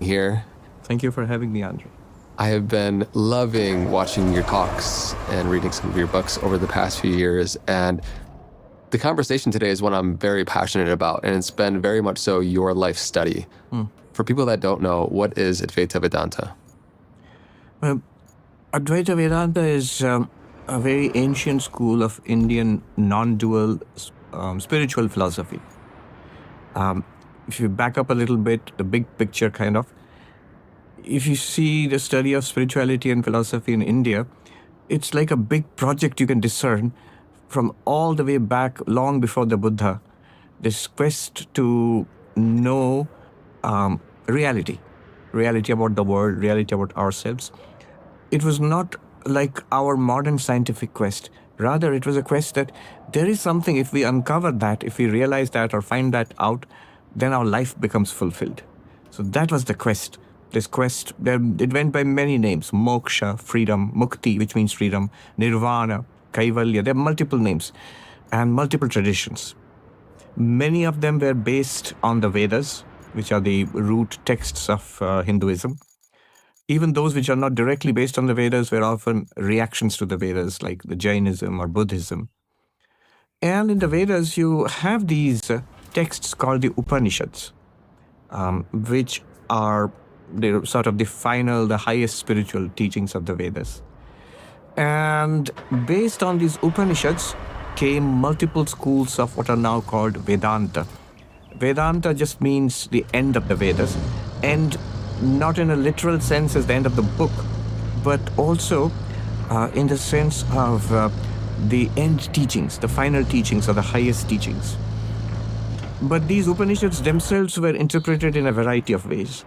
here. Thank you for having me, Andre. I have been loving watching your talks and reading some of your books over the past few years, and the conversation today is one I'm very passionate about, and it's been very much so your life study. For people that don't know, what is Advaita Vedanta? Advaita Vedanta is a very ancient school of Indian non-dual spiritual philosophy. If you back up a little bit, the big picture kind of, if you see the study of spirituality and philosophy in India, it's like a big project you can discern from all the way back long before the Buddha, this quest to know reality about the world, reality about ourselves. It was not like our modern scientific quest. Rather, it was a quest that there is something, if we uncover that, if we realize that or find that out, then our life becomes fulfilled. So that was the quest. This quest, it went by many names: moksha, freedom; mukti, which means freedom; nirvana, kaivalya. There are multiple names and multiple traditions. Many of them were based on the Vedas, which are the root texts of Hinduism. Even those which are not directly based on the Vedas were often reactions to the Vedas, like the Jainism or Buddhism. And in the Vedas, you have these texts called the Upanishads, which are sort of the highest spiritual teachings of the Vedas. And based on these Upanishads came multiple schools of what are now called Vedanta. Vedanta just means the end of the Vedas, and not in a literal sense as the end of the book, but also in the sense of the end teachings, the final teachings or the highest teachings. But these Upanishads themselves were interpreted in a variety of ways.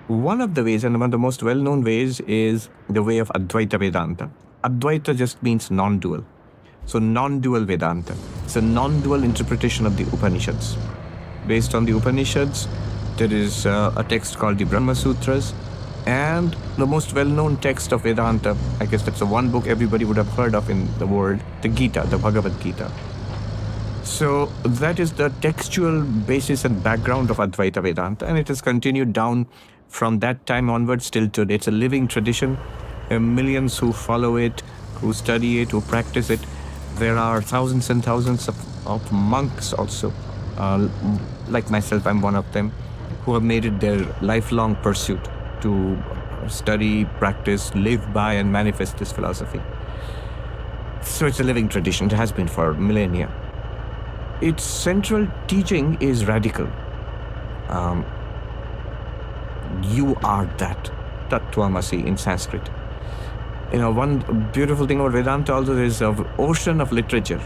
One of the ways, and one of the most well-known ways, is the way of Advaita Vedanta. Advaita just means non-dual. So non-dual Vedanta. It's a non-dual interpretation of the Upanishads. Based on the Upanishads, there is a text called the Brahma Sutras, and the most well-known text of Vedanta, I guess that's the one book everybody would have heard of in the world, the Gita, the Bhagavad Gita. So that is the textual basis and background of Advaita Vedanta, and it has continued down from that time onwards till today. It's a living tradition. There are millions who follow it, who study it, who practice it. There are thousands and thousands of monks also, like myself, I'm one of them, who have made it their lifelong pursuit to study, practice, live by, and manifest this philosophy. So it's a living tradition. It has been for millennia. Its central teaching is radical. You are that. Tatvamasi in Sanskrit. One beautiful thing about Vedanta also is an ocean of literature.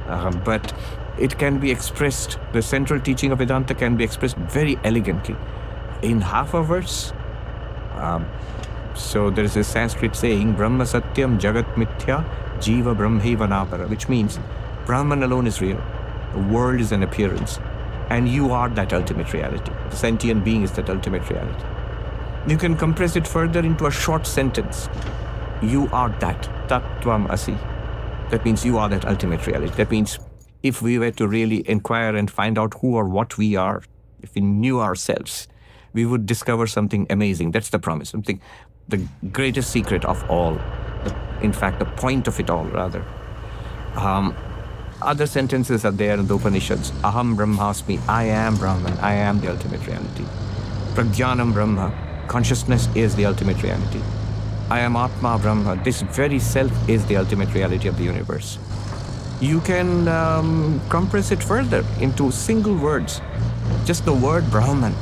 But it can be expressed, the central teaching of Vedanta can be expressed very elegantly in half a verse. So there is a Sanskrit saying, Brahma Satyam Jagat Mithya Jiva Brahmaiva Napara, which means Brahman alone is real. The world is an appearance. And you are that ultimate reality. The sentient being is that ultimate reality. You can compress it further into a short sentence. You are that. Tattvam Asi. That means you are that ultimate reality. That means if we were to really inquire and find out who or what we are, if we knew ourselves, we would discover something amazing. That's the promise. Something, the greatest secret of all. In fact, the point of it all, rather. Other sentences are there in the Upanishads. Aham Brahmasmi, I am Brahman, I am the ultimate reality. Prajnanam Brahma, consciousness is the ultimate reality. I am Atma Brahma, this very self is the ultimate reality of the universe. You can compress it further into single words. Just the word Brahman,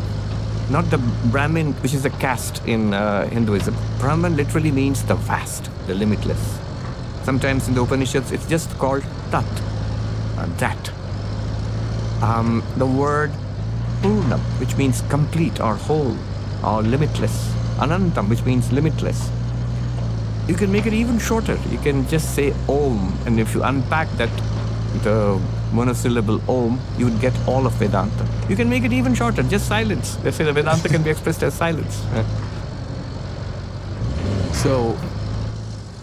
not the Brahmin, which is a caste in Hinduism. Brahman literally means the vast, the limitless. Sometimes in the Upanishads, it's just called Tat. That. The word Purnam, which means complete or whole or limitless. Anantam, which means limitless. You can make it even shorter. You can just say Om, and if you unpack that, the monosyllable Om, you would get all of Vedanta. You can make it even shorter, just silence. They say the Vedanta can be expressed as silence. So,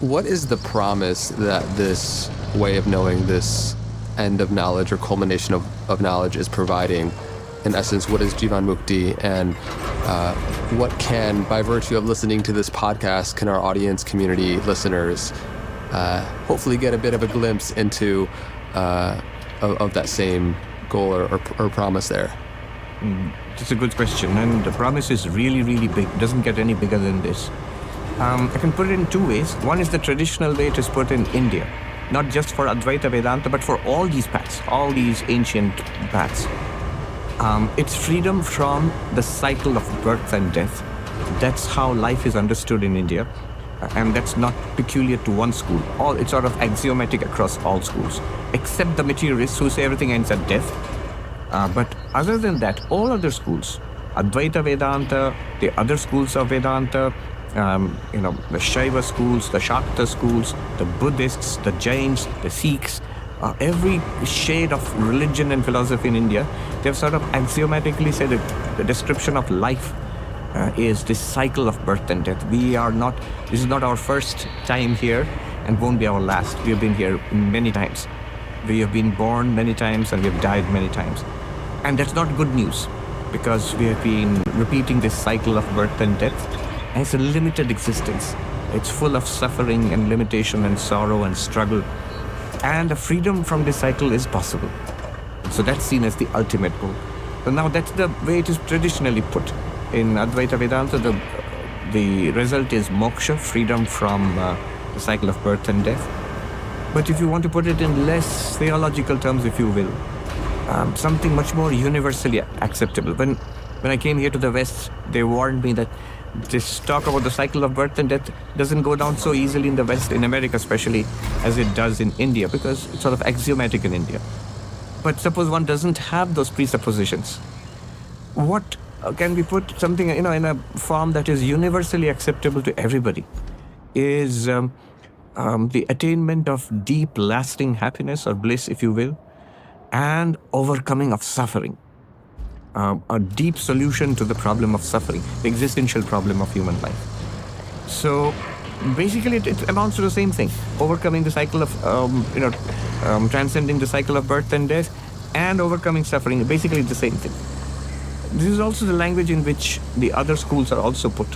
what is the promise that this way of knowing, this end of knowledge or culmination of knowledge is providing in essence, what is Jivan Mukti, and what can, by virtue of listening to this podcast, can our audience, community, listeners hopefully get a bit of a glimpse into of that same goal or promise there? It's a good question, and the promise is really, really big. It doesn't get any bigger than this. I can put it in two ways. One is the traditional way it is put in India, not just for Advaita Vedanta, but for all these paths, all these ancient paths. It's freedom from the cycle of birth and death. That's how life is understood in India, and that's not peculiar to one school. It's sort of axiomatic across all schools, except the materialists who say everything ends at death. But other than that, all other schools, Advaita Vedanta, the other schools of Vedanta, the Shaiva schools, the Shakta schools, the Buddhists, the Jains, the Sikhs, every shade of religion and philosophy in India, they've sort of axiomatically said that the description of life is this cycle of birth and death. This is not our first time here and won't be our last. We have been here many times. We have been born many times and we have died many times. And that's not good news, because we have been repeating this cycle of birth and death. And it's a limited existence. It's full of suffering and limitation and sorrow and struggle. And the freedom from this cycle is possible. So that's seen as the ultimate goal. So now that's the way it is traditionally put. In Advaita Vedanta, the result is moksha, freedom from the cycle of birth and death. But if you want to put it in less theological terms, if you will, something much more universally acceptable. When I came here to the West, they warned me that this talk about the cycle of birth and death doesn't go down so easily in the West, in America especially, as it does in India, because it's sort of axiomatic in India. But suppose one doesn't have those presuppositions. What can be put something in a form that is universally acceptable to everybody is the attainment of deep, lasting happiness or bliss, if you will, and overcoming of suffering. A deep solution to the problem of suffering, the existential problem of human life. So basically it amounts to the same thing, overcoming the cycle of, transcending the cycle of birth and death and overcoming suffering, basically the same thing. This is also the language in which the other schools are also put.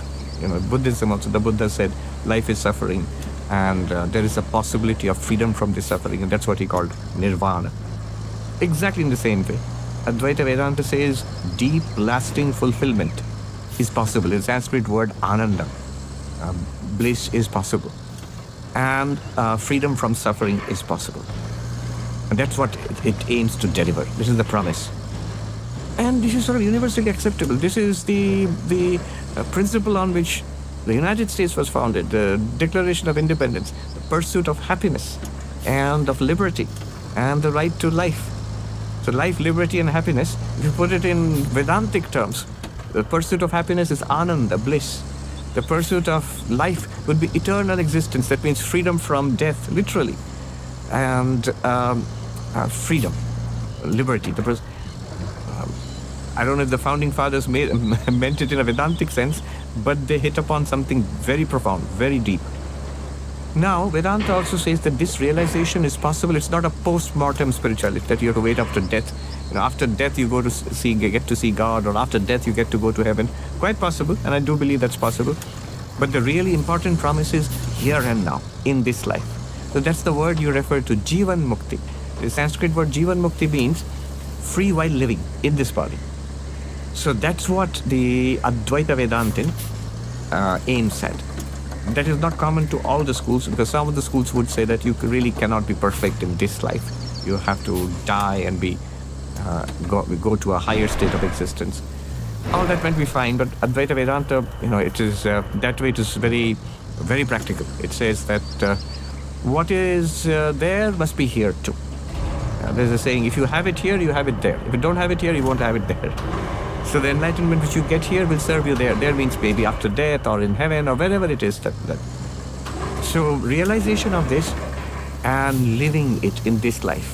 Buddhism also, the Buddha said life is suffering and there is a possibility of freedom from this suffering, and that's what he called nirvana. Exactly in the same way, Advaita Vedanta says deep, lasting fulfillment is possible. The Sanskrit word ananda, bliss is possible. And freedom from suffering is possible. And that's what it aims to deliver. This is the promise. And this is sort of universally acceptable. This is the principle on which the United States was founded, the Declaration of Independence, the pursuit of happiness and of liberty and the right to life. So life, liberty, and happiness, if you put it in Vedantic terms, the pursuit of happiness is ananda, bliss. The pursuit of life would be eternal existence. That means freedom from death, literally. And freedom, liberty. I don't know if the founding fathers meant it in a Vedantic sense, but they hit upon something very profound, very deep. Now, Vedanta also says that this realization is possible. It's not a post-mortem spirituality that you have to wait after death. After death you get to see God, or after death you get to go to heaven. Quite possible, and I do believe that's possible. But the really important promise is here and now, in this life. So that's the word you refer to, Jivan Mukti. The Sanskrit word Jivan Mukti means free while living in this body. So that's what the Advaita Vedantin aims at. That is not common to all the schools, because some of the schools would say that you really cannot be perfect in this life. You have to die and go to a higher state of existence. All that might be fine, but Advaita Vedanta, it is that way. It is very, very practical. It says that what is there must be here too. There's a saying: if you have it here, you have it there. If you don't have it here, you won't have it there. So the enlightenment which you get here will serve you there. There means maybe after death or in heaven or wherever it is. So realization of this and living it in this life.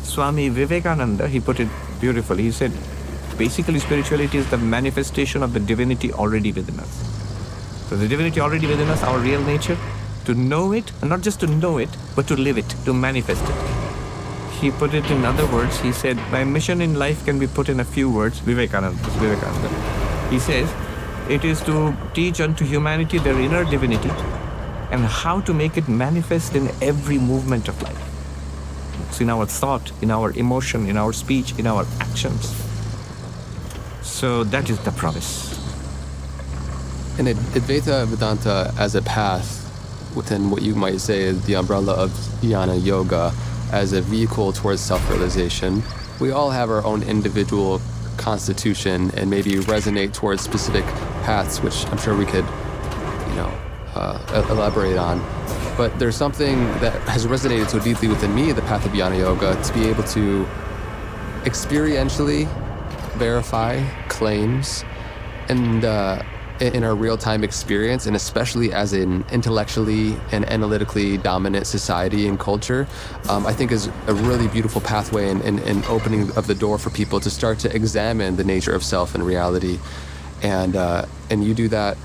Swami Vivekananda, he put it beautifully. He said, basically spirituality is the manifestation of the divinity already within us. So the divinity already within us, our real nature, to know it, and not just to know it, but to live it, to manifest it. he put it in other words. He said, my mission in life can be put in a few words. Vivekananda. He says, it is to teach unto humanity their inner divinity and how to make it manifest in every movement of life. It's in our thought, in our emotion, in our speech, in our actions. So that is the promise. And Advaita Vedanta as a path within what you might say is the umbrella of Jnana Yoga as a vehicle towards self-realization. We all have our own individual constitution and maybe resonate towards specific paths, which I'm sure we could, elaborate on. But there's something that has resonated so deeply within me, the path of Jnana Yoga, to be able to experientially verify claims and in our real-time experience, and especially as an intellectually and analytically dominant society and culture, I think is a really beautiful pathway and opening of the door for people to start to examine the nature of self and reality. And you do that,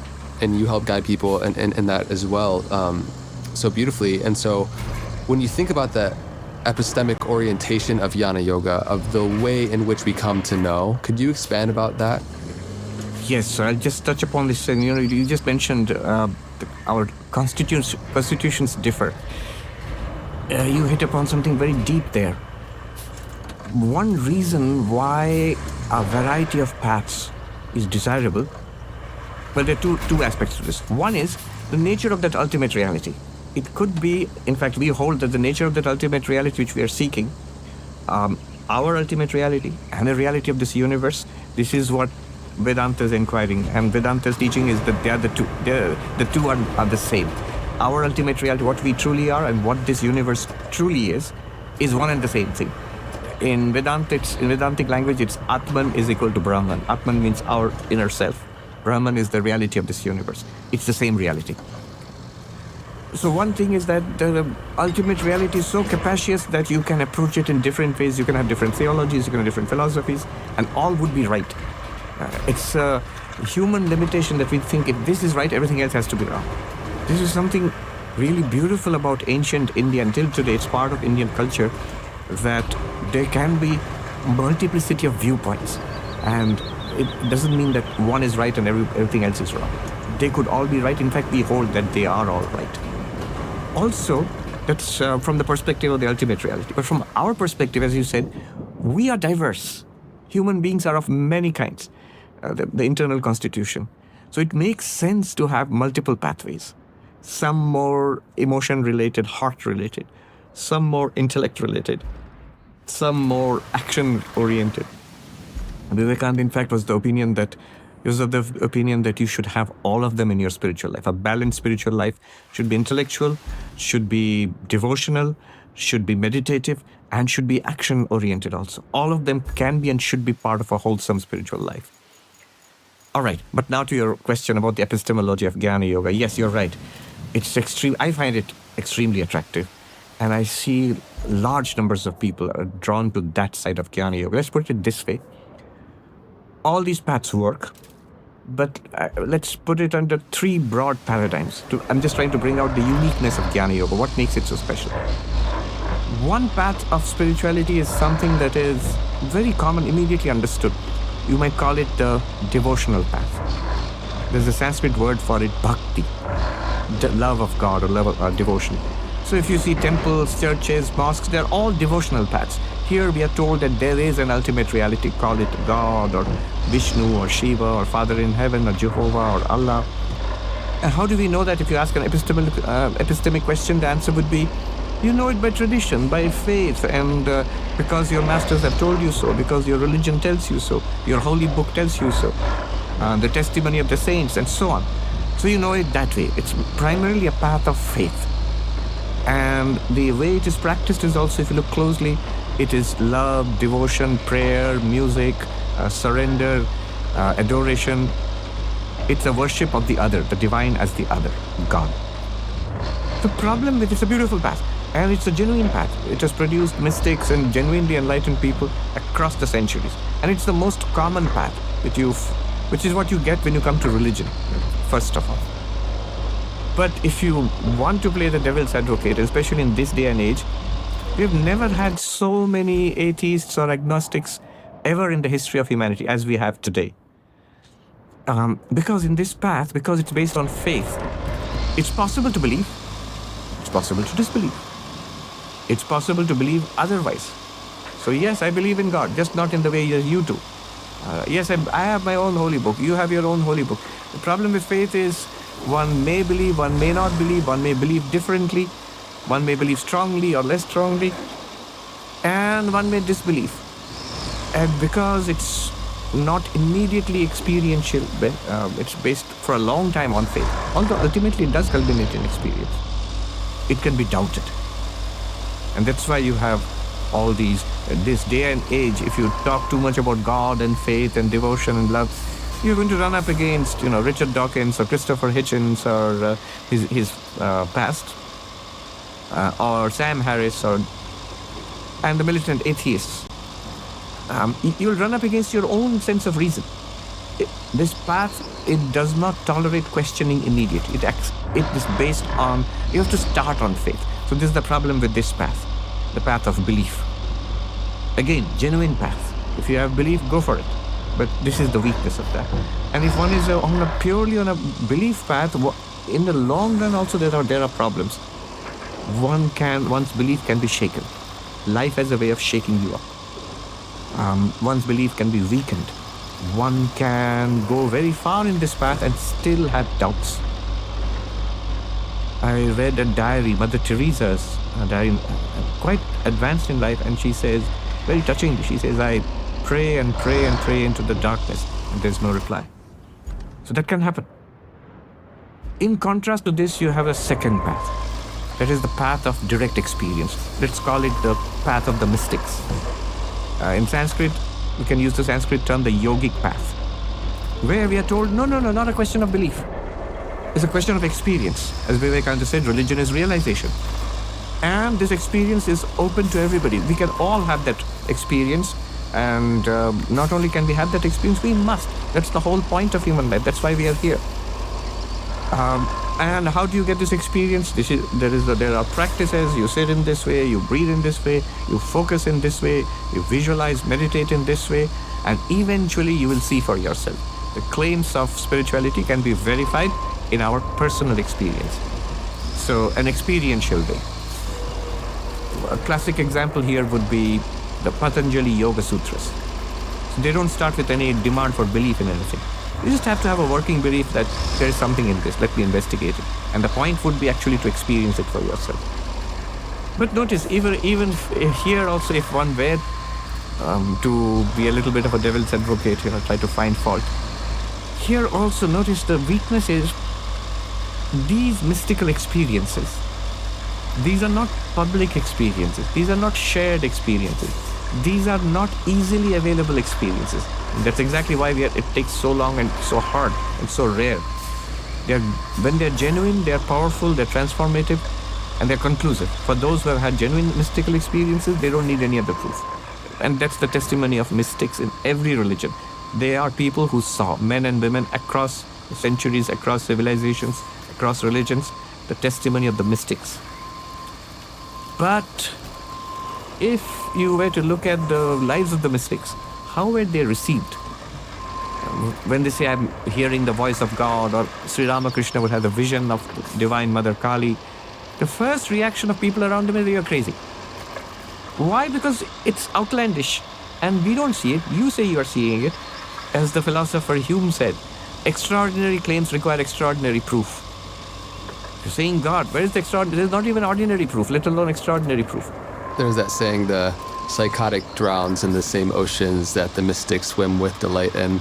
and you help guide people in that as well, so beautifully. And so when you think about the epistemic orientation of Jnana Yoga, of the way in which we come to know, could you expand about that? Yes, so I'll just touch upon this. You just mentioned our constitutions differ. You hit upon something very deep there. One reason why a variety of paths is desirable, well, there are two aspects to this. One is the nature of that ultimate reality. It could be, in fact, we hold that the nature of that ultimate reality which we are seeking, our ultimate reality and the reality of this universe, this is what Vedanta is inquiring, and Vedanta's teaching is that they are the two are the same. Our ultimate reality, what we truly are, and what this universe truly is one and the same thing. In Vedantic language, it's Atman is equal to Brahman. Atman means our inner self. Brahman is the reality of this universe. It's the same reality. So one thing is that the ultimate reality is so capacious that you can approach it in different ways. You can have different theologies, you can have different philosophies, and all would be right. It's a human limitation that we think if this is right, everything else has to be wrong. This is something really beautiful about ancient India. Until today, it's part of Indian culture that there can be multiplicity of viewpoints. And it doesn't mean that one is right and everything else is wrong. They could all be right. In fact, we hold that they are all right. Also, that's from the perspective of the ultimate reality. But from our perspective, as you said, we are diverse. Human beings are of many kinds, the internal constitution. So it makes sense to have multiple pathways, some more emotion-related, heart-related, some more intellect-related, some more action-oriented. Vivekananda, in fact, was of the opinion that you should have all of them in your spiritual life. A balanced spiritual life should be intellectual, should be devotional, should be meditative, and should be action-oriented also. All of them can be and should be part of a wholesome spiritual life. All right, but now to your question about the epistemology of Jnana Yoga. Yes, you're right. It's extreme. I find it extremely attractive. And I see large numbers of people are drawn to that side of Jnana Yoga. Let's put it this way. All these paths work, but let's put it under three broad paradigms. I'm just trying to bring out the uniqueness of Jnana Yoga. What makes it so special? One path of spirituality is something that is very common, immediately understood. You might call it the devotional path. There's a Sanskrit word for it, bhakti, the love of God or love of devotion. So if you see temples, churches, mosques, they're all devotional paths. Here we are told that there is an ultimate reality, call it God or Vishnu or Shiva or Father in Heaven or Jehovah or Allah. And how do we know that? If you ask an epistemic question, the answer would be, you know it by tradition, by faith, and because your masters have told you so, because your religion tells you so, your holy book tells you so, the testimony of the saints, and so on. So you know it that way. It's primarily a path of faith. And the way it is practiced is also, if you look closely, it is love, devotion, prayer, music, surrender, adoration. It's a worship of the other, the divine as the other, God. The problem with it's a beautiful path, and it's a genuine path. It has produced mystics and genuinely enlightened people across the centuries. And it's the most common path which is what you get when you come to religion, first of all. But if you want to play the devil's advocate, especially in this day and age, We've never had so many atheists or agnostics ever in the history of humanity as we have today. Because in this path, because it's based on faith, it's possible to believe, it's possible to disbelieve. It's possible to believe otherwise. So yes, I believe in God, just not in the way you do. Yes, I have my own holy book. You have your own holy book. The problem with faith is one may believe, one may not believe, one may believe differently, one may believe strongly or less strongly, and one may disbelieve. And because it's not immediately experiential, it's based for a long time on faith. Although ultimately it does culminate in experience. It can be doubted. And that's why you have all this day and age, if you talk too much about God and faith and devotion and love, you're going to run up against, Richard Dawkins or Christopher Hitchens or his past, or Sam Harris and the militant atheists. You'll run up against your own sense of reason. This path, it does not tolerate questioning immediately. It is based on, you have to start on faith. So this is the problem with this path, the path of belief. Again, genuine path. If you have belief, go for it. But this is the weakness of that. And if one is purely on a belief path, in the long run also there are problems. One's belief can be shaken. Life has a way of shaking you up. One's belief can be weakened. One can go very far in this path and still have doubts. I read a diary, Mother Teresa's diary, quite advanced in life, and she says, very touchingly, she says, I pray and pray and pray into the darkness, and there's no reply. So that can happen. In contrast to this, you have a second path. That is the path of direct experience. Let's call it the path of the mystics. In Sanskrit, we can use the Sanskrit term, the yogic path, where we are told, no, not a question of belief. It's a question of experience. As Vivekananda said, religion is realization. And this experience is open to everybody. We can all have that experience. And not only can we have that experience, we must. That's the whole point of human life. That's why we are here. And how do you get this experience? There are practices. You sit in this way, you breathe in this way, you focus in this way, you visualize, meditate in this way, and eventually you will see for yourself. The claims of spirituality can be verified in our personal experience. So an experiential way. A classic example here would be the Patanjali Yoga Sutras. So they don't start with any demand for belief in anything. You just have to have a working belief that there is something in this, let me investigate it. And the point would be actually to experience it for yourself. But notice, even here also, if one were to be a little bit of a devil's advocate, try to find fault. Here also, notice the weakness is these mystical experiences. These are not public experiences. These are not shared experiences. These are not easily available experiences. And that's exactly why it takes so long and so hard and so rare. When they're genuine, they're powerful, they're transformative, and they're conclusive. For those who have had genuine mystical experiences, they don't need any other proof. And that's the testimony of mystics in every religion. They are people who saw, men and women across centuries, across civilizations, across religions, the testimony of the mystics. But if you were to look at the lives of the mystics, how were they received? When they say, I'm hearing the voice of God, or Sri Ramakrishna would have the vision of Divine Mother Kali, the first reaction of people around them is, you're crazy. Why? Because it's outlandish, and we don't see it. You say you are seeing it. As the philosopher Hume said, extraordinary claims require extraordinary proof. You're saying God, where is the extraordinary? There's not even ordinary proof, let alone extraordinary proof. There's that saying, the psychotic drowns in the same oceans that the mystics swim with delight in.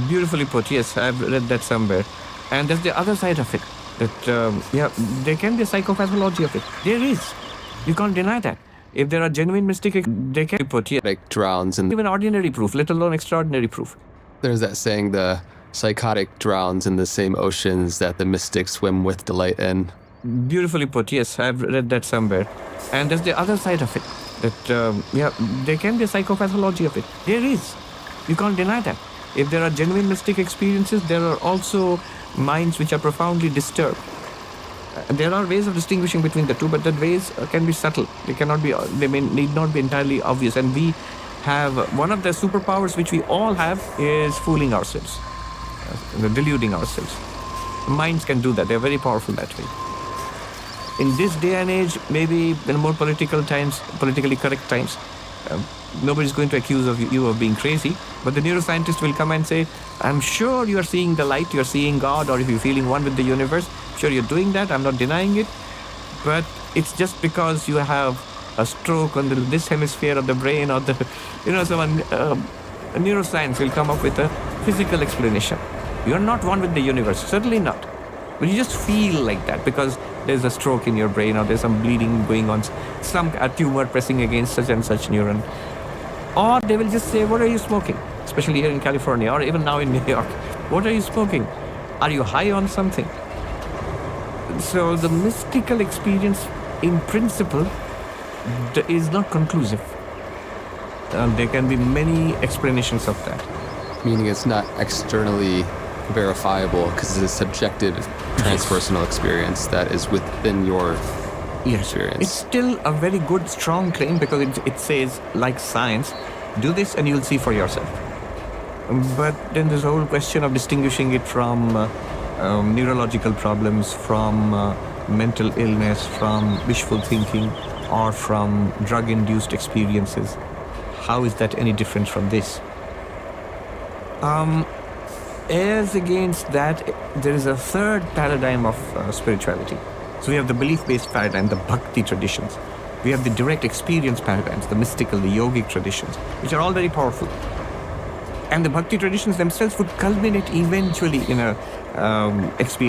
Beautifully put, yes, I've read that somewhere. And there's the other side of it, that, there can be a psychopathology of it. There is. You can't deny that. If there are genuine mystics, they can be put, yes. Like drowns in... Even ordinary proof, let alone extraordinary proof. There's that saying, the psychotic drowns in the same oceans that the mystics swim with delight in. Beautifully put, yes, I've read that somewhere. And there's the other side of it, that, there can be a psychopathology of it. There is. You can't deny that. If there are genuine mystic experiences, there are also minds which are profoundly disturbed. There are ways of distinguishing between the two, but that ways can be subtle. They need not be entirely obvious. And we have one of the superpowers which we all have is fooling ourselves, deluding ourselves. Minds can do that. They're very powerful that way. In this day and age, maybe in more politically correct times, nobody's going to accuse you of being crazy, but the neuroscientist will come and say, I'm sure you're seeing the light, you're seeing God, or if you're feeling one with the universe, sure you're doing that, I'm not denying it, but it's just because you have a stroke on this hemisphere of the brain, or neuroscience will come up with a physical explanation. You're not one with the universe, certainly not. But you just feel like that because there's a stroke in your brain, or there's some bleeding going on, a tumor pressing against such and such neuron. Or they will just say, what are you smoking? Especially here in California, or even now in New York. What are you smoking? Are you high on something? So the mystical experience, in principle, is not conclusive. There can be many explanations of that. Meaning it's not externally verifiable because it's a subjective transpersonal experience that is within your experience. It's still a very good, strong claim because it says, like science, do this and you'll see for yourself. But then there's a whole question of distinguishing it from neurological problems, from mental illness, from wishful thinking, or from drug-induced experiences. How is that any different from this? As against that, there is a third paradigm of spirituality. So we have the belief-based paradigm, the bhakti traditions. We have the direct experience paradigms, the mystical, the yogic traditions, which are all very powerful. And the bhakti traditions themselves would culminate eventually in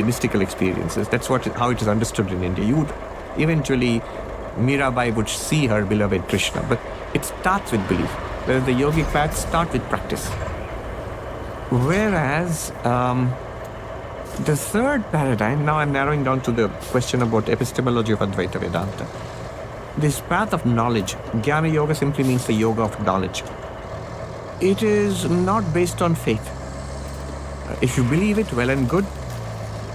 mystical experiences. That's how it is understood in India. You would eventually, Mirabai would see her beloved Krishna, but it starts with belief, whereas the yogic paths start with practice. Whereas the third paradigm, now I'm narrowing down to the question about epistemology of Advaita Vedanta. This path of knowledge, Jnana Yoga simply means the yoga of knowledge. It is not based on faith. If you believe it, well and good.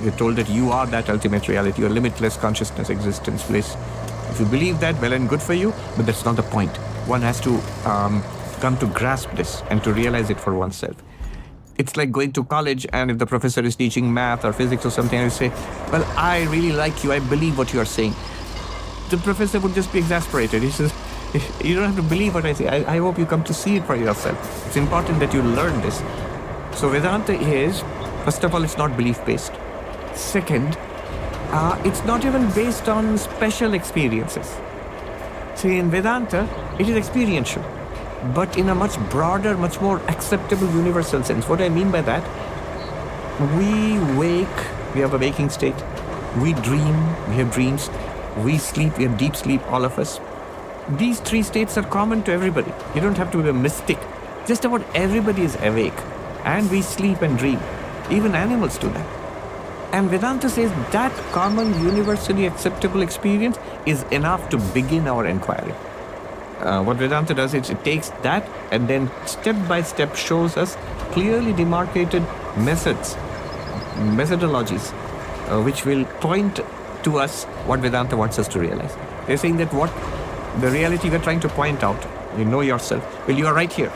You're told that you are that ultimate reality, your limitless consciousness, existence, bliss. If you believe that, well and good for you, but that's not the point. One has to come to grasp this and to realize it for oneself. It's like going to college, and if the professor is teaching math or physics or something, and you say, well, I really like you, I believe what you are saying. The professor would just be exasperated. He says, you don't have to believe what I say. I hope you come to see it for yourself. It's important that you learn this. So Vedanta is, first of all, it's not belief-based. Second, it's not even based on special experiences. See, in Vedanta, it is experiential, but in a much broader, much more acceptable universal sense. What I mean by that, we wake, we have a waking state, we dream, we have dreams, we sleep, we have deep sleep, all of us. These three states are common to everybody. You don't have to be a mystic. Just about everybody is awake, and we sleep and dream. Even animals do that. And Vedanta says that common, universally acceptable experience is enough to begin our inquiry. What Vedanta does is it takes that and then step by step shows us clearly demarcated methodologies, which will point to us what Vedanta wants us to realize. They're saying that what the reality we're trying to point out, you know yourself, well, you are right here.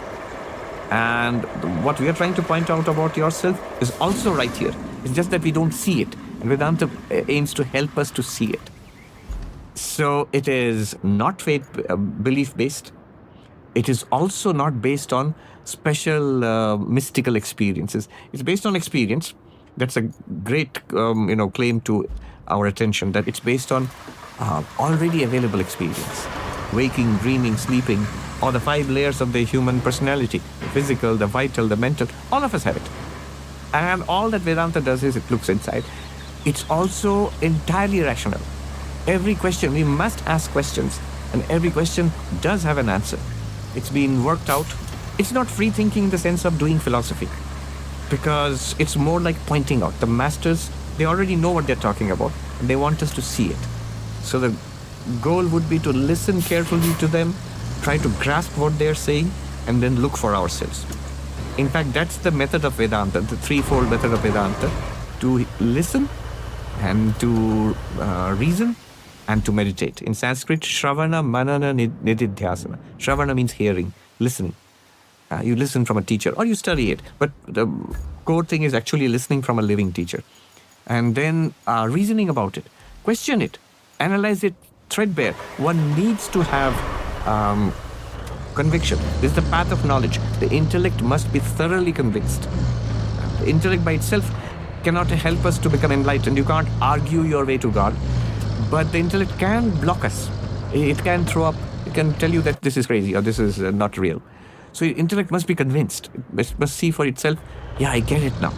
And what we are trying to point out about yourself is also right here. It's just that we don't see it. And Vedanta aims to help us to see it. So it is not belief-based. It is also not based on special mystical experiences. It's based on experience. That's a great claim to our attention, that it's based on already available experience. Waking, dreaming, sleeping, or the 5 layers of the human personality, the physical, the vital, the mental, all of us have it. And all that Vedanta does is it looks inside. It's also entirely rational. Every question, we must ask questions, and every question does have an answer. It's been worked out. It's not free thinking in the sense of doing philosophy, because it's more like pointing out. The masters, they already know what they're talking about, and they want us to see it. So the goal would be to listen carefully to them, try to grasp what they're saying, and then look for ourselves. In fact, that's the method of Vedanta, the threefold method of Vedanta: to listen, and to reason and to meditate. In Sanskrit, Shravana, Manana, Nididhyasana. Shravana means hearing, listening. You listen from a teacher or you study it, but the core thing is actually listening from a living teacher. And then reasoning about it, question it, analyze it threadbare. One needs to have conviction. This is the path of knowledge. The intellect must be thoroughly convinced. The intellect by itself cannot help us to become enlightened. You can't argue your way to God, but the intellect can block us. It can throw up, it can tell you that this is crazy or this is not real. So your intellect must be convinced. It must see for itself, yeah, I get it now.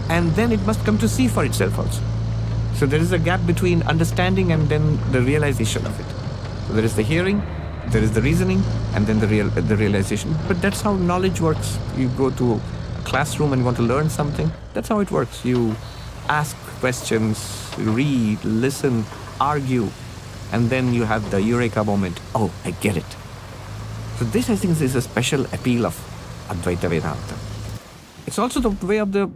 And then it must come to see for itself also. So there is a gap between understanding and then the realization of it. So there is the hearing, there is the reasoning, and then the realization. But that's how knowledge works. You go to a classroom and you want to learn something. That's how it works. You ask questions, read, listen, argue, and then you have the eureka moment. Oh, I get it. So this, I think, is a special appeal of Advaita Vedanta. It's also the way of the,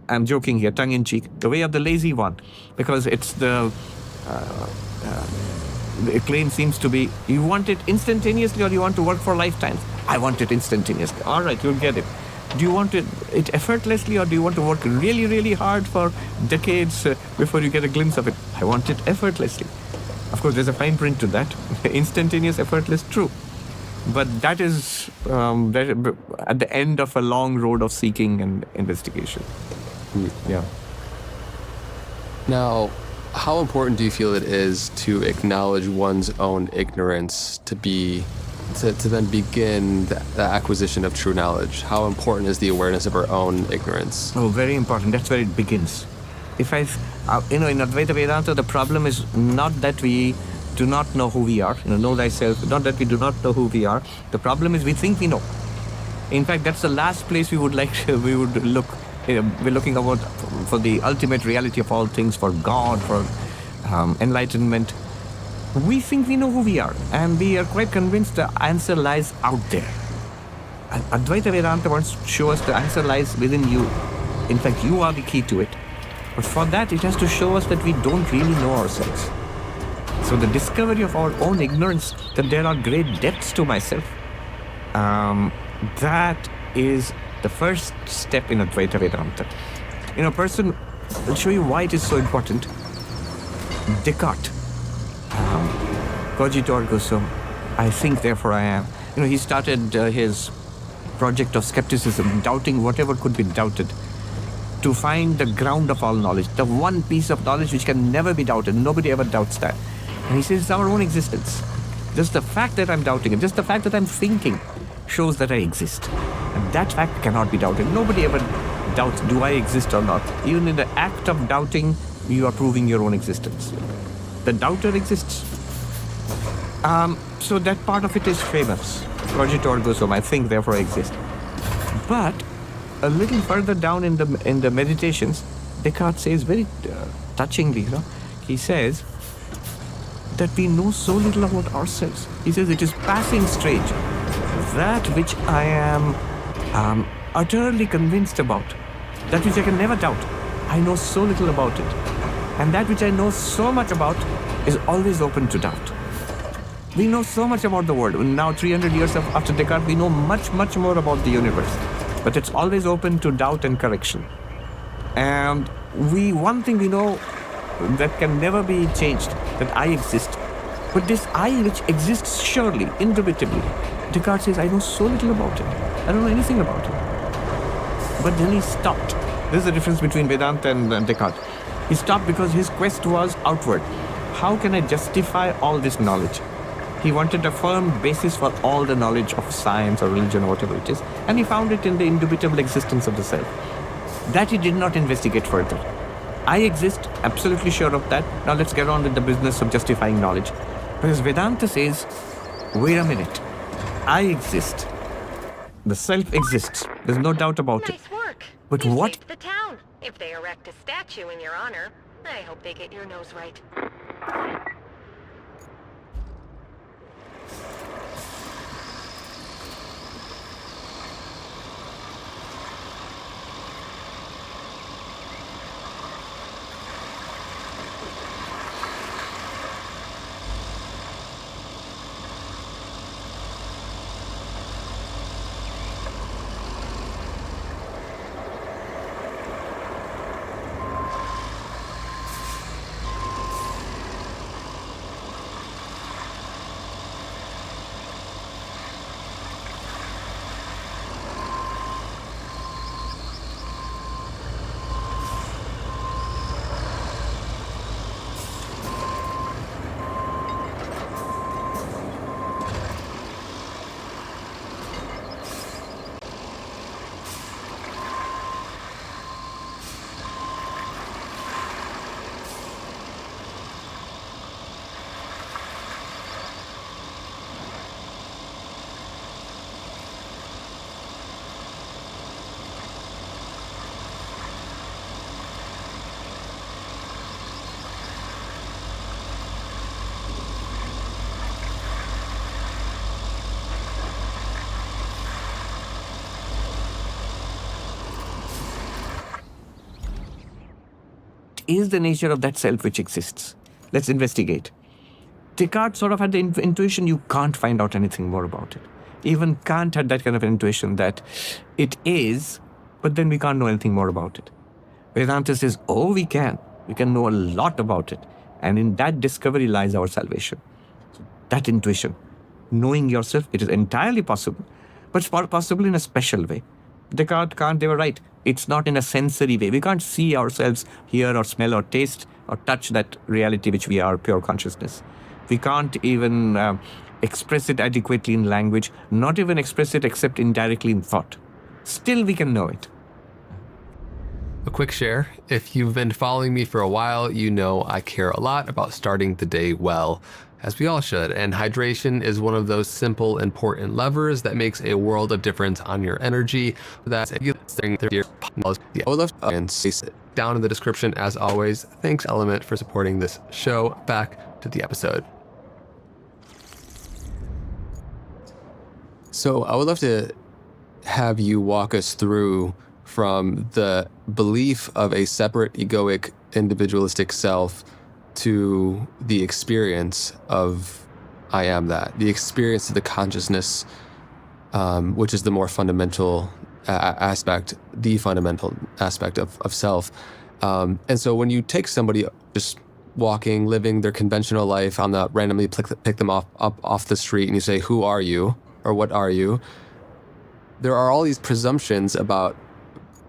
I'm joking here, tongue-in-cheek, the way of the lazy one, because it's the claim seems to be, you want it instantaneously or you want to work for lifetimes? I want it instantaneously. All right, you'll get it. Do you want it effortlessly or do you want to work really, really hard for decades before you get a glimpse of it? I want it effortlessly. Of course, there's a fine print to that. Instantaneous, effortless, true. But that is at the end of a long road of seeking and investigation. Yeah. Now, how important do you feel it is to acknowledge one's own ignorance to then begin the acquisition of true knowledge? How important is the awareness of our own ignorance? Oh, very important. That's where it begins. In Advaita Vedanta, the problem is not that we do not know who we are, know thyself, not that we do not know who we are. The problem is we think we know. In fact, that's the last place we would look. We're looking about for the ultimate reality of all things, for God, for enlightenment. We think we know who we are, and we are quite convinced the answer lies out there. Advaita Vedanta wants to show us the answer lies within you. In fact, you are the key to it. But for that, it has to show us that we don't really know ourselves. So the discovery of our own ignorance, that there are great depths to myself, that is the first step in Advaita Vedanta. A person, I'll show you why it is so important. Descartes, cogito ergo sum, I think therefore I am. He started his project of skepticism, doubting whatever could be doubted, to find the ground of all knowledge, the one piece of knowledge which can never be doubted. Nobody ever doubts that. And he says it's our own existence. Just the fact that I'm doubting it, just the fact that I'm thinking, shows that I exist. And that fact cannot be doubted. Nobody ever doubts, do I exist or not? Even in the act of doubting, you are proving your own existence. The doubter exists. So that part of it is famous. Cogito ergo sum, I think, therefore I exist. But a little further down in the meditations, Descartes says very touchingly, he says that we know so little about ourselves. He says it is passing strange. That which I am utterly convinced about, that which I can never doubt, I know so little about it. And that which I know so much about is always open to doubt. We know so much about the world. Now, 300 years after Descartes, we know much, much more about the universe. But it's always open to doubt and correction. And one thing we know that can never be changed, that I exist. But this I which exists surely, indubitably, Descartes says, I know so little about it. I don't know anything about it. But then he stopped. This is the difference between Vedanta and Descartes. He stopped because his quest was outward. How can I justify all this knowledge? He wanted a firm basis for all the knowledge of science or religion or whatever it is. And he found it in the indubitable existence of the self. That he did not investigate further. I exist, absolutely sure of that. Now let's get on with the business of justifying knowledge. Because Vedanta says, wait a minute. I exist. The self exists. There's no doubt about it. Nice work. But You what? saved the town. If they erect a statue in your honor, I hope they get your nose right. what is the nature of that self which exists? Let's investigate. Descartes sort of had the intuition you can't find out anything more about it. Even Kant had that kind of intuition that it is, but then we can't know anything more about it. Vedanta says, oh, we can. We can know a lot about it. And in that discovery lies our salvation. So that intuition, knowing yourself, it is entirely possible, but it's possible in a special way. Descartes, Kant, they were right. It's not in a sensory way. We can't see ourselves, hear or smell or taste or touch that reality which we are, pure consciousness. We can't even express it adequately in language, not even express it except indirectly in thought. Still we can know it. A quick share. If you've been following me for a while, you know I care a lot about starting the day well, as we all should. And hydration is one of those simple, important levers that makes a world of difference on your energy. That's I would love to space it down in the description as always. Thanks Element for supporting this show. Back to the episode. So I would love to have you walk us through from the belief of a separate, egoic, individualistic self to the experience of I am that, the experience of the consciousness, which is the more fundamental aspect, the fundamental aspect of self. And so when you take somebody just walking, living their conventional life on the randomly pick them up off the street and you say, who are you? Or what are you? There are all these presumptions about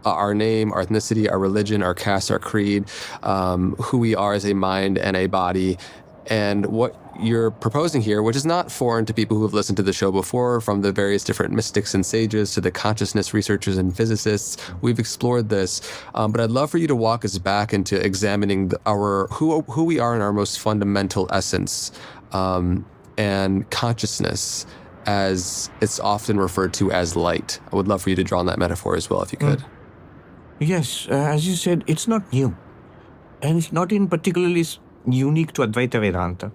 our name, our ethnicity, our religion, our caste, our creed, who we are as a mind and a body. And what you're proposing here, which is not foreign to people who have listened to the show before, from the various different mystics and sages to the consciousness researchers and physicists, we've explored this. But I'd love for you to walk us back into examining who we are in our most fundamental essence, and consciousness, as it's often referred to as light. I would love for you to draw on that metaphor as well, if you could. Yes, as you said, it's not new. And it's not in particularly unique to Advaita Vedanta.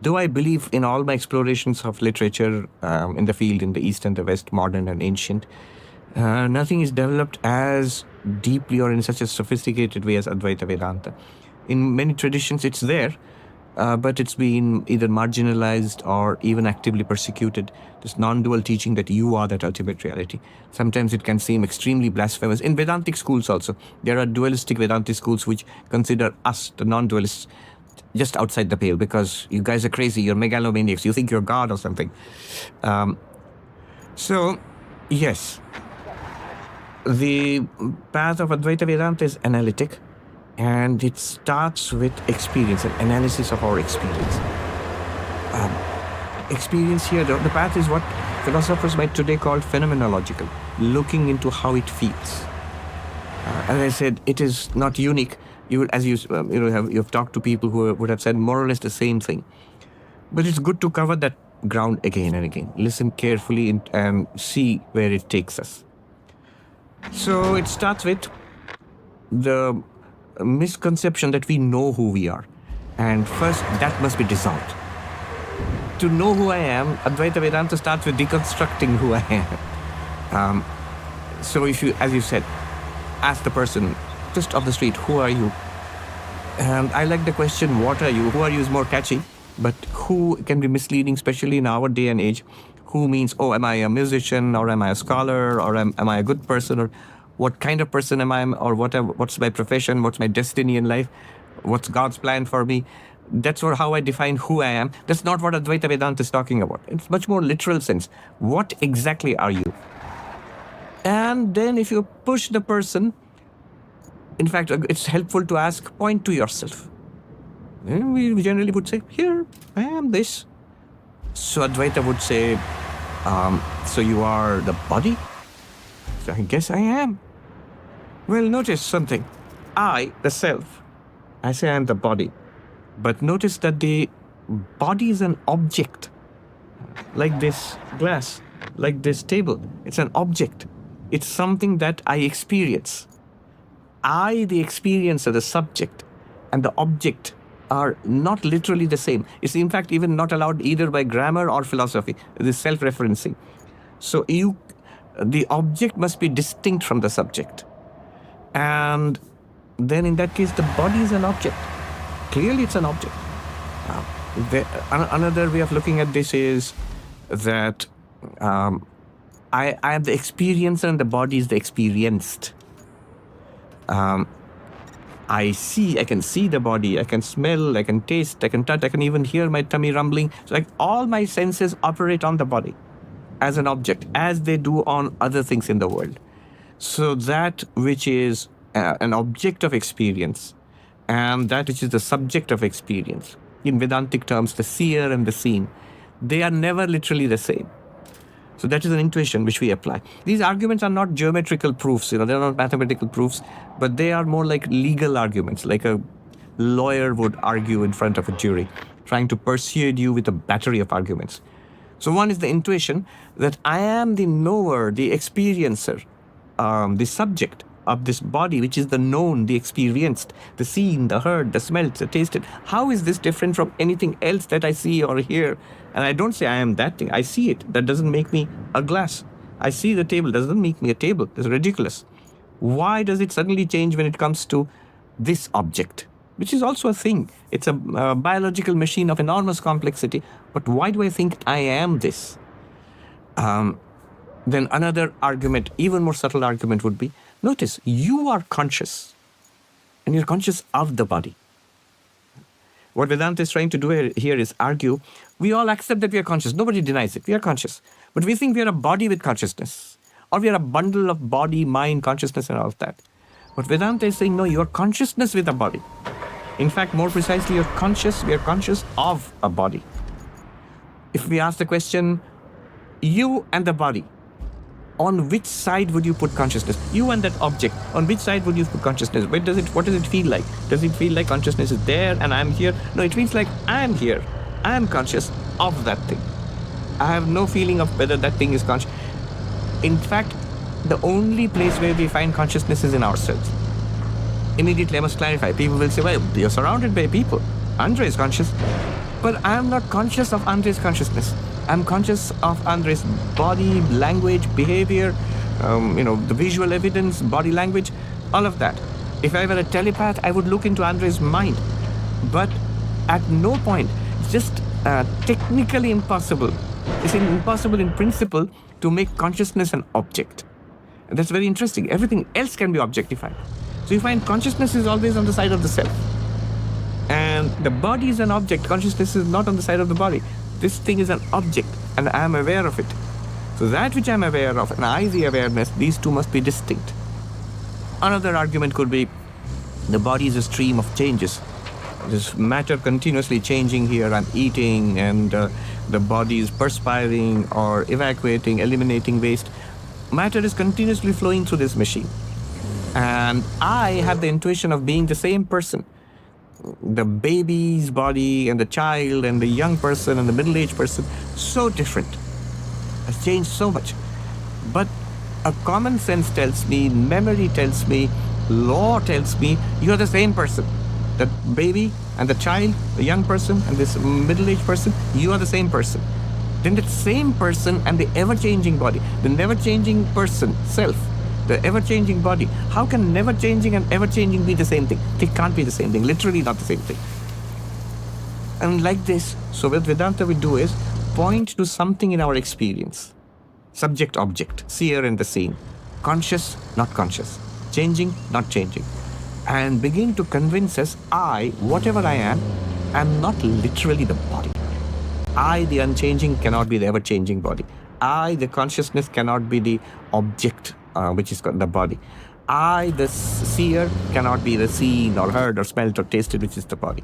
Though I believe in all my explorations of literature in the field, in the East and the West, modern and ancient, nothing is developed as deeply or in such a sophisticated way as Advaita Vedanta. In many traditions, it's there, but it's been either marginalized or even actively persecuted. This non-dual teaching that you are that ultimate reality. Sometimes it can seem extremely blasphemous. In Vedantic schools also, there are dualistic Vedantic schools which consider us, the non-dualists, just outside the pale because you guys are crazy, you're megalomaniacs, you think you're God or something. So, yes, the path of Advaita Vedanta is analytic. And it starts with experience, an analysis of our experience. Experience here, the path is what philosophers might today call phenomenological, looking into how it feels. As I said, it is not unique. You've talked to people who would have said more or less the same thing. But it's good to cover that ground again and again. Listen carefully and see where it takes us. So it starts with the misconception that we know who we are. And first, that must be dissolved. To know who I am, Advaita Vedanta starts with deconstructing who I am. So if you, as you said, ask the person just off the street, who are you? And I like the question, what are you? Who are you is more catchy, but who can be misleading, especially in our day and age. Who means, oh, am I a musician, or am I a scholar, or am I a good person, or what kind of person am I, or what's my profession, what's my destiny in life, what's God's plan for me. That's how I define who I am. That's not what Advaita Vedanta is talking about. It's much more literal sense. What exactly are you? And then if you push the person, in fact, it's helpful to ask, point to yourself. And we generally would say, here, I am this. So Advaita would say, so you are the body? So I guess I am. Well, notice something. I, the self, I say I'm the body. But notice that the body is an object. Like this glass, like this table. It's an object. It's something that I experience. I, the experiencer, the subject, and the object are not literally the same. It's in fact even not allowed either by grammar or philosophy. It is self-referencing. So the object must be distinct from the subject. And then in that case, the body is an object. Clearly, it's an object. Another way of looking at this is that I am the experiencer and the body is the experienced. I can see the body, I can smell, I can taste, I can touch, I can even hear my tummy rumbling. So like all my senses operate on the body as an object, as they do on other things in the world. So that which is an object of experience and that which is the subject of experience, in Vedantic terms, the seer and the seen, they are never literally the same. So that is an intuition which we apply. These arguments are not geometrical proofs, they're not mathematical proofs, but they are more like legal arguments, like a lawyer would argue in front of a jury, trying to persuade you with a battery of arguments. So one is the intuition that I am the knower, the experiencer, the subject of this body, which is the known, the experienced, the seen, the heard, the smelled, the tasted. How is this different from anything else that I see or hear? And I don't say I am that thing. I see it. That doesn't make me a glass. I see the table. Doesn't make me a table. It's ridiculous. Why does it suddenly change when it comes to this object, which is also a thing? It's a biological machine of enormous complexity. But why do I think I am this? Then another argument, even more subtle argument would be, notice, you are conscious, and you're conscious of the body. What Vedanta is trying to do here is argue, we all accept that we are conscious. Nobody denies it. We are conscious. But we think we are a body with consciousness, or we are a bundle of body, mind, consciousness, and all of that. But Vedanta is saying, no, you are consciousness with a body. In fact, more precisely, we are conscious of a body. If we ask the question, you and the body, on which side would you put consciousness? You and that object, on which side would you put consciousness? What does it feel like? Does it feel like consciousness is there and I'm here? No, it feels like I'm here. I'm conscious of that thing. I have no feeling of whether that thing is conscious. In fact, the only place where we find consciousness is in ourselves. Immediately I must clarify. People will say, well, you're surrounded by people. Andre is conscious. But I am not conscious of Andre's consciousness. I'm conscious of Andre's body, language, behavior, the visual evidence, body language, all of that. If I were a telepath, I would look into Andre's mind. But at no point, it's just technically impossible. It's impossible in principle to make consciousness an object. And that's very interesting. Everything else can be objectified. So you find consciousness is always on the side of the self. And the body is an object. Consciousness is not on the side of the body. This thing is an object, and I am aware of it. So that which I am aware of, and I, the awareness, these two must be distinct. Another argument could be, the body is a stream of changes. There's matter continuously changing here. I'm eating, and the body is perspiring or evacuating, eliminating waste. Matter is continuously flowing through this machine. And I have the intuition of being the same person. The baby's body and the child and the young person and the middle-aged person, so different. Has changed so much. But a common sense tells me, memory tells me, law tells me, you're the same person. The baby and the child, the young person and this middle-aged person, you are the same person. Then that same person and the ever-changing body, the never-changing person, self, the ever-changing body. How can never-changing and ever-changing be the same thing? They can't be the same thing, literally not the same thing. And like this, so what Vedanta will do is point to something in our experience. Subject, object, seer and the seen. Conscious, not conscious. Changing, not changing. And begin to convince us, I, whatever I am not literally the body. I, the unchanging, cannot be the ever-changing body. I, the consciousness, cannot be the object, which is the body. I, the seer, cannot be the seen or heard or smelt or tasted, which is the body.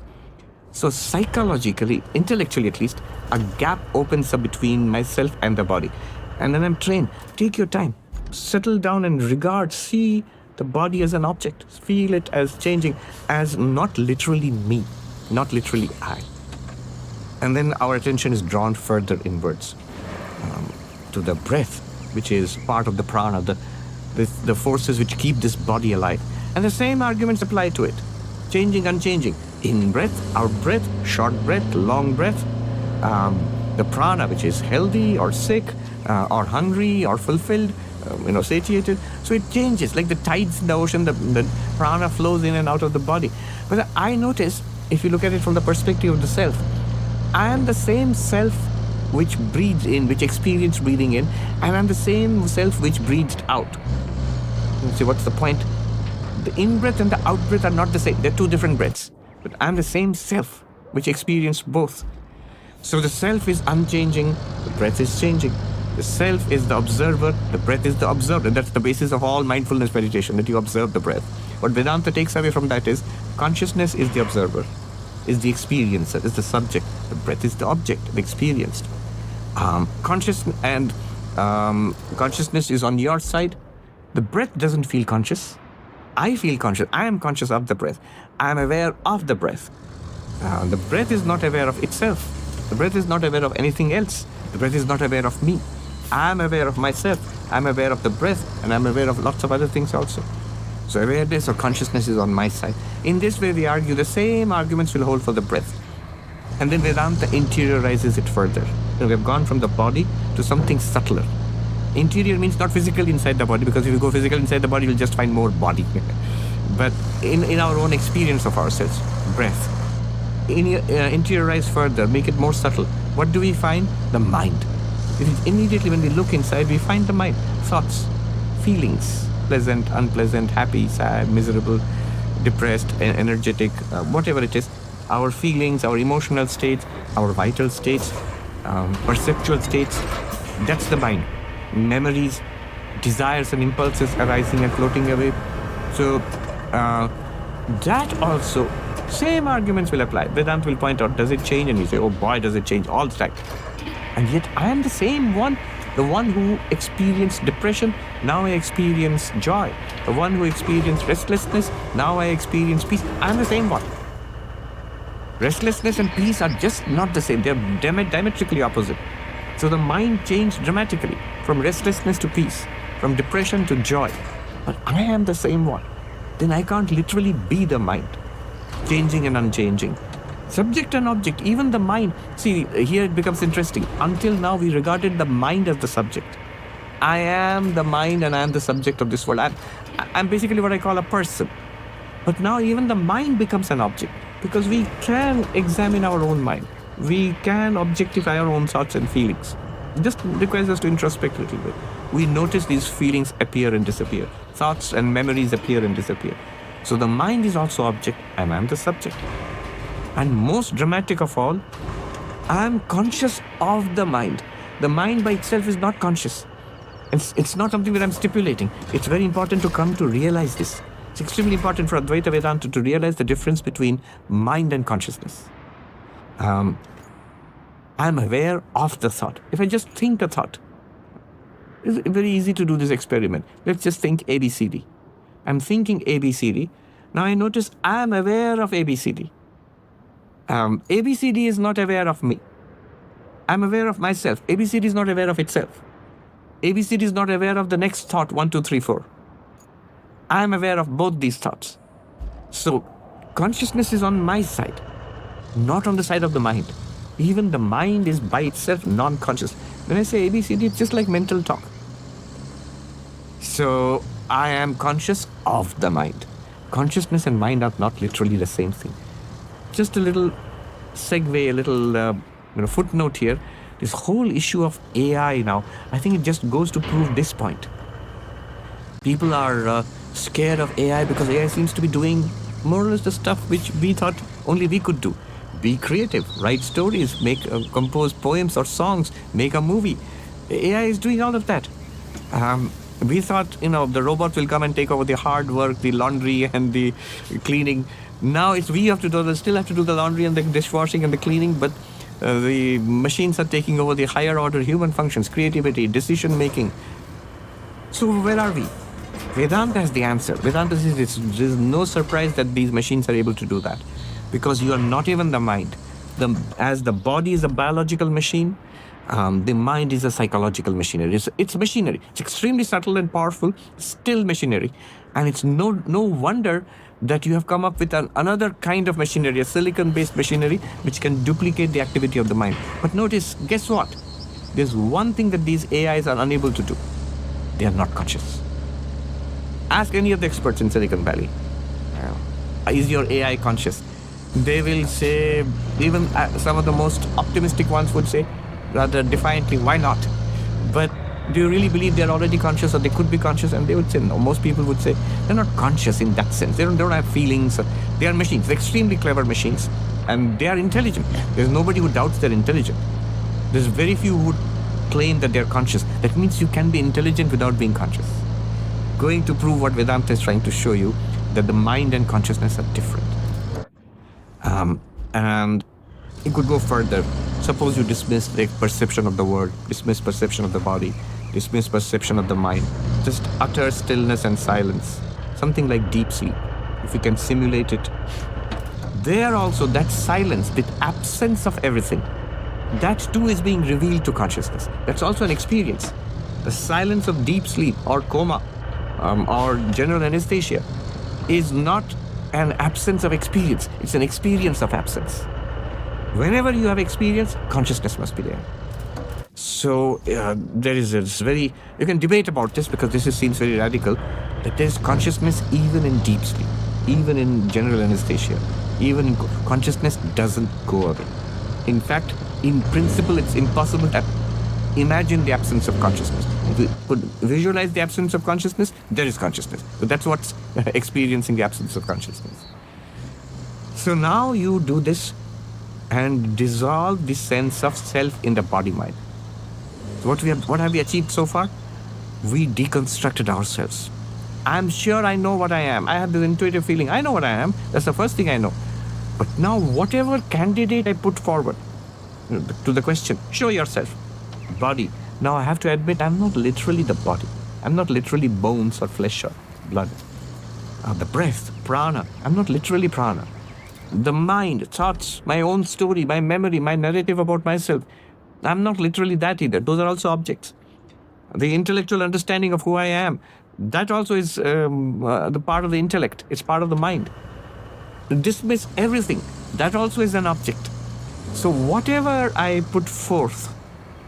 So psychologically, intellectually at least, a gap opens up between myself and the body. And then I'm trained. Take your time. Settle down and regard, see the body as an object. Feel it as changing, as not literally me, not literally I. And then our attention is drawn further inwards to the breath, which is part of the prana, the forces which keep this body alive. And the same arguments apply to it. Changing, unchanging. In breath, out breath, short breath, long breath. The prana, which is healthy or sick, or hungry or fulfilled. satiated. So it changes, like the tides in the ocean, the prana flows in and out of the body. But I notice, if you look at it from the perspective of the self, I am the same self which breathes in, which experienced breathing in, and I'm the same self which breathed out. See, what's the point? The in-breath and the out-breath are not the same. They're two different breaths. But I'm the same self which experienced both. So the self is unchanging, the breath is changing. The self is the observer, the breath is the observer. That's the basis of all mindfulness meditation, that you observe the breath. What Vedanta takes away from that is, consciousness is the observer, is the experiencer, is the subject. The breath is the object, the experienced. Consciousness is on your side. The breath doesn't feel conscious. I feel conscious. I am conscious of the breath. I am aware of the breath. The breath is not aware of itself. The breath is not aware of anything else. The breath is not aware of me. I am aware of myself. I am aware of the breath, and I am aware of lots of other things also. So awareness or consciousness is on my side. In this way, we argue the same arguments will hold for the breath. And then Vedanta interiorizes it further. We have gone from the body to something subtler. Interior means not physical inside the body, because if you go physical inside the body, you'll just find more body. But in our own experience of ourselves, breath. Interiorize further, make it more subtle. What do we find? The mind. Immediately when we look inside, we find the mind. Thoughts, feelings, pleasant, unpleasant, happy, sad, miserable, depressed, energetic, whatever it is. Our feelings, our emotional states, our vital states, perceptual states, that's the mind. Memories, desires and impulses arising and floating away. So that also, same arguments will apply. Vedanta will point out, does it change? And we say, oh boy, does it change all the time. And yet I am the same one, the one who experienced depression, now I experience joy. The one who experienced restlessness, now I experience peace. I am the same one. Restlessness and peace are just not the same. They're diametrically opposite. So the mind changed dramatically from restlessness to peace, from depression to joy. But I am the same one. Then I can't literally be the mind, changing and unchanging. Subject and object, even the mind. See, here it becomes interesting. Until now, we regarded the mind as the subject. I am the mind and I am the subject of this world. I'm basically what I call a person. But now even the mind becomes an object, because we can examine our own mind. We can objectify our own thoughts and feelings. It just requires us to introspect a little bit. We notice these feelings appear and disappear. Thoughts and memories appear and disappear. So the mind is also object and I'm the subject. And most dramatic of all, I am conscious of the mind. The mind by itself is not conscious. It's not something that I'm stipulating. It's very important to come to realize this. It's extremely important for Advaita Vedanta to realize the difference between mind and consciousness. I'm aware of the thought. If I just think a thought, it's very easy to do this experiment. Let's just think ABCD. I'm thinking ABCD. Now I notice I'm aware of ABCD. ABCD is not aware of me. I'm aware of myself. ABCD is not aware of itself. ABCD is not aware of the next thought, 1, 2, 3, 4. I'm aware of both these thoughts. So consciousness is on my side, not on the side of the mind. Even the mind is by itself non-conscious. When I say ABCD, it's just like mental talk. So I am conscious of the mind. Consciousness and mind are not literally the same thing. Just a little segue, a little footnote here. This whole issue of AI now, I think it just goes to prove this point. People are scared of AI because AI seems to be doing more or less the stuff which we thought only we could do. Be creative, write stories, compose poems or songs, make a movie. AI is doing all of that. We thought, the robot will come and take over the hard work, the laundry and the cleaning. Now it's we still have to do the laundry and the dishwashing and the cleaning, but the machines are taking over the higher order human functions, creativity, decision making. So where are we? Vedanta has the answer. Vedanta says there's no surprise that these machines are able to do that, because you are not even the mind. As the body is a biological machine, the mind is a psychological machinery. It's machinery. It's extremely subtle and powerful, still machinery. And it's no wonder that you have come up with another kind of machinery, a silicon-based machinery, which can duplicate the activity of the mind. But notice, guess what? There's one thing that these AIs are unable to do. they are not conscious. Ask any of the experts in Silicon Valley. Is your AI conscious? They will say, even some of the most optimistic ones would say, rather defiantly, why not? But do you really believe they're already conscious or they could be conscious? And they would say, no. Most people would say, they're not conscious in that sense. They don't have feelings. They are machines, extremely clever machines. And they are intelligent. There's nobody who doubts they're intelligent. There's very few who claim that they're conscious. That means you can be intelligent without being conscious. Going to prove what Vedanta is trying to show you, that the mind and consciousness are different. And it could go further. Suppose you dismiss the perception of the world, dismiss perception of the body, dismiss perception of the mind. Just utter stillness and silence. Something like deep sleep. If you can simulate it. There also, that silence, the absence of everything, that too is being revealed to consciousness. That's also an experience. The silence of deep sleep or coma or general anesthesia is not an absence of experience. It's an experience of absence. Whenever you have experience, consciousness must be there. So there is this very, you can debate about this because this seems very radical, that there is consciousness even in deep sleep, even in general anesthesia, even in consciousness doesn't go away. In fact, in principle, it's impossible to imagine the absence of consciousness. If you could visualize the absence of consciousness, there is consciousness. So that's what's experiencing the absence of consciousness. So now you do this and dissolve the sense of self in the body-mind. So what have we achieved so far? We deconstructed ourselves. I'm sure I know what I am. I have this intuitive feeling. I know what I am. That's the first thing I know. But now whatever candidate I put forward to the question, show yourself, body. Now I have to admit I'm not literally the body. I'm not literally bones or flesh or blood. The breath, prana. I'm not literally prana. The mind, thoughts, my own story, my memory, my narrative about myself. I'm not literally that either. Those are also objects. The intellectual understanding of who I am, that also is the part of the intellect. It's part of the mind. Dismiss everything. That also is an object. So whatever I put forth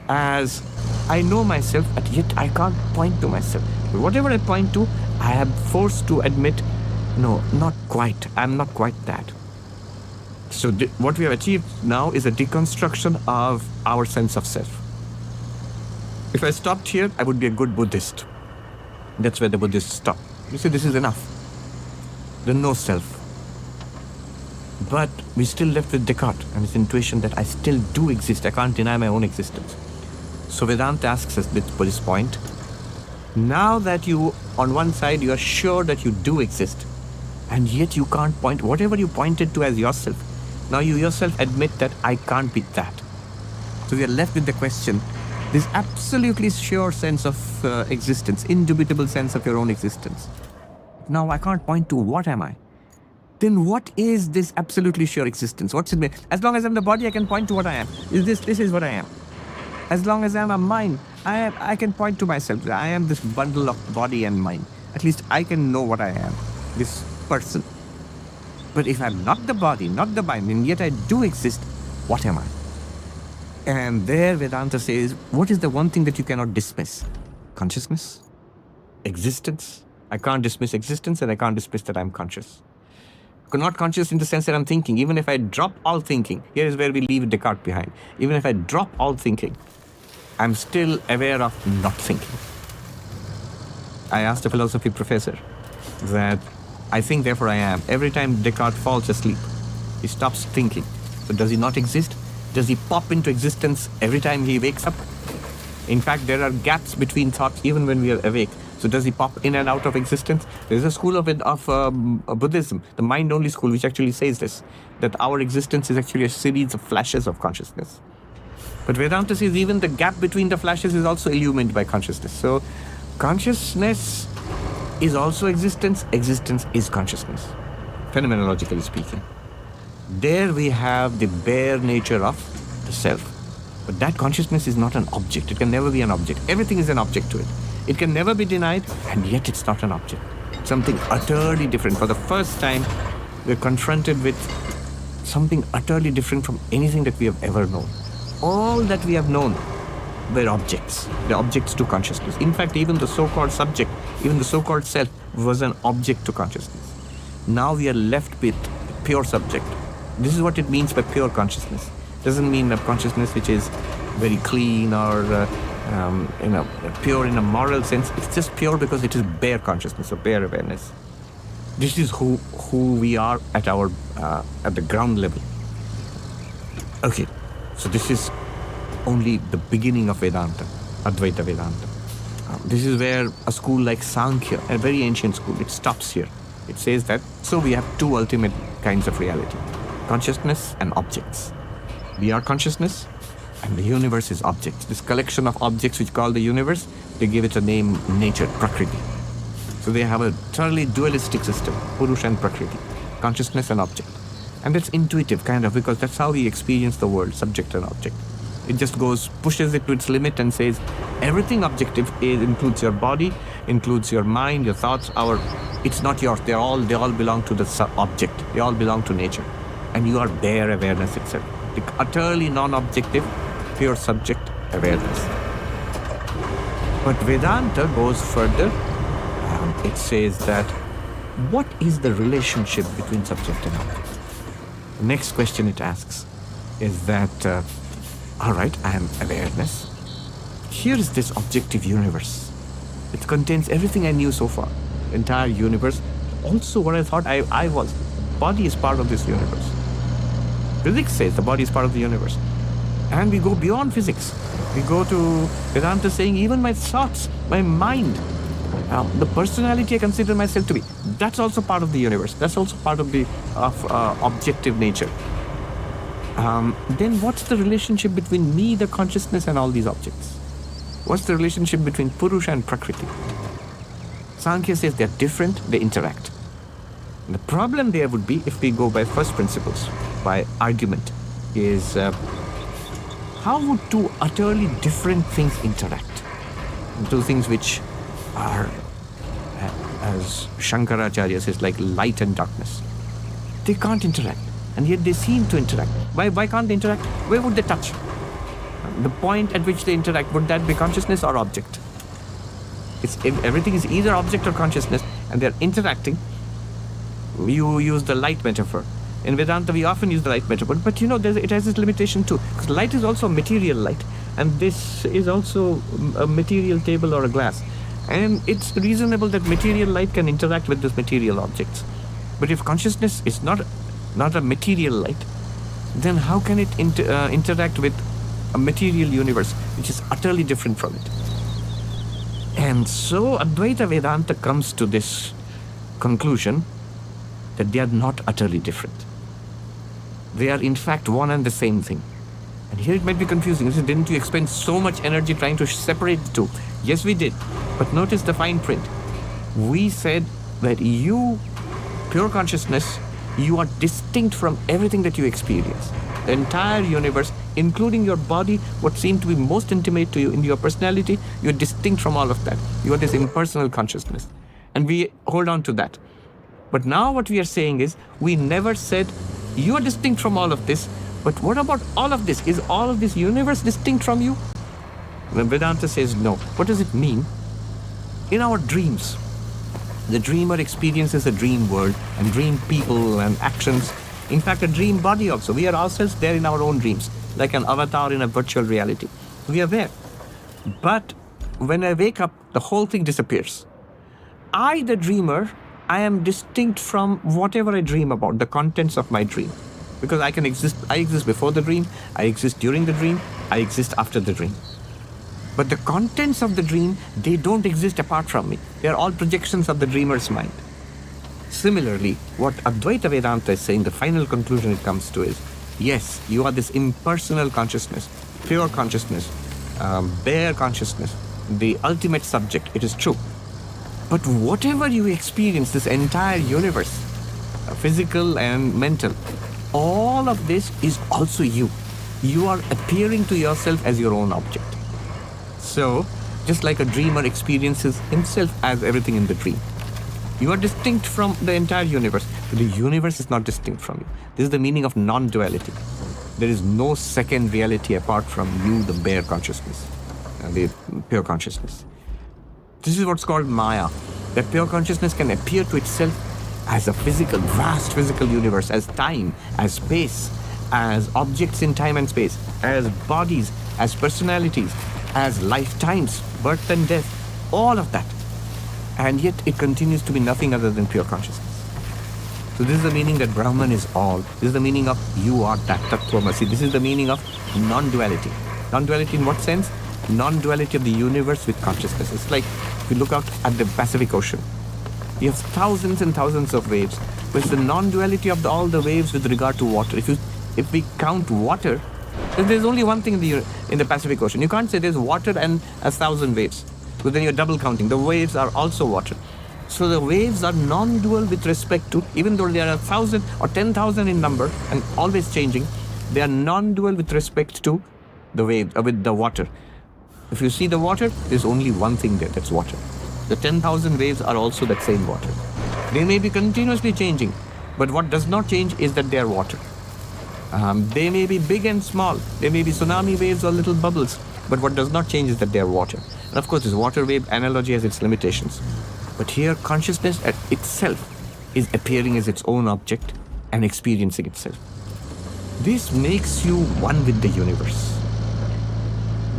as I know myself, but yet I can't point to myself. Whatever I point to, I am forced to admit, no, not quite. I'm not quite that. So what we have achieved now is a deconstruction of our sense of self. If I stopped here, I would be a good Buddhist. That's where the Buddhists stop. You see, this is enough. There's no self. But we're still left with Descartes and his intuition that I still do exist. I can't deny my own existence. So Vedanta asks us for this point. Now that you, on one side, you are sure that you do exist, and yet you can't point, whatever you pointed to as yourself, now you yourself admit that I can't be that. So we are left with the question, this absolutely sure sense of existence, indubitable sense of your own existence. Now I can't point to what am I. Then what is this absolutely sure existence? What's it mean? As long as I'm the body, I can point to what I am. This is what I am. As long as I'm a mind, I can point to myself. I am this bundle of body and mind. At least I can know what I am, this person. But if I'm not the body, not the mind, and yet I do exist, what am I? And there Vedanta says, what is the one thing that you cannot dismiss? Consciousness? Existence? I can't dismiss existence, and I can't dismiss that I'm conscious. Not conscious in the sense that I'm thinking. Even if I drop all thinking, here is where we leave Descartes behind. Even if I drop all thinking, I'm still aware of not thinking. I asked a philosophy professor that I think, therefore I am. Every time Descartes falls asleep, he stops thinking. So does he not exist? Does he pop into existence every time he wakes up? In fact, there are gaps between thoughts even when we are awake. So does he pop in and out of existence? There's a school of Buddhism, the mind-only school, which actually says this, that our existence is actually a series of flashes of consciousness. But Vedanta says even the gap between the flashes is also illumined by consciousness. So consciousness is also existence. Existence is consciousness, phenomenologically speaking. There we have the bare nature of the self. But that consciousness is not an object. It can never be an object. Everything is an object to it. It can never be denied, and yet it's not an object. Something utterly different. For the first time, we're confronted with something utterly different from anything that we have ever known. All that we have known were objects. The objects to consciousness. In fact, even the so-called subject, even the so-called self was an object to consciousness. Now we are left with pure subject. This is what it means by pure consciousness. Doesn't mean a consciousness which is very clean or pure in a moral sense. It's just pure because it is bare consciousness or bare awareness. This is who we are at our at the ground level. Okay, so this is only the beginning of Vedanta, Advaita Vedanta. This is where a school like Sankhya, a very ancient school, it stops here. It says that, so we have two ultimate kinds of reality, consciousness and objects. We are consciousness, and the universe is objects. This collection of objects which call the universe, they give it a name, nature, Prakriti. So they have a thoroughly dualistic system, Purusha and Prakriti, consciousness and object. And that's intuitive, kind of, because that's how we experience the world, subject and object. It just pushes it to its limit and says, everything objective includes your body, includes your mind, your thoughts, it's not yours. They all belong to the object. They all belong to nature. And you are bare awareness itself. The utterly non-objective, pure subject awareness. But Vedanta goes further. It says that, what is the relationship between subject and object? The next question it asks is that, all right, I am awareness. Here is this objective universe. It contains everything I knew so far, the entire universe. Also what I thought I was. Body is part of this universe. Physics says the body is part of the universe. And we go beyond physics. We go to Vedanta saying even my thoughts, my mind, the personality I consider myself to be, that's also part of the universe. That's also part of the objective nature. Then what's the relationship between me, the consciousness, and all these objects? What's the relationship between Purusha and Prakriti? Sankhya says they're different, they interact. And the problem there would be, if we go by first principles, by argument, is how would two utterly different things interact? Two things which are, as Shankaracharya says, like light and darkness. They can't interact, and yet they seem to interact. Why can't they interact? Where would they touch? The point at which they interact, would that be consciousness or object? Everything is either object or consciousness, and they're interacting. You use the light metaphor. In Vedanta, we often use the light metaphor, but it has its limitation too, because light is also material light, and this is also a material table or a glass. And it's reasonable that material light can interact with these material objects. But if consciousness is not a material light, then how can it interact with a material universe which is utterly different from it? And so Advaita Vedanta comes to this conclusion that they are not utterly different. They are in fact one and the same thing. And here it might be confusing. Didn't you expend so much energy trying to separate the two? Yes, we did. But notice the fine print. We said that you, pure consciousness, you are distinct from everything that you experience. The entire universe, including your body, what seemed to be most intimate to you in your personality, you're distinct from all of that. You are this impersonal consciousness. And we hold on to that. But now what we are saying is, we never said, you are distinct from all of this, but what about all of this? Is all of this universe distinct from you? When Vedanta says no. What does it mean? In our dreams, the dreamer experiences a dream world and dream people and actions. In fact, a dream body also. We are ourselves there in our own dreams, like an avatar in a virtual reality. We are there. But when I wake up, the whole thing disappears. I, the dreamer, I am distinct from whatever I dream about, the contents of my dream. Because I exist before the dream, I exist during the dream, I exist after the dream. But the contents of the dream, they don't exist apart from me. They are all projections of the dreamer's mind. Similarly, what Advaita Vedanta is saying, the final conclusion it comes to is, yes, you are this impersonal consciousness, pure consciousness, bare consciousness, the ultimate subject, it is true. But whatever you experience, this entire universe, physical and mental, all of this is also you. You are appearing to yourself as your own object. So, just like a dreamer experiences himself as everything in the dream, you are distinct from the entire universe, but the universe is not distinct from you. This is the meaning of non-duality. There is no second reality apart from you, the bare consciousness. the pure consciousness. This is what's called Maya. That pure consciousness can appear to itself as a physical, vast physical universe, as time, as space, as objects in time and space, as bodies, as personalities, as lifetimes, birth and death, all of that. And yet it continues to be nothing other than pure consciousness. So this is the meaning that Brahman is all. This is the meaning of you are that Tattvamasi. This is the meaning of non-duality. Non-duality in what sense? Non-duality of the universe with consciousness. It's like if you look out at the Pacific Ocean. You have thousands and thousands of waves. But it's the non-duality of all the waves with regard to water. If we count water, then there's only one thing in the Pacific Ocean. You can't say there's water and 1,000 waves. Because then you're double counting. The waves are also water. So the waves are non-dual with respect to, even though there are 1,000 or 10,000 in number and always changing, they are non-dual with respect to the wave, with the water. If you see the water, there's only one thing there, that's water. The 10,000 waves are also that same water. They may be continuously changing, but what does not change is that they are water. They may be big and small. They may be tsunami waves or little bubbles, but what does not change is that they are water. And of course, this water wave analogy has its limitations. But here, consciousness at itself is appearing as its own object and experiencing itself. This makes you one with the universe.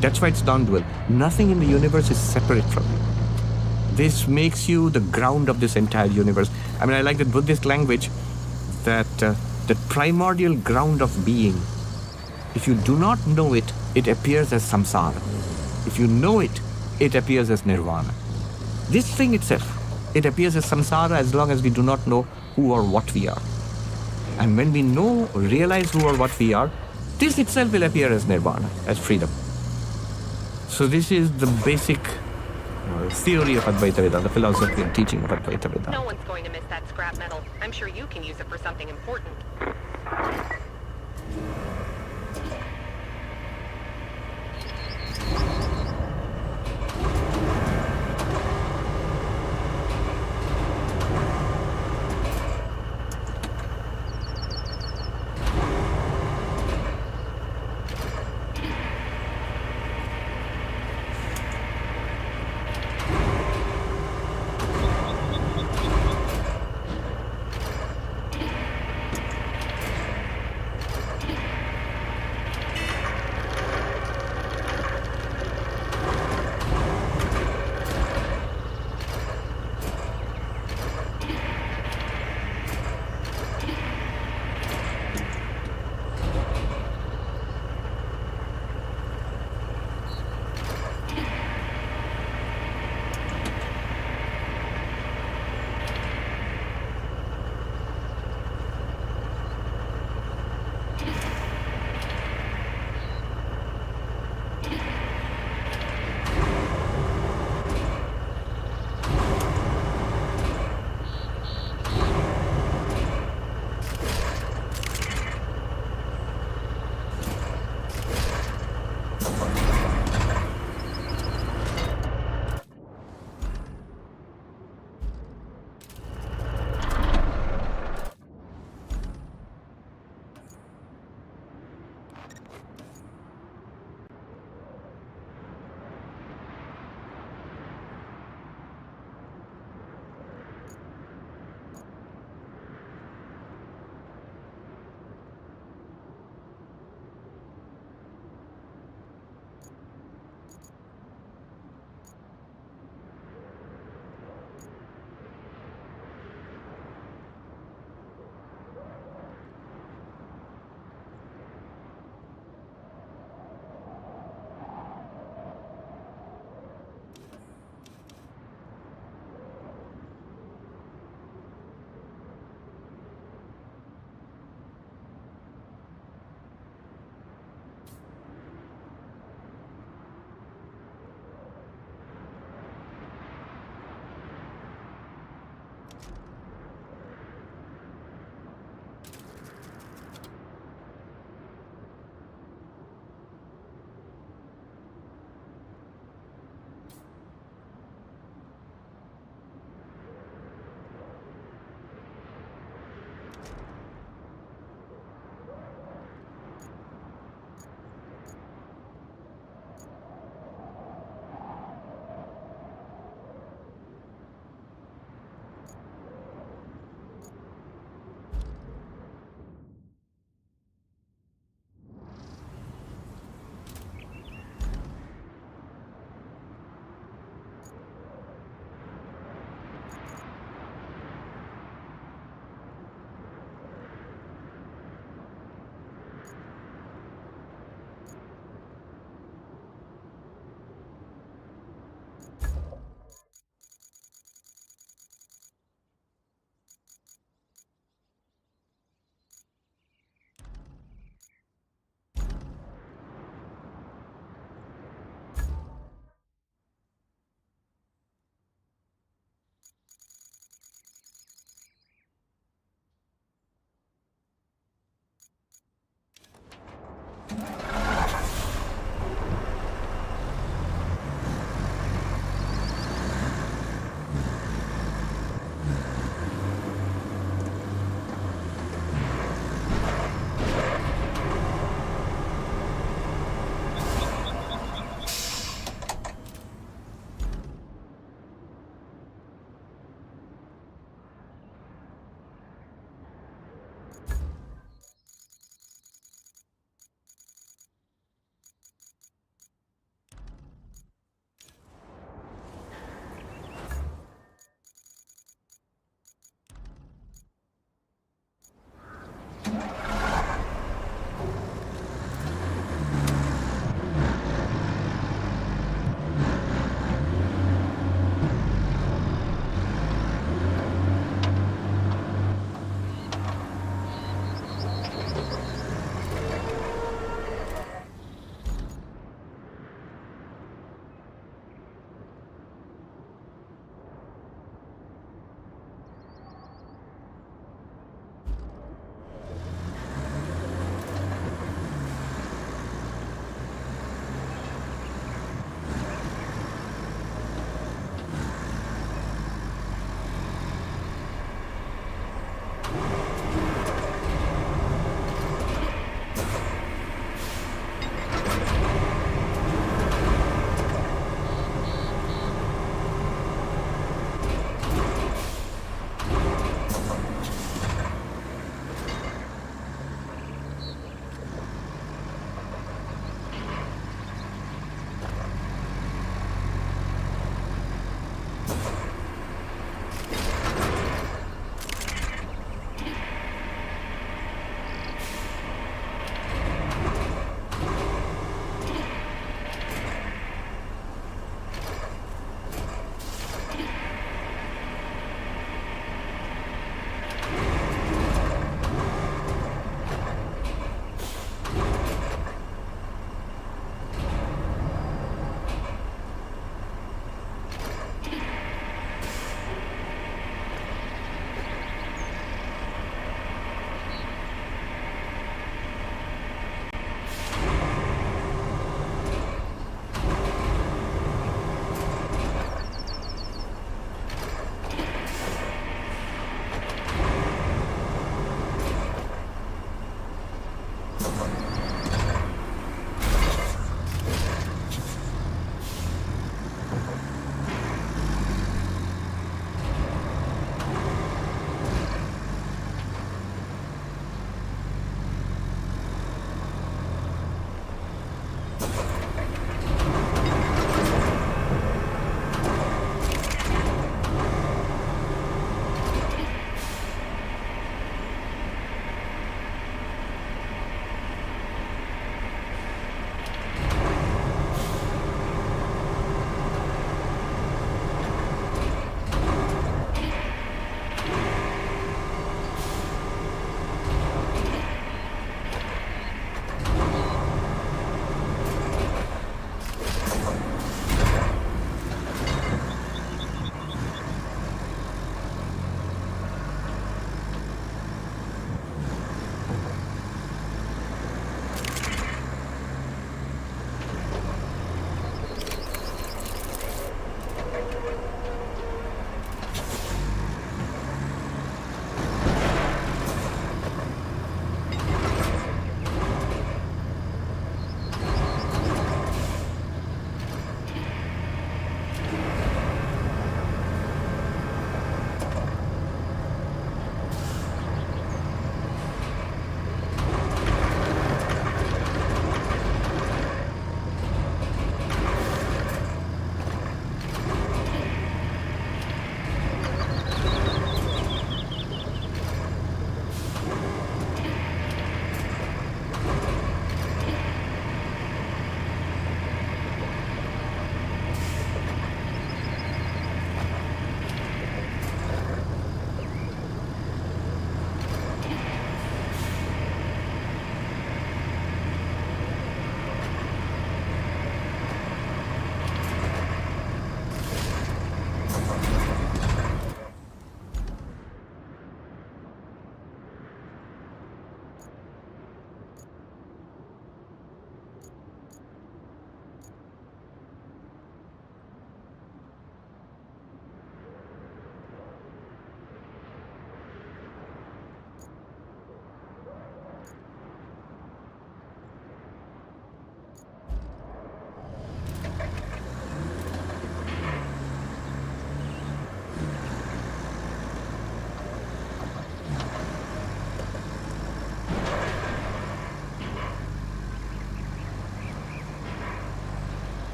That's why it's non-dual. Nothing in the universe is separate from you. This makes you the ground of this entire universe. I mean, I like the Buddhist language that the primordial ground of being, if you do not know it, it appears as samsara. If you know it, it appears as nirvana. This thing itself, it appears as samsara as long as we do not know who or what we are. And when we know, realize who or what we are, this itself will appear as nirvana, as freedom. So this is the basic theory of Advaita Vedanta, the philosophy and teaching of Advaita Vedanta. No one's going to miss that scrap metal. I'm sure you can use it for something important.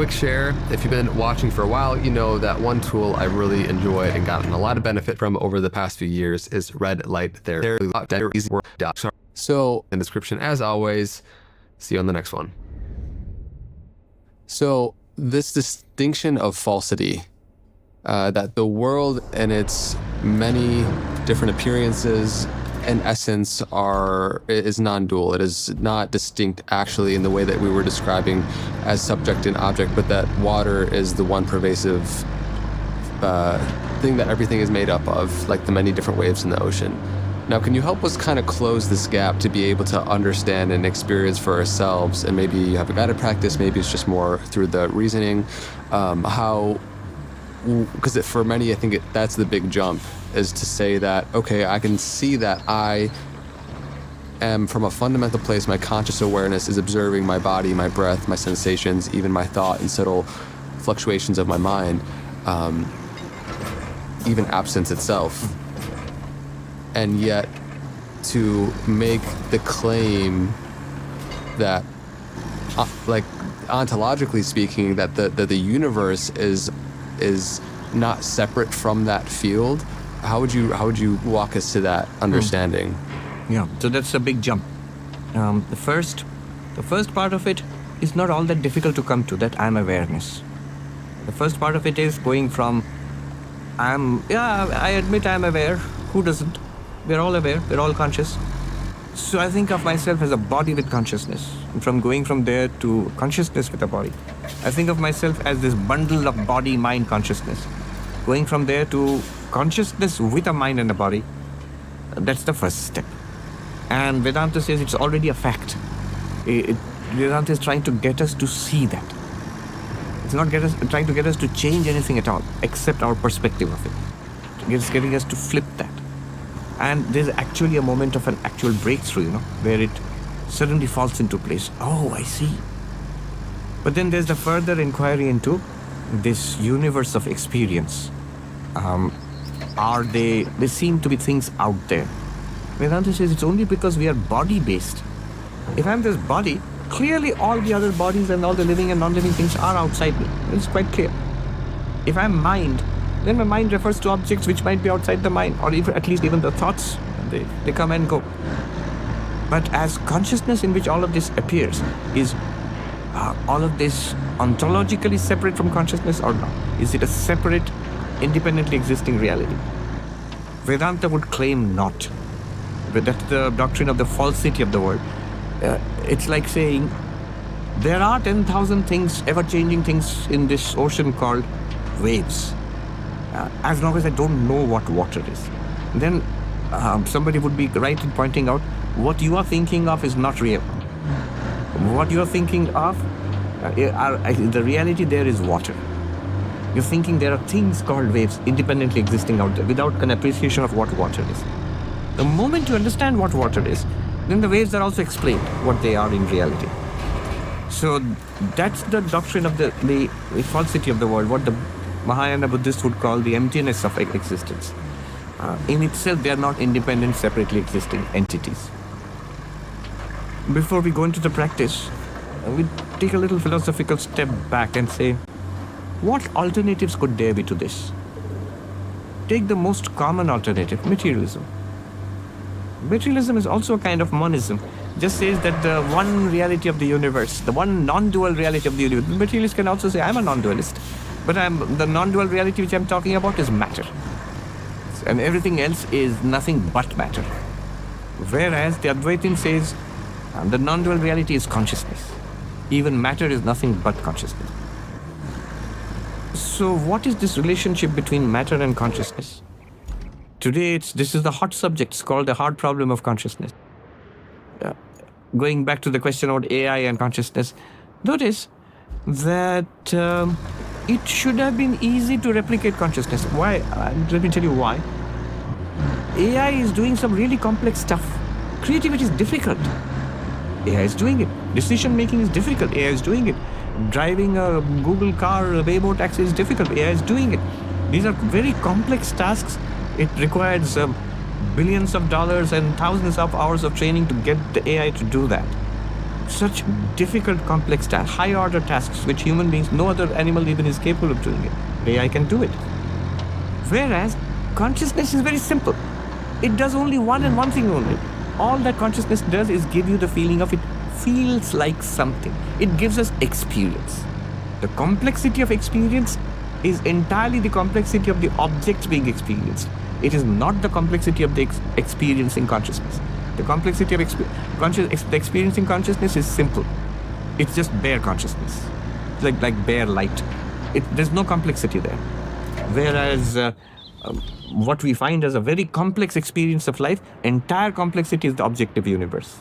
quick share. If you've been watching for a while, you know that one tool I really enjoyed and gotten a lot of benefit from over the past few years is red light therapy. So, in the description as always, see you on the next one. So, this distinction of falsity, that the world and its many different appearances in essence is non-dual. It is not distinct actually in the way that we were describing as subject and object, but that water is the one pervasive thing that everything is made up of, like the many different waves in the ocean. Now, can you help us kind of close this gap to be able to understand and experience for ourselves? And maybe you have a guided practice, maybe it's just more through the reasoning, because for many, I think that's the big jump, is to say that, okay, I can see that I am from a fundamental place, my conscious awareness is observing my body, my breath, my sensations, even my thought and subtle fluctuations of my mind, even absence itself. And yet to make the claim that, like ontologically speaking, that the universe is not separate from that field, how would you walk us to that understanding? Yeah, so that's a big jump. The first part of it is not all that difficult to come to, that I'm awareness. The first part of it is going from I admit I'm aware. Who doesn't? We're all aware. We're all conscious. So I think of myself as a body with consciousness. And from going from there to consciousness with a body, I think of myself as this bundle of body, mind, consciousness. Going from there to consciousness with a mind and a body, that's the first step. And Vedanta says it's already a fact. Vedanta is trying to get us to see that. It's not trying to get us to change anything at all, except our perspective of it. It's getting us to flip that. And there's actually a moment of an actual breakthrough, where it suddenly falls into place. Oh, I see. But then there's the further inquiry into this universe of experience. They seem to be things out there. Vedanta says it's only because we are body-based. If I'm this body, clearly all the other bodies and all the living and non-living things are outside me. It's quite clear. If I'm mind, then my mind refers to objects which might be outside the mind, or even, at least even the thoughts. They come and go. But as consciousness in which all of this appears, is all of this ontologically separate from consciousness or not? Is it a separate, independently existing reality? Vedanta would claim not. But that's the doctrine of the falsity of the word. It's like saying, there are 10,000 things, ever-changing things in this ocean called waves. As long as I don't know what water is. Then somebody would be right in pointing out, what you are thinking of is not real. What you are thinking of, the reality there is water. You're thinking there are things called waves independently existing out there without an appreciation of what water is. The moment you understand what water is, then the waves are also explained what they are in reality. So that's the doctrine of the falsity of the world, what the Mahayana Buddhists would call the emptiness of existence. In itself, they are not independent, separately existing entities. Before we go into the practice, we take a little philosophical step back and say, what alternatives could there be to this? Take the most common alternative, materialism. Materialism is also a kind of monism. Just says that the one reality of the universe, the one non-dual reality of the universe. Materialist can also say, I'm a non-dualist. But the non-dual reality which I'm talking about is matter. And everything else is nothing but matter. Whereas the Advaitin says the non-dual reality is consciousness. Even matter is nothing but consciousness. So what is this relationship between matter and consciousness? Today, this is the hot subject. It's called the hard problem of consciousness. Going back to the question about AI and consciousness, notice that it should have been easy to replicate consciousness. Why? Let me tell you why. AI is doing some really complex stuff. Creativity is difficult. AI is doing it. Decision making is difficult. AI is doing it. Driving a Google car, a Waymo taxi is difficult. AI is doing it. These are very complex tasks. It requires billions of dollars and thousands of hours of training to get the AI to do that. such difficult, complex tasks, high-order tasks, which human beings, no other animal even is capable of doing it. AI can do it. Whereas consciousness is very simple. It does only one and one thing only. All that consciousness does is give you the feeling of it feels like something. It gives us experience. The complexity of experience is entirely the complexity of the objects being experienced. It is not the complexity of the experiencing consciousness. The complexity of the experiencing consciousness is simple. It's just bare consciousness, like bare light. There's no complexity there. Whereas what we find as a very complex experience of life, entire complexity is the objective universe.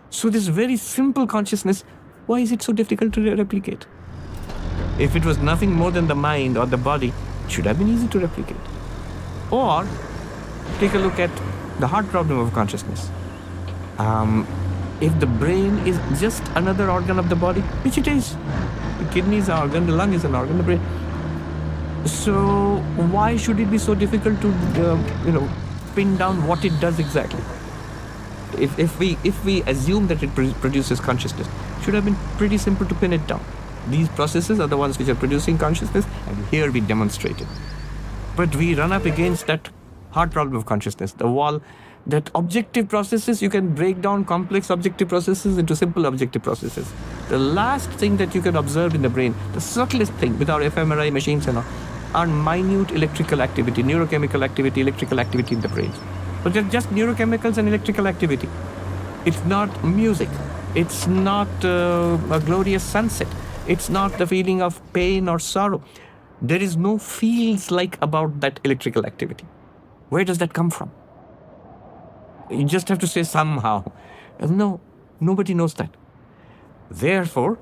So this very simple consciousness, why is it so difficult to replicate? If it was nothing more than the mind or the body, it should have been easy to replicate. Or take a look at the hard problem of consciousness. If the brain is just another organ of the body, which it is, the kidney is an organ, the lung is an organ, the brain. So why should it be so difficult to pin down what it does exactly? If we assume that it produces consciousness, it should have been pretty simple to pin it down. These processes are the ones which are producing consciousness, and here we demonstrate it. But we run up against that hard problem of consciousness, the wall that objective processes, you can break down complex objective processes into simple objective processes. The last thing that you can observe in the brain, the subtlest thing with our fMRI machines and all, are minute electrical activity, neurochemical activity, electrical activity in the brain. But they're just neurochemicals and electrical activity. It's not music. It's not a glorious sunset. It's not the feeling of pain or sorrow. There is no feels like about that electrical activity. Where does that come from? You just have to say somehow. No, nobody knows that. Therefore,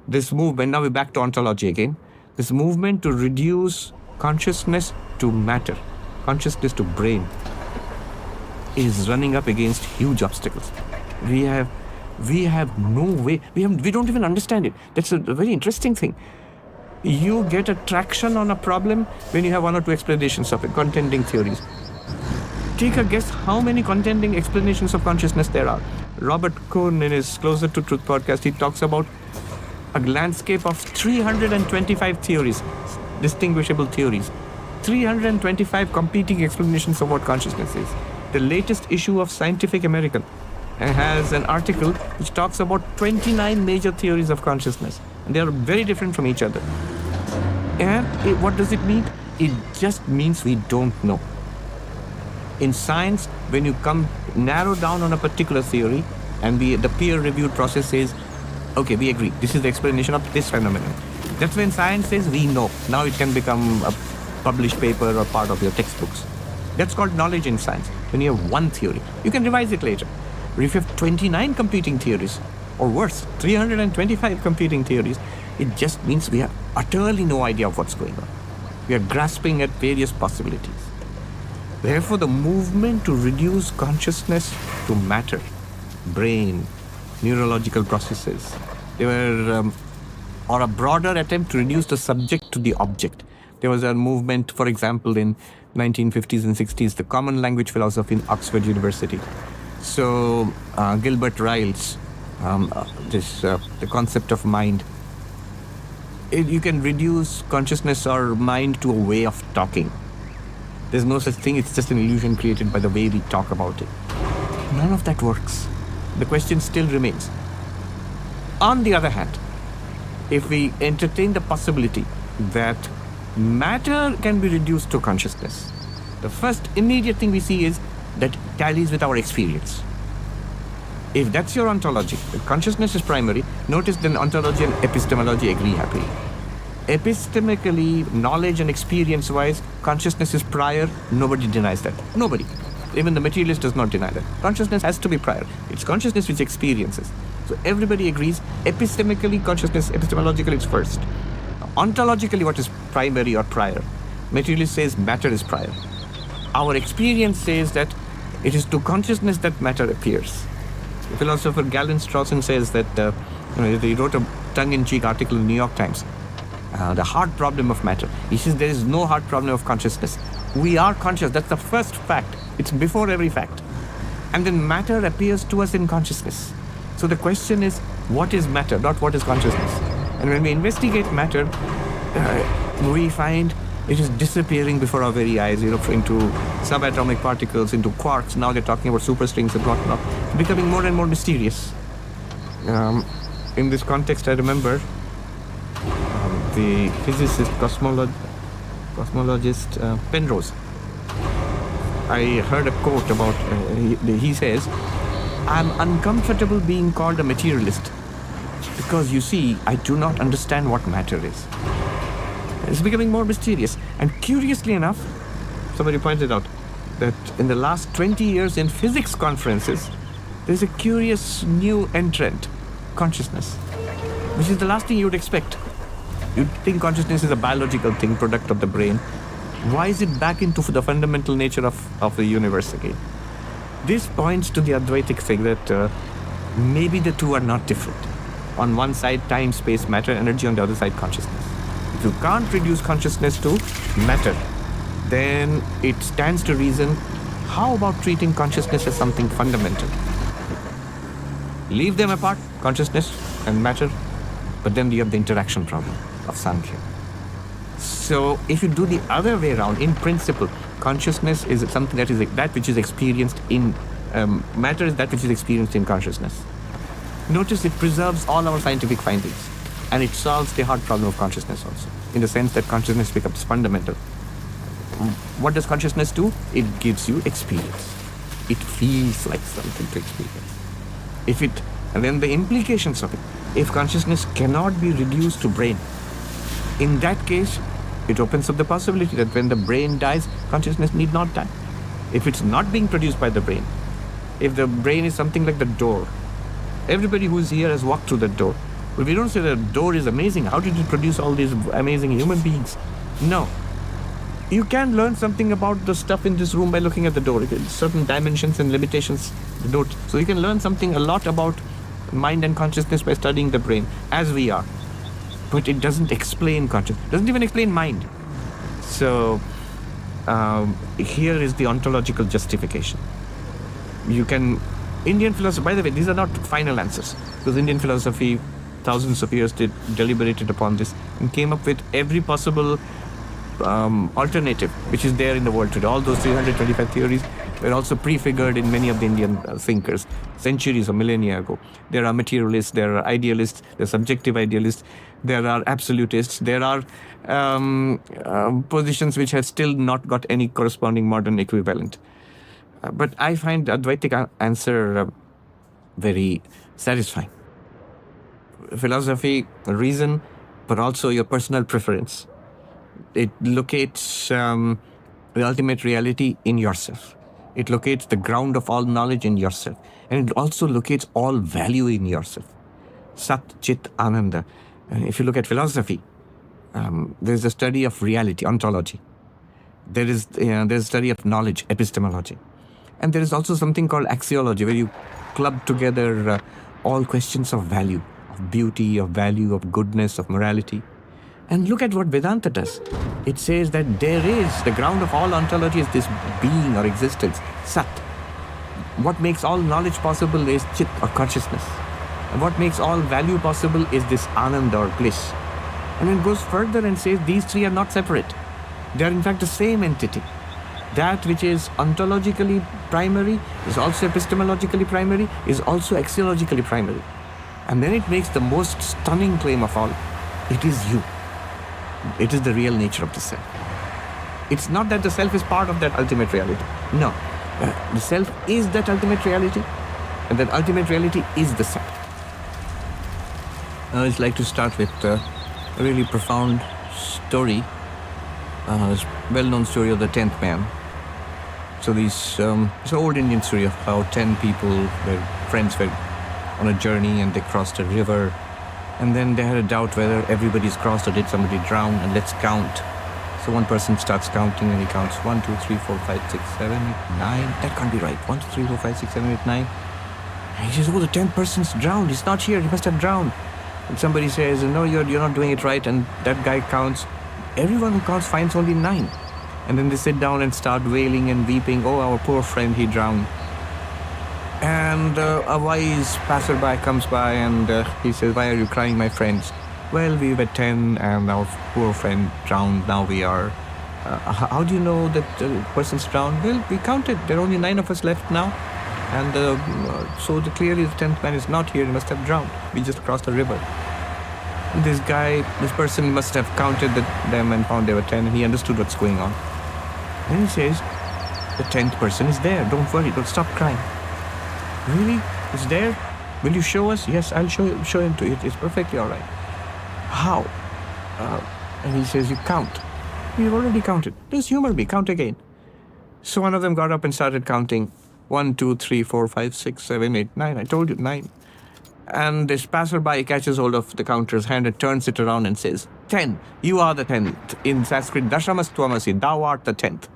this movement, now we're back to ontology again, this movement to reduce consciousness to matter, consciousness to brain, is running up against huge obstacles. We have no way, we don't even understand it. That's a very interesting thing. You get a traction on a problem when you have one or two explanations of it, contending theories. Take a guess how many contending explanations of consciousness there are. Robert Cohn, in his Closer to Truth podcast, he talks about a landscape of 325 theories, distinguishable theories, 325 competing explanations of what consciousness is. The latest issue of Scientific American has an article which talks about 29 major theories of consciousness. And they are very different from each other. And what does it mean? It just means we don't know. In science, when you narrow down on a particular theory, and the peer-reviewed process says, okay, we agree, this is the explanation of this phenomenon. That's when science says we know. Now it can become a published paper or part of your textbooks. That's called knowledge in science. When you have one theory, you can revise it later. But if you have 29 competing theories, or worse, 325 competing theories, it just means we have utterly no idea of what's going on. We are grasping at various possibilities. Therefore, the movement to reduce consciousness to matter, brain, neurological processes, they were, or a broader attempt to reduce the subject to the object. There was a movement, for example, in 1950s and 60s, the common language philosophy in Oxford University. So Gilbert Ryle's, the concept of mind. You can reduce consciousness or mind to a way of talking. There's no such thing, it's just an illusion created by the way we talk about it. None of that works. The question still remains. On the other hand, if we entertain the possibility that matter can be reduced to consciousness, the first immediate thing we see is that tallies with our experience. If that's your ontology, if consciousness is primary, notice then ontology and epistemology agree happily. Epistemically, knowledge and experience-wise, consciousness is prior. Nobody denies that. Nobody. Even the materialist does not deny that. Consciousness has to be prior. It's consciousness which experiences. So everybody agrees, epistemically, consciousness, epistemologically, it's first. Ontologically, what is primary or prior? Materialist says matter is prior. Our experience says that it is to consciousness that matter appears. The philosopher Galen Strawson says that he wrote a tongue-in-cheek article in the New York Times. The hard problem of matter. He says there is no hard problem of consciousness. We are conscious. That's the first fact. It's before every fact. And then matter appears to us in consciousness. So the question is, what is matter, not what is consciousness? And when we investigate matter, we find it is disappearing before our very eyes, into subatomic particles, into quarks. Now they're talking about superstrings and whatnot, becoming more and more mysterious. In this context, I remember the physicist, cosmologist Penrose. I heard a quote about, he says, "I'm uncomfortable being called a materialist because, you see, I do not understand what matter is." It's becoming more mysterious. And curiously enough, somebody pointed out that in the last 20 years in physics conferences, there's a curious new entrant, consciousness, which is the last thing you would expect. You'd think consciousness is a biological thing, product of the brain. Why is it back into the fundamental nature of the universe again? This points to the Advaitic thing that maybe the two are not different. On one side, time, space, matter, energy; on the other side, consciousness. If you can't reduce consciousness to matter, then it stands to reason, how about treating consciousness as something fundamental? Leave them apart, consciousness and matter, but then you have the interaction problem of Sunken. So if you do the other way around, in principle, consciousness is something that which is experienced in matter is that which is experienced in consciousness. Notice it preserves all our scientific findings, and it solves the hard problem of consciousness also, in the sense that consciousness becomes fundamental. What does consciousness do? It gives you experience. It feels like something to experience. And then the implications of it. If consciousness cannot be reduced to brain, in that case, it opens up the possibility that when the brain dies, consciousness need not die. If it's not being produced by the brain, if the brain is something like the door, everybody who's here has walked through the door. But we don't say the door is amazing. How did it produce all these amazing human beings? No. You can learn something about the stuff in this room by looking at the door. Certain dimensions and limitations. So you can learn a lot about mind and consciousness by studying the brain, as we are. But it doesn't explain consciousness. It doesn't even explain mind. So here is the ontological justification. Indian philosophy, by the way, these are not final answers, because Indian philosophy, thousands of years, deliberated upon this and came up with every possible alternative which is there in the world today. All those 325 theories were also prefigured in many of the Indian thinkers centuries or millennia ago. There are materialists, there are idealists, there are subjective idealists, there are absolutists, there are positions which have still not got any corresponding modern equivalent. But I find the Advaitic answer very satisfying. Philosophy, reason, but also your personal preference. It locates the ultimate reality in yourself. It locates the ground of all knowledge in yourself. And it also locates all value in yourself. Sat, Chit, Ananda. And if you look at philosophy, there's a study of reality, ontology. There's a study of knowledge, epistemology. And there is also something called axiology, where you club together all questions of value, of beauty, of value, of goodness, of morality. And look at what Vedanta does. It says that the ground of all ontology is this being or existence, Sat. What makes all knowledge possible is Chit or consciousness. And what makes all value possible is this Ananda or bliss. And then goes further and says these three are not separate. They are in fact the same entity. That which is ontologically primary is also epistemologically primary, is also axiologically primary. And then it makes the most stunning claim of all. It is you. It is the real nature of the self. It's not that the self is part of that ultimate reality. No. The self is that ultimate reality, and that ultimate reality is the self. I'd like to start with a really profound story, well-known story of the 10th man. So it's an old Indian story of how 10 people, their friends, were on a journey and they crossed a river. And then they had a doubt whether everybody's crossed or did somebody drown, and let's count. So one person starts counting and he counts 1, 2, 3, 4, 5, 6, 7, 8, 9. That can't be right. 1, 2, 3, 4, 5, 6, 7, 8, 9. And he says, oh, the 10th person's drowned. He's not here. He must have drowned. And somebody says, no, you're not doing it right. And that guy counts. Everyone who counts finds only 9. And then they sit down and start wailing and weeping. Oh, our poor friend, he drowned. And a wise passerby comes by and he says, "Why are you crying, my friends?" "Well, we were 10 and our poor friend drowned. Now we are... How do you know that the person's drowned?" "Well, we counted. There are only 9 of us left now. And so clearly the 10th man is not here. He must have drowned. We just crossed the river." And this person must have counted them and found there were 10, and he understood what's going on. Then he says, "The 10th person is there. Don't worry. Don't stop crying." "Really? It's there? Will you show us?" "Yes, I'll show him to you. It's perfectly all right." "How?" And he says, "You count." "We've already counted." "Just humor me. Count again." So one of them got up and started counting. 1, 2, 3, 4, 5, 6, 7, 8, 9. I told you, 9. And this passerby catches hold of the counter's hand and turns it around and says, "10. You are the 10th. In Sanskrit, Dashamas Tvamasi. Thou art the 10th.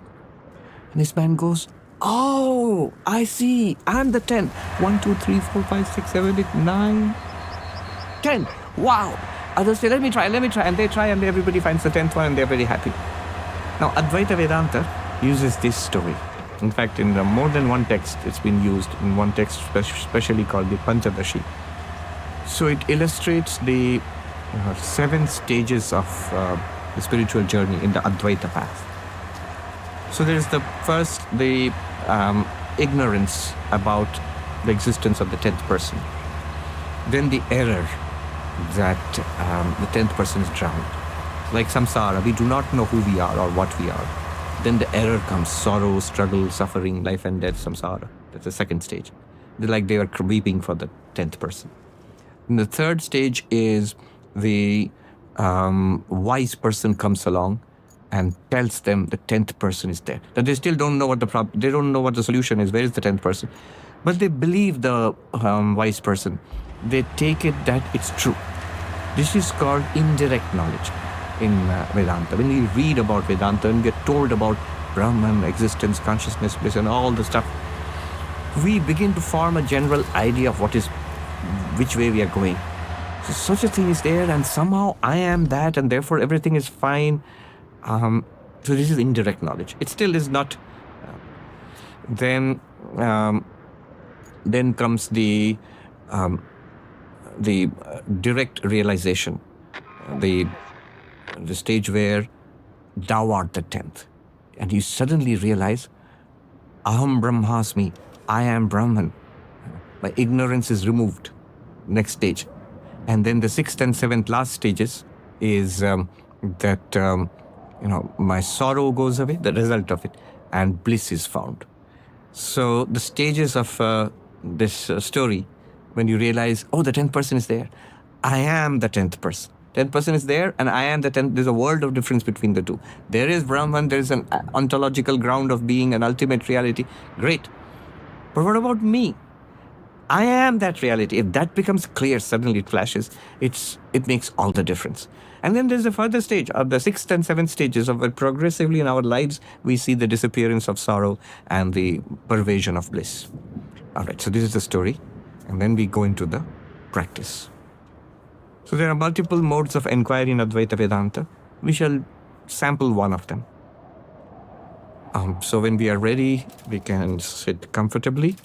And this man goes, "Oh, I see. I'm the 10th. 1, 2, 3, 4, 5, 6, 7, 8, 9, 10. Wow." Others say, let me try. And they try, and everybody finds the 10th one, and they're very happy. Now, Advaita Vedanta uses this story. In fact, in more than one text, it's been used in one text, especially called the Panchadashi. So it illustrates the 7 stages of the spiritual journey in the Advaita path. So there's the first, the ignorance about the existence of the 10th person. Then the error that the 10th person is drowned. Like samsara, we do not know who we are or what we are. Then the error comes, sorrow, struggle, suffering, life and death, samsara. That's the second stage. They're like they are weeping for the 10th person. And the third stage is the wise person comes along and tells them the 10th person is there. That they still don't know what they don't know what the solution is. Where is the 10th person? But they believe the wise person. They take it that it's true. This is called indirect knowledge in Vedanta. When we read about Vedanta and get told about Brahman, existence, consciousness, bliss, and all the stuff, we begin to form a general idea of which way we are going. So such a thing is there, and somehow I am that, and therefore everything is fine. So this is indirect knowledge. It still is not. Then comes the direct realization, the stage where thou art the 10th, and you suddenly realize, Aham Brahmasmi, I am Brahman. My ignorance is removed. Next stage. And then the 6th and 7th last stages is that my sorrow goes away, the result of it, and bliss is found. So the stages of this story, when you realize, oh, the 10th person is there. I am the 10th person. 10th person is there, and I am the 10th. There's a world of difference between the two. There is Brahman, there is an ontological ground of being, an ultimate reality. Great. But what about me? I am that reality. If that becomes clear, suddenly it flashes. It makes all the difference. And then there's the further stage of the 6th and 7th stages of where progressively in our lives, we see the disappearance of sorrow and the pervasion of bliss. All right, so this is the story. And then we go into the practice. So there are multiple modes of inquiry in Advaita Vedanta. We shall sample one of them. So when we are ready, we can sit comfortably.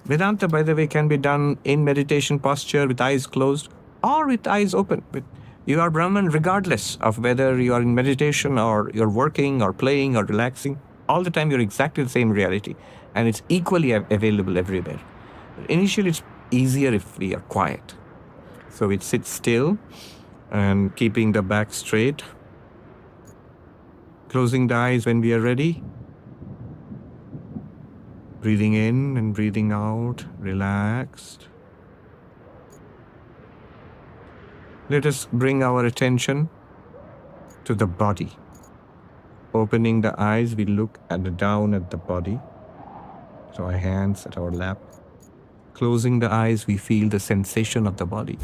Vedanta, by the way, can be done in meditation posture with eyes closed or with eyes open. You are Brahman regardless of whether you are in meditation or you're working or playing or relaxing. All the time you're exactly the same reality, and it's equally available everywhere. Initially, it's easier if we are quiet. So we sit still and keeping the back straight, closing the eyes when we are ready. Breathing in and breathing out, relaxed. Let us bring our attention to the body. Opening the eyes, we look down at the body. So our hands at our lap. Closing the eyes, we feel the sensation of the body.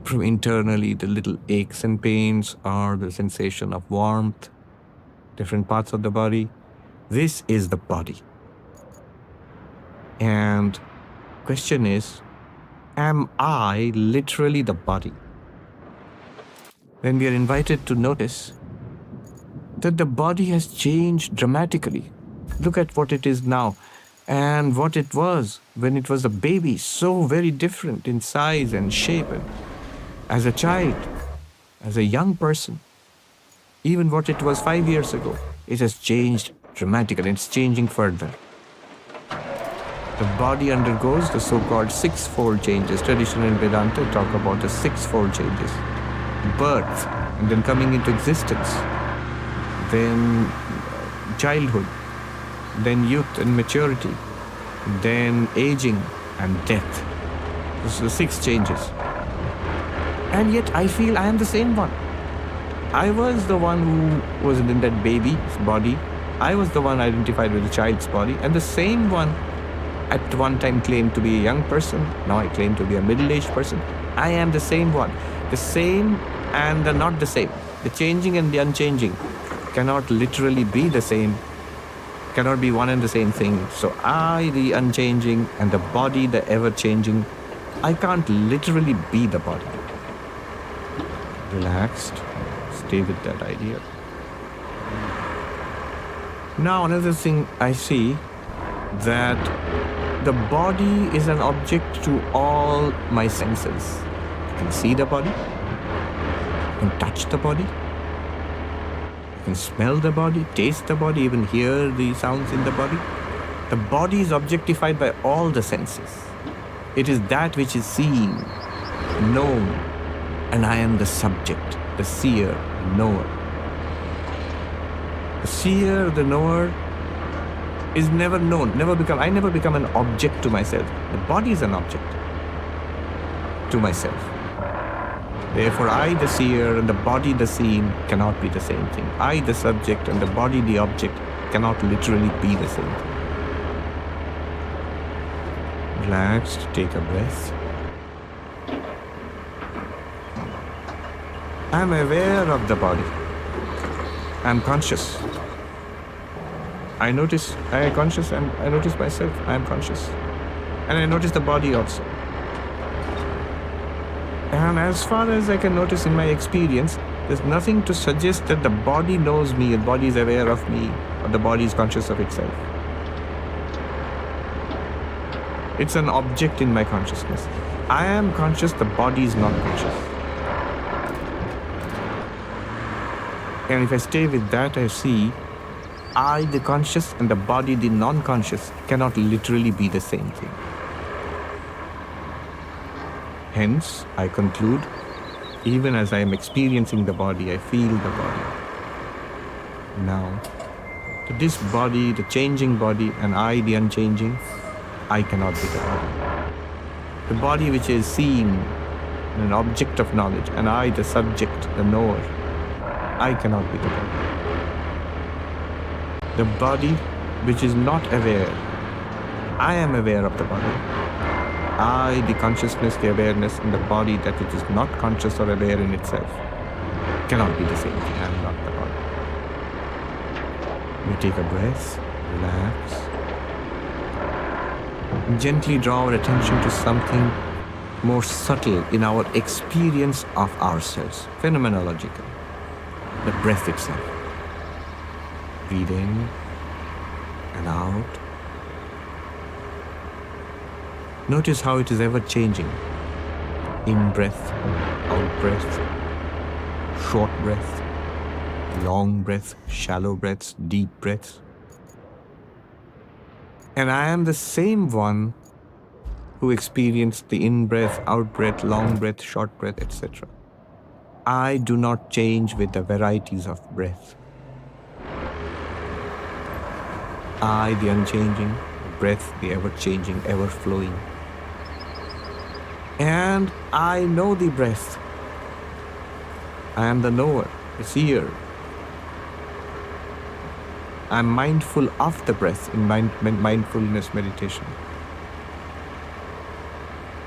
From internally, the little aches and pains are the sensation of warmth, different parts of the body. This is the body. And question is, am I literally the body? Then we are invited to notice that the body has changed dramatically. Look at what it is now. and what it was when it was a baby, so very different in size and shape. And as a child, as a young person, even what it was 5 years ago, it has changed dramatically. It's changing further. The body undergoes the so-called six-fold changes. Traditional Vedanta talk about the six-fold changes. Birth, and then coming into existence, then childhood, then youth and maturity, then aging and death. Those are the 6 changes. And yet I feel I am the same one. I was the one who was in that baby's body. I was the one identified with the child's body, and the same one at one time claimed to be a young person. Now I claim to be a middle-aged person. I am the same one. The same and the not the same. The changing and the unchanging cannot literally be the same, cannot be one and the same thing. So I, the unchanging, and the body, the ever-changing, I can't literally be the body. Relaxed, stay with that idea. Now another thing I see, that the body is an object to all my senses. I can see the body, I can touch the body, I can smell the body, taste the body, even hear the sounds in the body. The body is objectified by all the senses. It is that which is seen, known, and I am the subject, the seer, the knower. The seer, the knower is never known, I never become an object to myself. The body is an object to myself. Therefore, I, the seer, and the body, the seen, cannot be the same thing. I, the subject, and the body, the object, cannot literally be the same thing. Relaxed, take a breath. I'm aware of the body. I'm conscious. I notice I am conscious, and I notice myself, I am conscious. And I notice the body also. And as far as I can notice in my experience, there's nothing to suggest that the body knows me, the body is aware of me, or the body is conscious of itself. It's an object in my consciousness. I am conscious, the body is not conscious. And if I stay with that, I see I, the conscious, and the body, the non-conscious, cannot literally be the same thing. Hence, I conclude, even as I am experiencing the body, I feel the body. Now, to this body, the changing body, and I, the unchanging, I cannot be the body. The body which is seen, an object of knowledge, and I, the subject, the knower, I cannot be the body. The body which is not aware, I am aware of the body. I, the consciousness, the awareness, and the body, that which is not conscious or aware in itself, cannot be the same thing. I am not the body. We take a breath, relax, and gently draw our attention to something more subtle in our experience of ourselves, phenomenological, the breath itself. Breathe in and out. Notice how it is ever changing. In breath, out breath, short breath, long breath, shallow breaths, deep breaths. And I am the same one who experienced the in-breath, out-breath, long breath, short breath, etc. I do not change with the varieties of breath. I, the unchanging, breath, the ever-changing, ever-flowing. And I know the breath. I am the knower, the seer. I am mindful of the breath in mindfulness meditation.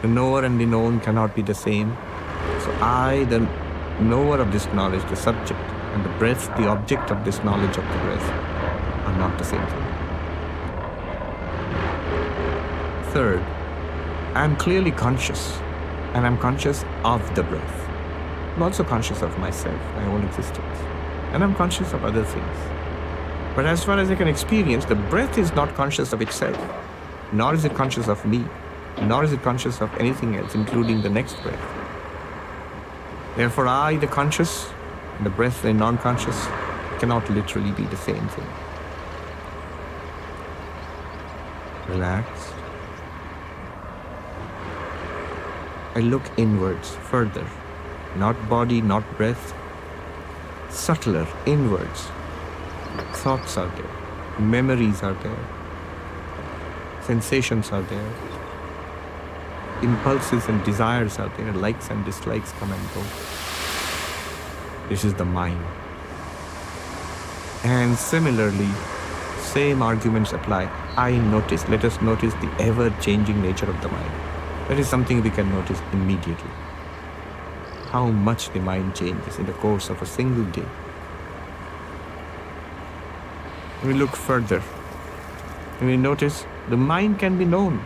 The knower and the known cannot be the same. So I, the knower of this knowledge, the subject, and the breath, the object of this knowledge of the breath, are not the same thing. Third, I am clearly conscious, and I'm conscious of the breath. I'm also conscious of myself, my own existence, and I'm conscious of other things. But as far as I can experience, the breath is not conscious of itself. nor is it conscious of me, nor is it conscious of anything else, including the next breath. Therefore, I, the conscious, and the breath, the non-conscious, cannot literally be the same thing. Relaxed. I look inwards, further. Not body, not breath. Subtler, inwards. Thoughts are there. Memories are there. Sensations are there. Impulses and desires are there. Likes and dislikes come and go. This is the mind. And similarly, same arguments apply. Let us notice the ever-changing nature of the mind. That is something we can notice immediately. How much the mind changes in the course of a single day. We look further and we notice the mind can be known.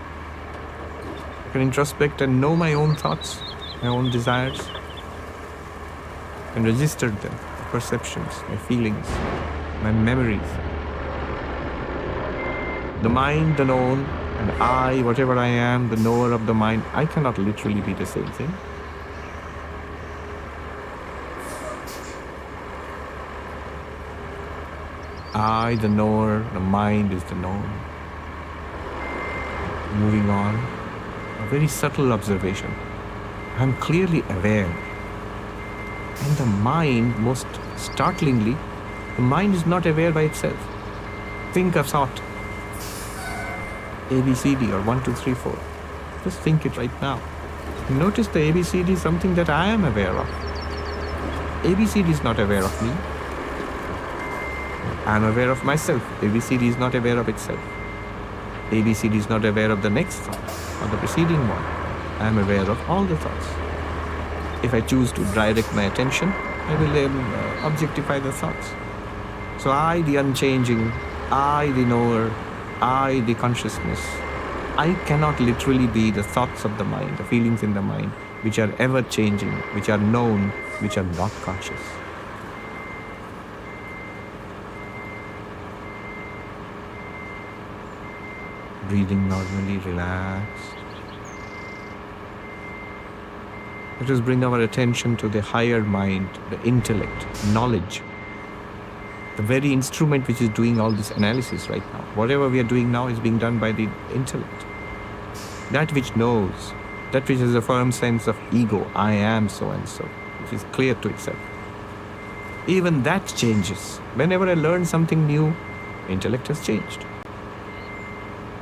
I can introspect and know my own thoughts, my own desires, and register them, my perceptions, my feelings, my memories. The mind, the known, and I, whatever I am, the knower of the mind, I cannot literally be the same thing. I, the knower, the mind is the known. Moving on, a very subtle observation. I'm clearly aware. And the mind, most startlingly, the mind is not aware by itself. Think of thought. ABCD or 1, 2, 3, 4. Just think it right now. Notice the ABCD is something that I am aware of. ABCD is not aware of me. I am aware of myself. ABCD is not aware of itself. ABCD is not aware of the next thought or the preceding one. I am aware of all the thoughts. If I choose to direct my attention, I will objectify the thoughts. So I, the unchanging, I, the knower, I, the consciousness, I cannot literally be the thoughts of the mind, the feelings in the mind, which are ever changing, which are known, which are not conscious. Breathing normally, relaxed. Let us bring our attention to the higher mind, the intellect, knowledge. The very instrument which is doing all this analysis right now. Whatever we are doing now is being done by the intellect. That which knows, that which has a firm sense of ego, I am so and so, which is clear to itself. Even that changes. Whenever I learn something new, intellect has changed.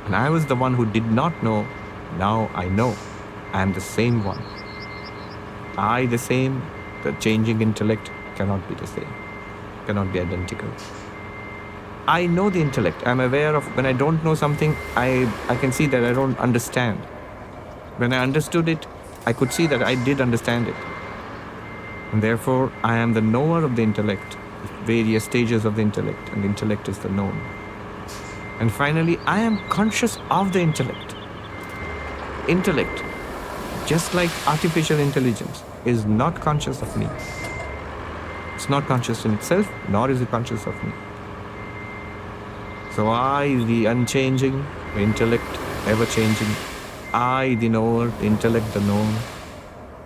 And I was the one who did not know, now I know. I am the same one. I the same, the changing intellect cannot be the same, cannot be identical. I know the intellect. I'm aware of when I don't know something, I can see that I don't understand. When I understood it, I could see that I did understand it. And therefore, I am the knower of the intellect, various stages of the intellect, and the intellect is the known. And finally, I am conscious of the intellect. Intellect, just like artificial intelligence, is not conscious of me. It's not conscious in itself, nor is it conscious of me. So I, the unchanging, the intellect, ever-changing, I, the knower, the intellect, the known,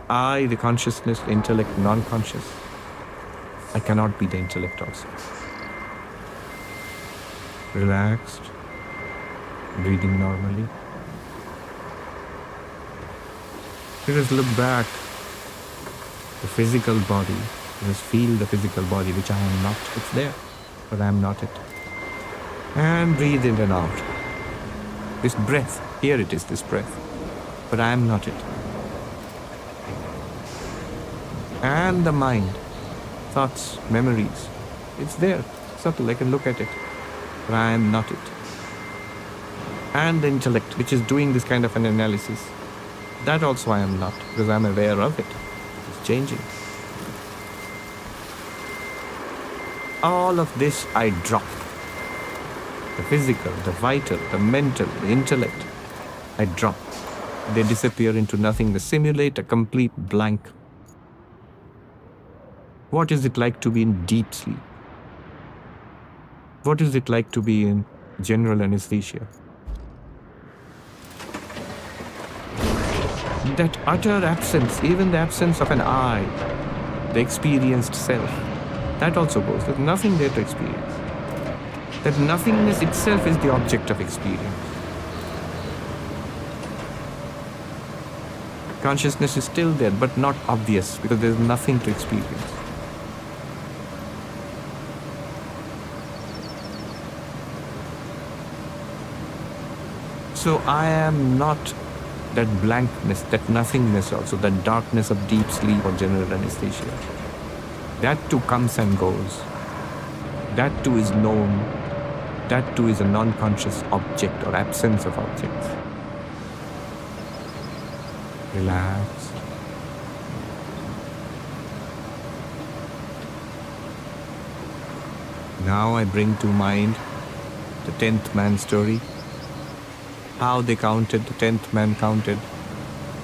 I, the consciousness, the intellect, non-conscious, I cannot be the intellect also. Relaxed, breathing normally. Let us look back. The physical body. Let us feel the physical body, which I am not. It's there, but I am not it. And breathe in and out. This breath, here it is, this breath, but I am not it. And the mind, thoughts, memories, it's there, subtle, I can look at it, but I am not it. And the intellect, which is doing this kind of an analysis, that also I am not, because I am aware of it. It's changing. All of this I drop. The physical, the vital, the mental, the intellect, I drop. They disappear into nothing. They simulate a complete blank. What is it like to be in deep sleep? What is it like to be in general anesthesia? That utter absence, even the absence of an I, the experienced self, that also goes. There's nothing there to experience. That nothingness itself is the object of experience. Consciousness is still there, but not obvious, because there's nothing to experience. So I am not that blankness, that nothingness also, that darkness of deep sleep or general anesthesia. That too comes and goes. That too is known. That too is a non-conscious object or absence of objects. Relax. Now I bring to mind the 10th man story. How they counted, the 10th man counted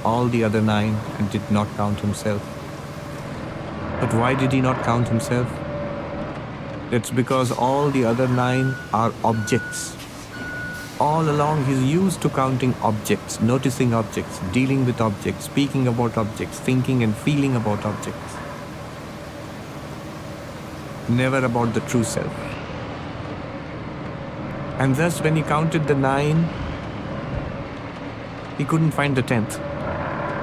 all the other 9 and did not count himself. But why did he not count himself? That's because all the other 9 are objects. All along he's used to counting objects, noticing objects, dealing with objects, speaking about objects, thinking and feeling about objects. Never about the true self. And thus when he counted the 9, he couldn't find the 10th,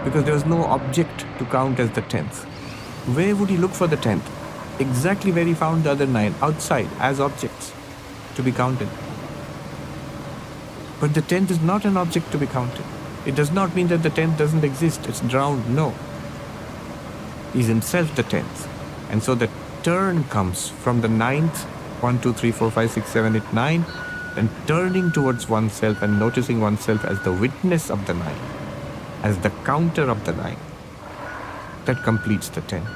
because there was no object to count as the 10th. Where would he look for the 10th? Exactly where he found the other 9, outside, as objects, to be counted. But the 10th is not an object to be counted. It does not mean that the 10th doesn't exist, it's drowned, no. He's himself the 10th. And so the turn comes from the 9th, 1, 2, 3, 4, 5, 6, 7, 8, 9, and turning towards oneself and noticing oneself as the witness of the 9, as the counter of the 9. That completes the 10.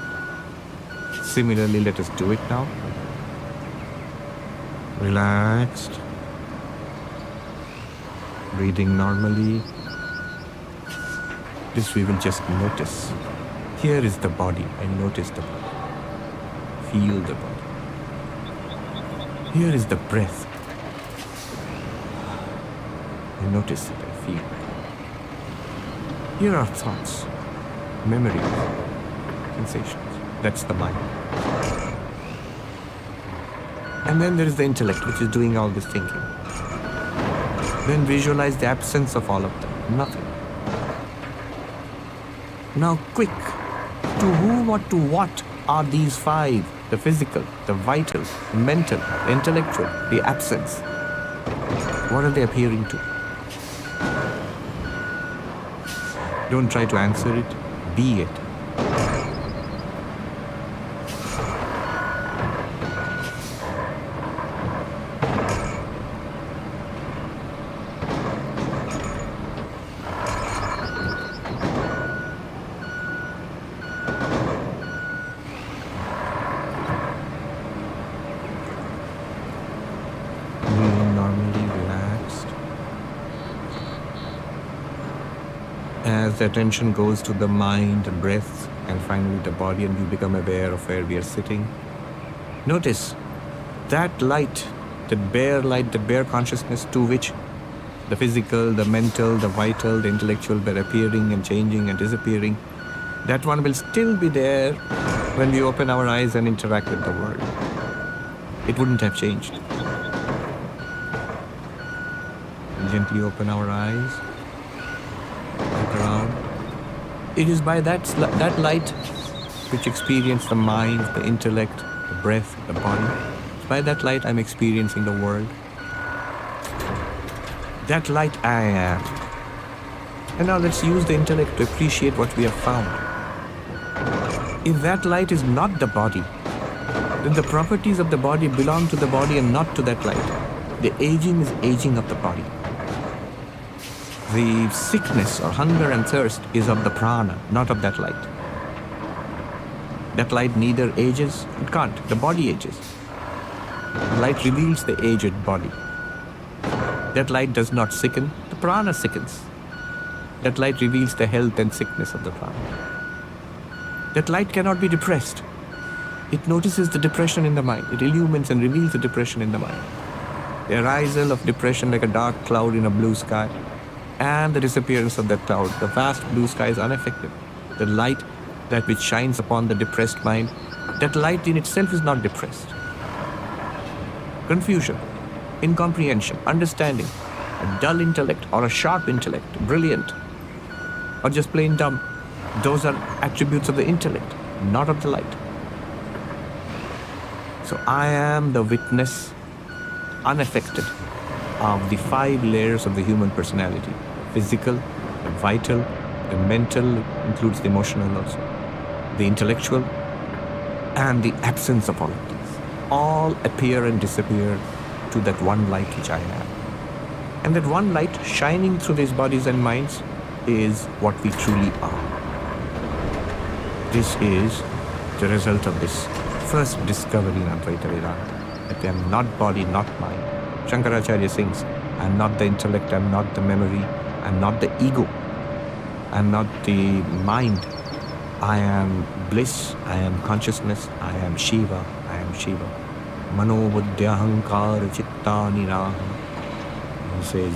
Similarly, let us do it now. Relaxed. Breathing normally. This we will just notice. Here is the body. I notice the body. Feel the body. Here is the breath. I notice it, I feel it. Here are thoughts, memories, sensations. That's the mind. And then there is the intellect, which is doing all this thinking. Then visualize the absence of all of them. Nothing. Now quick. To whom or to what are these 5? The physical, the vital, the mental, the intellectual, the absence. What are they appearing to? Don't try to answer it. Be it. As the attention goes to the mind, the breath, and finally the body, and you become aware of where we are sitting, notice that light, that bare consciousness to which the physical, the mental, the vital, the intellectual were appearing and changing and disappearing, that one will still be there when we open our eyes and interact with the world. It wouldn't have changed. Gently open our eyes. Look around. It is by that light which experience the mind, the intellect, the breath, the body. It's by that light I'm experiencing the world. That light I am. And now let's use the intellect to appreciate what we have found. If that light is not the body, then the properties of the body belong to the body and not to that light. The aging is aging of the body. The sickness or hunger and thirst is of the prana, not of that light. That light neither ages, it can't, the body ages. The light reveals the aged body. That light does not sicken, the prana sickens. That light reveals the health and sickness of the prana. That light cannot be depressed. It notices the depression in the mind. It illumines and reveals the depression in the mind. The arisal of depression like a dark cloud in a blue sky. and the disappearance of that cloud. The vast blue sky is unaffected. The light that which shines upon the depressed mind, that light in itself is not depressed. Confusion, incomprehension, understanding, a dull intellect or a sharp intellect, brilliant, or just plain dumb, those are attributes of the intellect, not of the light. So I am the witness, unaffected, of the 5 layers of the human personality. Physical, the vital, the mental, includes the emotional also, the intellectual, and the absence of all of these. All appear and disappear to that one light which I am. And that one light shining through these bodies and minds is what we truly are. This is the result of this first discovery in Advaita Vedanta, that I am not body, not mind. Shankaracharya sings, I am not the intellect, I am not the memory, I am not the ego, I am not the mind. I am bliss, I am consciousness, I am Shiva, I am Shiva. Mano buddhyahankara chittani naha. He says,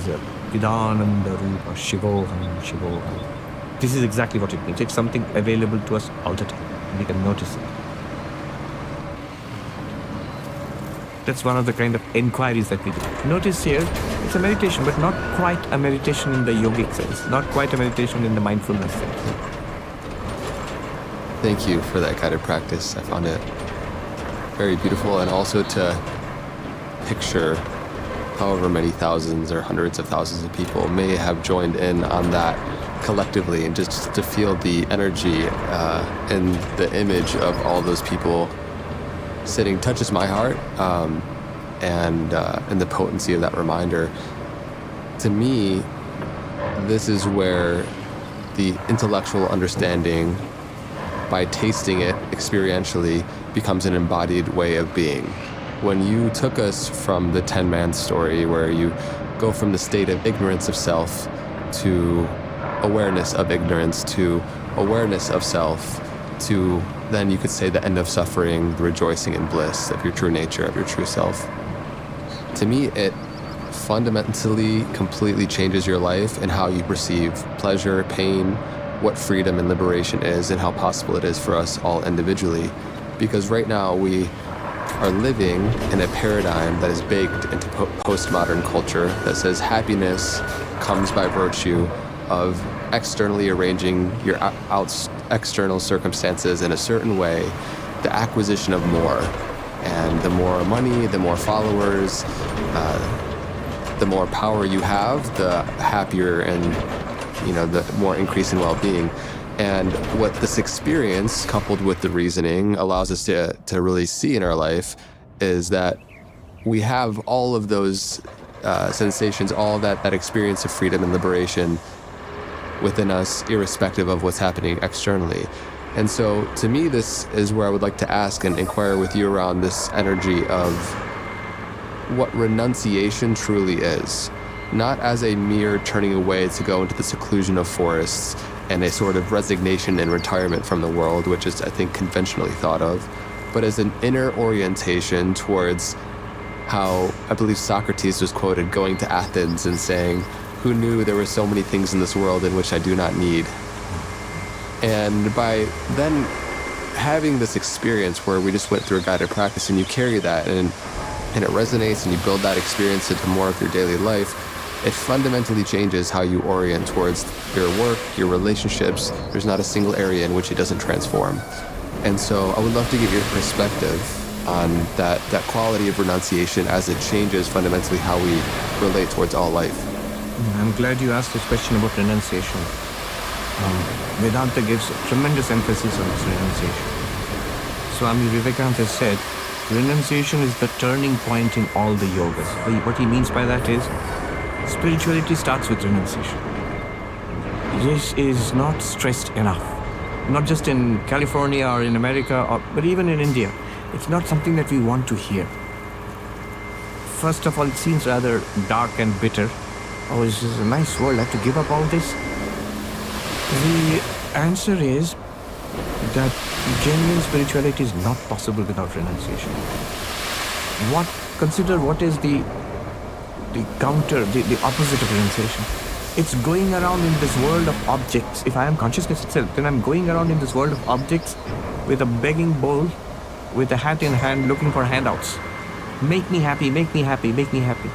Vidananda rupa shivoham shivoham. This is exactly what it means. It's something available to us all the time. We can notice it. That's one of the kind of inquiries that we do. Notice here, it's a meditation, but not quite a meditation in the yogic sense, not quite a meditation in the mindfulness sense. Thank you for that guided practice. I found it very beautiful, and also to picture however many thousands or hundreds of thousands of people may have joined in on that collectively, and just to feel the energy and the image of all those people sitting touches my heart, and the potency of that reminder. To me, this is where the intellectual understanding, by tasting it experientially, becomes an embodied way of being. When you took us from the 10-man story, where you go from the state of ignorance of self to awareness of ignorance to awareness of self to then you could say the end of suffering, the rejoicing in bliss of your true nature, of your true self. To me, it fundamentally, completely changes your life and how you perceive pleasure, pain, what freedom and liberation is, and how possible it is for us all individually. Because right now we are living in a paradigm that is baked into postmodern culture that says happiness comes by virtue of externally arranging your external circumstances in a certain way, the acquisition of more. And the more money, the more followers, the more power you have, the happier and, the more increase in well-being. And what this experience, coupled with the reasoning, allows us to really see in our life is that we have all of those sensations, all of that experience of freedom and liberation within us, irrespective of what's happening externally. And so, to me, this is where I would like to ask and inquire with you around this energy of what renunciation truly is. Not as a mere turning away to go into the seclusion of forests and a sort of resignation and retirement from the world, which is, I think, conventionally thought of, but as an inner orientation towards how, I believe Socrates was quoted going to Athens and saying, "Who knew there were so many things in this world in which I do not need?" And by then having this experience where we just went through a guided practice and you carry that and it resonates and you build that experience into more of your daily life, it fundamentally changes how you orient towards your work, your relationships. There's not a single area in which it doesn't transform. And so I would love to get your perspective on that quality of renunciation as it changes fundamentally how we relate towards all life. I'm glad you asked this question about renunciation. Vedanta gives tremendous emphasis on this renunciation. Swami Vivekananda said, renunciation is the turning point in all the yogas. What he means by that is, spirituality starts with renunciation. This is not stressed enough. Not just in California or in America, but even in India. It's not something that we want to hear. First of all, it seems rather dark and bitter. Oh, this is a nice world, I have to give up all this? The answer is that genuine spirituality is not possible without renunciation. Consider what is the counter, the opposite of renunciation. It's going around in this world of objects. If I am consciousness itself, then I'm going around in this world of objects with a begging bowl, with a hat in hand, looking for handouts. Make me happy, make me happy, make me happy.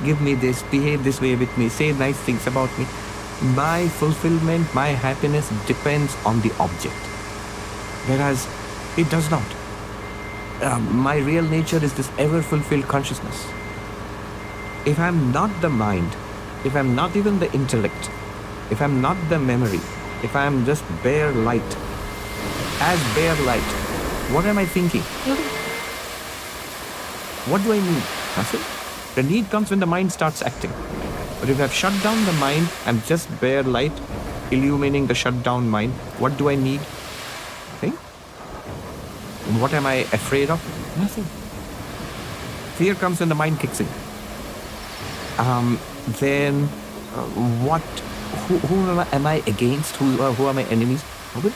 Give me this, behave this way with me, say nice things about me. My fulfillment, my happiness depends on the object. Whereas it does not. My real nature is this ever-fulfilled consciousness. If I'm not the mind, if I'm not even the intellect, if I'm not the memory, if I'm just bare light, as bare light, what am I thinking? What do I need? Nothing. The need comes when the mind starts acting. But if I've shut down the mind, I'm just bare light, illumining the shut down mind. What do I need? Nothing. And what am I afraid of? Nothing. Fear comes when the mind kicks in. Then who am I against? Who are my enemies? Nobody.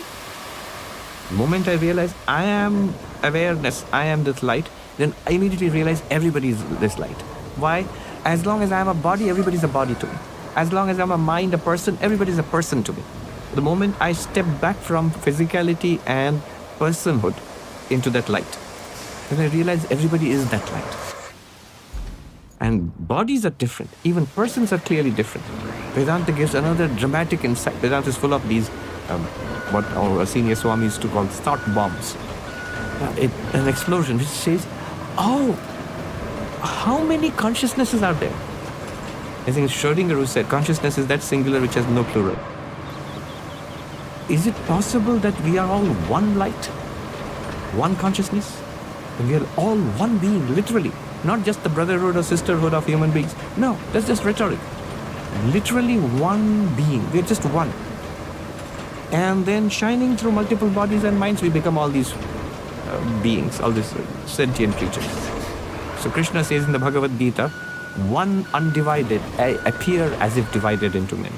The moment I realize I am awareness, I am this light, then I immediately realize everybody is this light. Why? As long as I am a body, everybody is a body to me. As long as I'm a mind, a person, everybody is a person to me. The moment I step back from physicality and personhood into that light, then I realize everybody is that light. And bodies are different. Even persons are clearly different. Vedanta gives another dramatic insight. Vedanta is full of these, what our senior Swami used to call thought bombs. An explosion which says, oh, how many consciousnesses are there? I think it's Schrödinger who said consciousness is that singular which has no plural. Is it possible that we are all one light? One consciousness? And we are all one being, literally. Not just the brotherhood or sisterhood of human beings. No, that's just rhetoric. Literally one being. We're just one. And then shining through multiple bodies and minds, we become all these beings, all these sentient creatures. So Krishna says in the Bhagavad Gita, one undivided, I appear as if divided into many.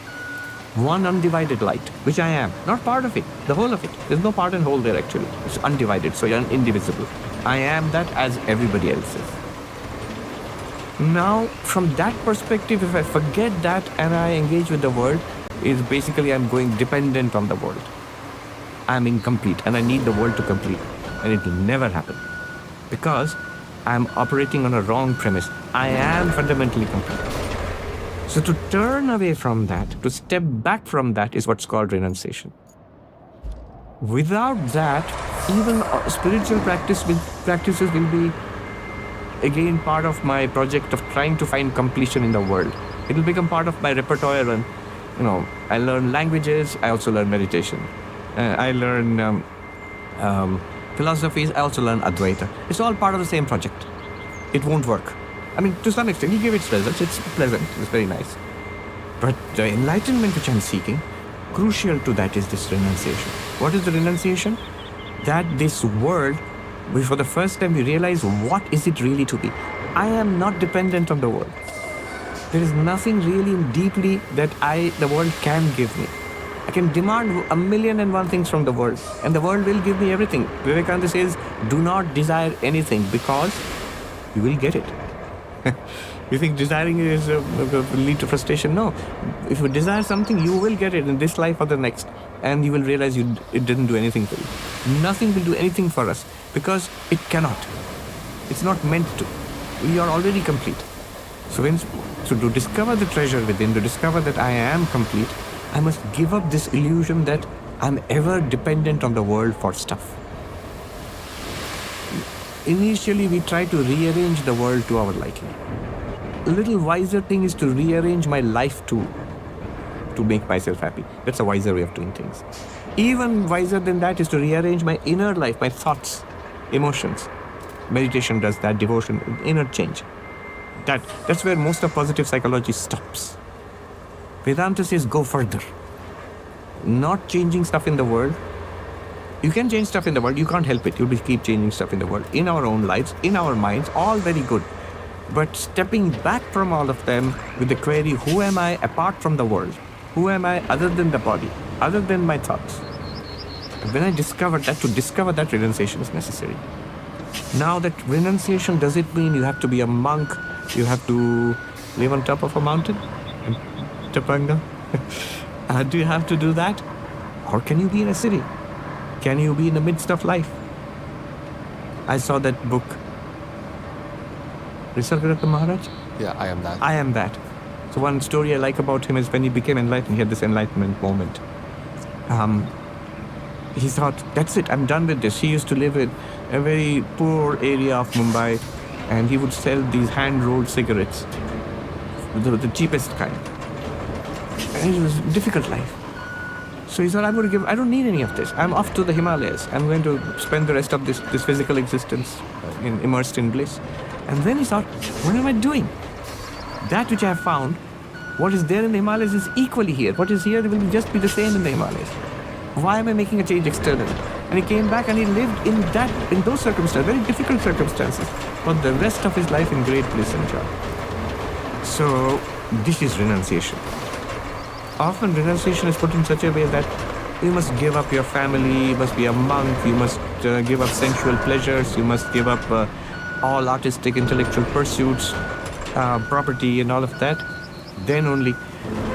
One undivided light, which I am. Not part of it, the whole of it. There's no part and whole there actually. It's undivided, so you're indivisible. I am that as everybody else is. Now, from that perspective, if I forget that and I engage with the world, is basically I'm going dependent on the world. I'm incomplete and I need the world to complete. And it will never happen. Because I'm operating on a wrong premise. I am fundamentally complete. So to turn away from that, to step back from that is what's called renunciation. Without that, even spiritual practices will be again part of my project of trying to find completion in the world. It will become part of my repertoire, and I learn languages, I also learn meditation. I learn philosophies, I also learn Advaita. It's all part of the same project. It won't work. I mean, to some extent, you give its results, it's pleasant, it's very nice. But the enlightenment which I'm seeking, crucial to that is this renunciation. What is the renunciation? That this world, for the first time we realize what is it really to be. I am not dependent on the world. There is nothing really deeply that the world can give me. I can demand 1,000,001 things from the world, and the world will give me everything. Vivekananda says, do not desire anything because you will get it. You think desiring is will lead to frustration? No. If you desire something, you will get it in this life or the next, and you will realize it didn't do anything for you. Nothing will do anything for us because it cannot. It's not meant to. We are already complete. So to discover the treasure within, to discover that I am complete, I must give up this illusion that I'm ever dependent on the world for stuff. Initially, we try to rearrange the world to our liking. A little wiser thing is to rearrange my life to make myself happy. That's a wiser way of doing things. Even wiser than that is to rearrange my inner life, my thoughts, emotions. Meditation does that, devotion, inner change. That's where most of positive psychology stops. Vedanta says go further. Not changing stuff in the world. You can change stuff in the world, you can't help it. You'll keep changing stuff in the world, in our own lives, in our minds, all very good. But stepping back from all of them with the query, who am I apart from the world? Who am I other than the body, other than my thoughts? And when I discovered that, to discover that, renunciation is necessary. Now that renunciation, does it mean you have to be a monk? You have to live on top of a mountain? Tapanga? Do you have to do that? Or can you be in a city? Can you be in the midst of life? I saw that book. Nisargadatta Maharaj? Yeah, I am that. I am that. So one story I like about him is when he became enlightened, he had this enlightenment moment. He thought, that's it, I'm done with this. He used to live in a very poor area of Mumbai, and he would sell these hand-rolled cigarettes, the cheapest kind. And it was a difficult life. So he thought, I don't need any of this. I'm off to the Himalayas. I'm going to spend the rest of this physical existence immersed in bliss. And then he thought, what am I doing? That which I have found, what is there in the Himalayas is equally here. What is here will just be the same in the Himalayas. Why am I making a change externally? And he came back and he lived in those circumstances, very difficult circumstances, but the rest of his life in great bliss and joy. So this is renunciation. Often renunciation is put in such a way that you must give up your family, you must be a monk, you must give up sensual pleasures, you must give up all artistic, intellectual pursuits, property and all of that. Then only,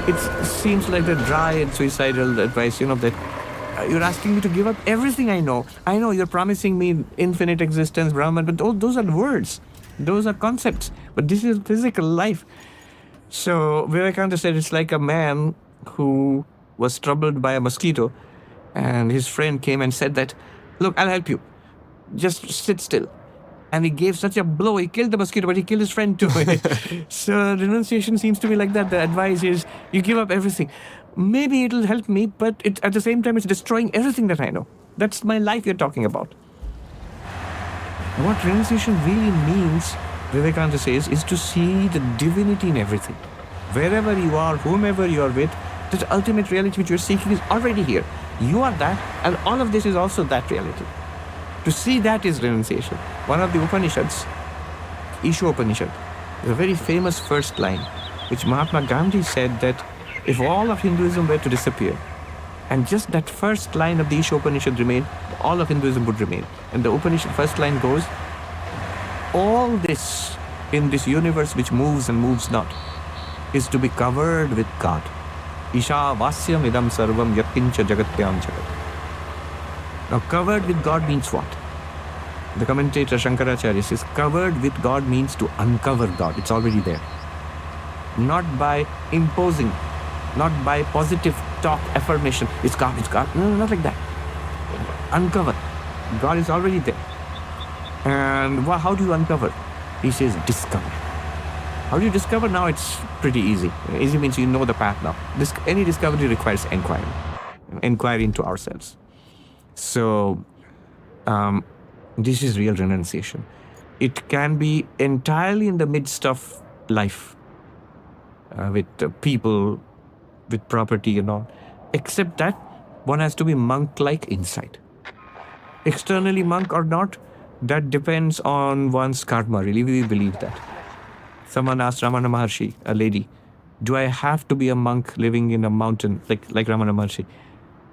it seems like the dry and suicidal advice, that you're asking me to give up everything I know. I know you're promising me infinite existence, Brahman, but those are words. Those are concepts. But this is physical life. So Vivekananda said it's like a man who was troubled by a mosquito, and his friend came and said that, look, I'll help you. Just sit still. And he gave such a blow, he killed the mosquito, but he killed his friend too. So renunciation seems to be like that. The advice is, you give up everything. Maybe it'll help me, but at the same time, it's destroying everything that I know. That's my life you're talking about. What renunciation really means, Vivekananda says, is to see the divinity in everything. Wherever you are, whomever you are with, that ultimate reality which you're seeking is already here. You are that, and all of this is also that reality. To see that is renunciation. One of the Upanishads, Isha Upanishad, is a very famous first line, which Mahatma Gandhi said that if all of Hinduism were to disappear, and just that first line of the Isha Upanishad remained, all of Hinduism would remain. And the Upanishad first line goes, all this in this universe which moves and moves not is to be covered with God. Isha Vasyam idam sarvam yatkincha jagatyam jagat. Now, covered with God means what? The commentator Shankaracharya says, covered with God means to uncover God. It's already there. Not by imposing, not by positive talk, affirmation. It's God, it's God. No, not like that. Uncover. God is already there. And how do you uncover? He says, discover. How do you discover? Now it's pretty easy. Easy means you know the path now. Any discovery requires inquiry. Inquiry into ourselves. So, this is real renunciation. It can be entirely in the midst of life, with people, with property and all. Except that one has to be monk-like inside. Externally monk or not, that depends on one's karma. Really, we believe that. Someone asked Ramana Maharshi, a lady, do I have to be a monk living in a mountain like Ramana Maharshi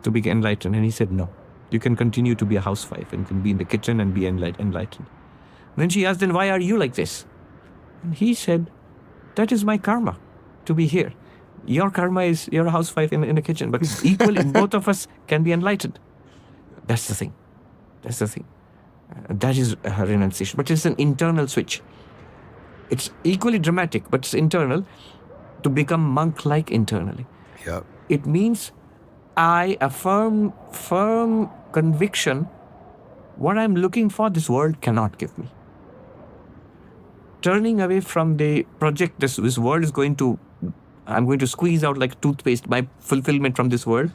to be enlightened? And he said, no. You can continue to be a housewife and can be in the kitchen and be enlightened. Then she asked, then why are you like this? And he said, that is my karma, to be here. Your karma is you're a housewife in the kitchen, but equally both of us can be enlightened. That's the thing. That's the thing. That is a renunciation. But it's an internal switch. It's equally dramatic, but it's internal, to become monk-like internally. Yep. It means a firm conviction, what I'm looking for, this world cannot give me. Turning away from the project, this world is I'm going to squeeze out like toothpaste my fulfillment from this world.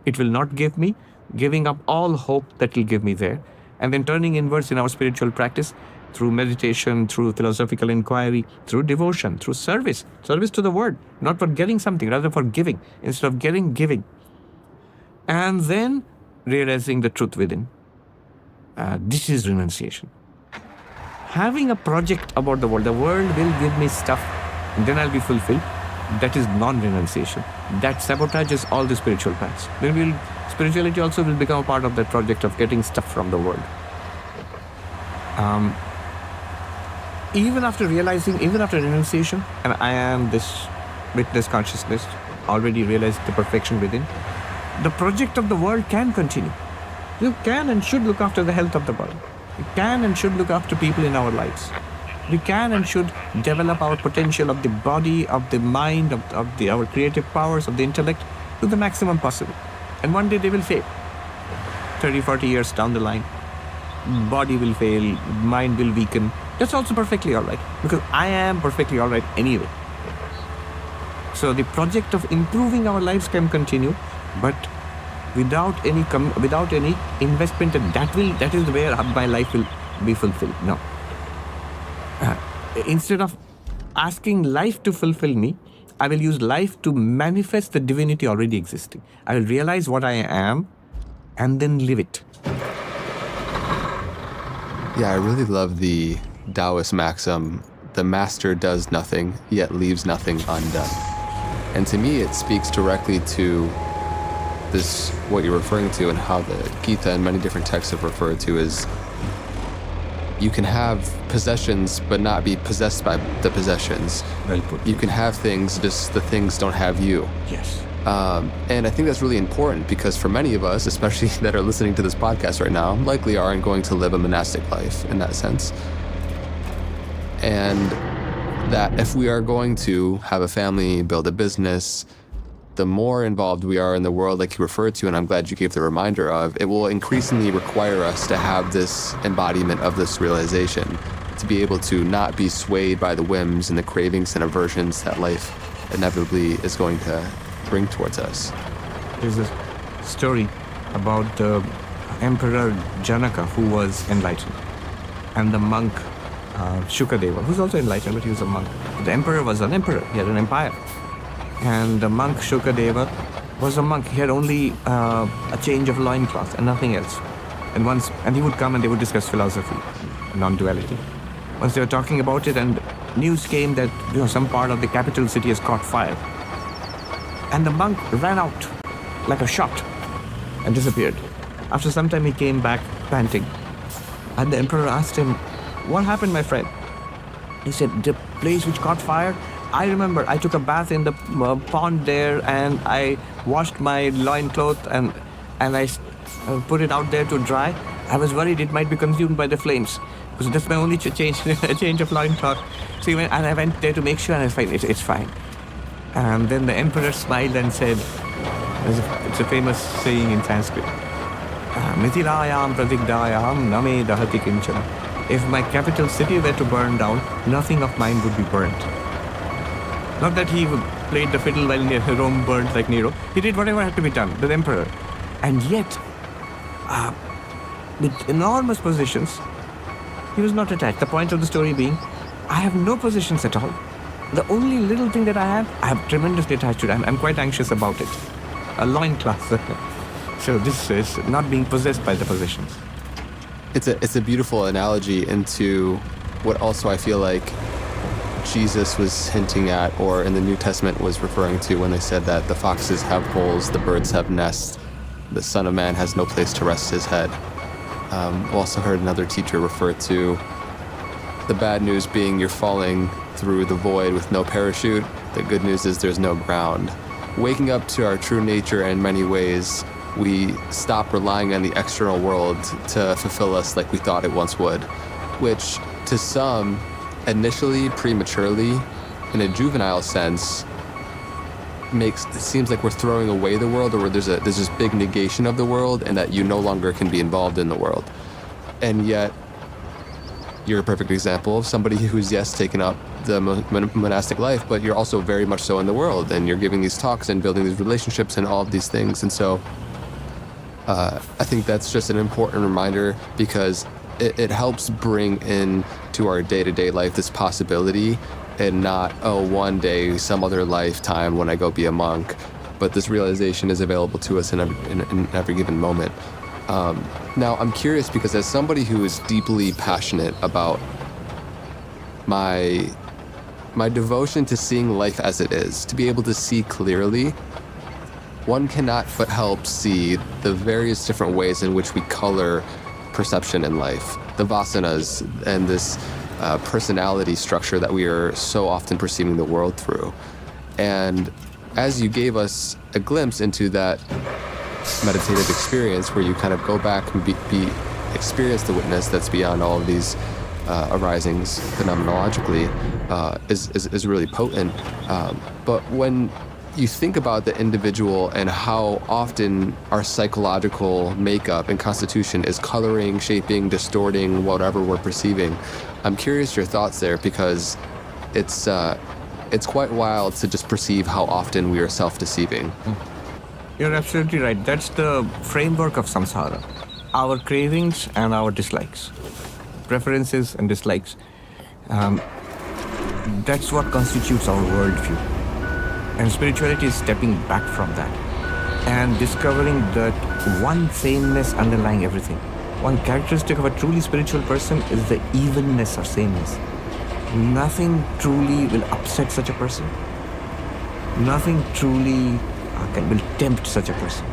It will not give me, giving up all hope that will give me there. And then turning inwards in our spiritual practice, through meditation, through philosophical inquiry, through devotion, through service to the word, not for getting something, rather for giving, instead of getting, giving. And then realizing the truth within. This is renunciation. Having a project about the world will give me stuff, and then I'll be fulfilled. That is non-renunciation. That sabotages all the spiritual paths. Then spirituality also will become a part of that project of getting stuff from the world. Even after realizing, even after renunciation, and I am this witness consciousness, already realized the perfection within, the project of the world can continue. You can and should look after the health of the body. You can and should look after people in our lives. We can and should develop our potential of the body, of the mind, of our creative powers, of the intellect to the maximum possible. And one day they will fail. 30, 40 years down the line, body will fail, mind will weaken. That's also perfectly all right, because I am perfectly all right anyway. So the project of improving our lives can continue, but without any investment, and that is where my life will be fulfilled. No. Instead of asking life to fulfill me, I will use life to manifest the divinity already existing. I will realize what I am and then live it. Yeah, I really love the Taoist maxim, the master does nothing, yet leaves nothing undone. And to me, it speaks directly to this, what you're referring to, and how the Gita and many different texts have referred to is you can have possessions but not be possessed by the possessions. Well put. You can have things, just the things don't have you. Yes. And I think that's really important because for many of us, especially that are listening to this podcast right now, likely aren't going to live a monastic life in that sense. And that if we are going to have a family, build a business, the more involved we are in the world, like you referred to, and I'm glad you gave the reminder of, it will increasingly require us to have this embodiment of this realization, to be able to not be swayed by the whims and the cravings and aversions that life inevitably is going to bring towards us. There's a story about the Emperor Janaka, who was enlightened, and the monk Shukadeva, who's also enlightened, but he was a monk. The emperor was an emperor, he had an empire. And the monk Shukadeva was a monk. He had only a change of loincloth and nothing else. And he would come and they would discuss philosophy, non-duality. Once they were talking about it, and news came that some part of the capital city has caught fire. And the monk ran out like a shot and disappeared. After some time, he came back panting. And the emperor asked him, "What happened, my friend?" He said, "The place which caught fire, I remember I took a bath in the pond there, and I washed my loincloth and I put it out there to dry. I was worried it might be consumed by the flames, because that's my only change of loincloth. So I went there to make sure, and I find it's fine." And then the emperor smiled and said, it's a famous saying in Sanskrit, "Mithilayam pratigdayam name dahati kinchana." If my capital city were to burn down, nothing of mine would be burnt. Not that he played the fiddle while Rome burned like Nero. He did whatever had to be done, the emperor. And yet, with enormous possessions, he was not attached. The point of the story being, I have no possessions at all. The only little thing that I have tremendously attached to it. I'm quite anxious about it. A loincloth. So this is not being possessed by the possessions. It's a beautiful analogy into what also I feel like Jesus was hinting at, or in the New Testament was referring to when they said that the foxes have holes, the birds have nests, the Son of Man has no place to rest his head. Also heard another teacher refer to the bad news being you're falling through the void with no parachute. The good news is there's no ground. Waking up to our true nature in many ways, we stop relying on the external world to fulfill us like we thought it once would, which to some, initially, prematurely, in a juvenile sense, it seems like we're throwing away the world, or there's this big negation of the world, and that you no longer can be involved in the world. And yet, you're a perfect example of somebody who's, yes, taken up the monastic life, but you're also very much so in the world, and you're giving these talks and building these relationships and all of these things. And so I think that's just an important reminder, because it helps bring in to our day-to-day life this possibility, and not, one day, some other lifetime when I go be a monk, but this realization is available to us in every given moment. Now, I'm curious, because as somebody who is deeply passionate about my devotion to seeing life as it is, to be able to see clearly, one cannot but help see the various different ways in which we color perception in life, the vasanas and this personality structure that we are so often perceiving the world through. And as you gave us a glimpse into that meditative experience where you kind of go back and experience the witness that's beyond all of these arisings phenomenologically, is really potent. But when you think about the individual and how often our psychological makeup and constitution is coloring, shaping, distorting whatever we're perceiving, I'm curious your thoughts there, because it's quite wild to just perceive how often we are self-deceiving. You're absolutely right. That's the framework of samsara. Our cravings and our dislikes, preferences and dislikes. That's what constitutes our worldview. And spirituality is stepping back from that and discovering that one sameness underlying everything. One characteristic of a truly spiritual person is the evenness or sameness. Nothing truly will upset such a person. Nothing truly will tempt such a person.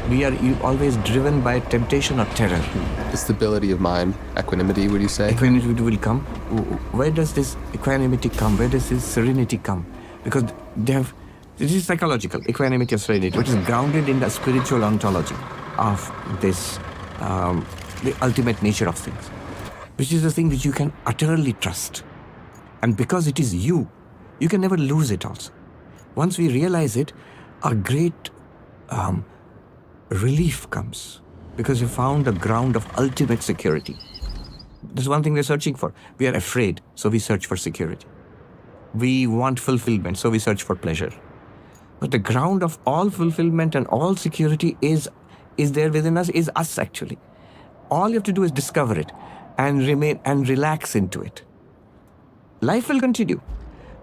We are always driven by temptation or terror. The stability of mind, equanimity, would you say? Equanimity will come. Where does this equanimity come? Where does this serenity come? Because this is psychological, equanimity or serenity, which is grounded in the spiritual ontology of this, the ultimate nature of things, which is the thing which you can utterly trust. And because it is you can never lose it also. Once we realize it, a great relief comes, because we found a ground of ultimate security. There's one thing we're searching for. We are afraid, so we search for security. We want fulfillment, so we search for pleasure. But the ground of all fulfillment and all security is there within us, is us actually. All you have to do is discover it and remain and relax into it. Life will continue.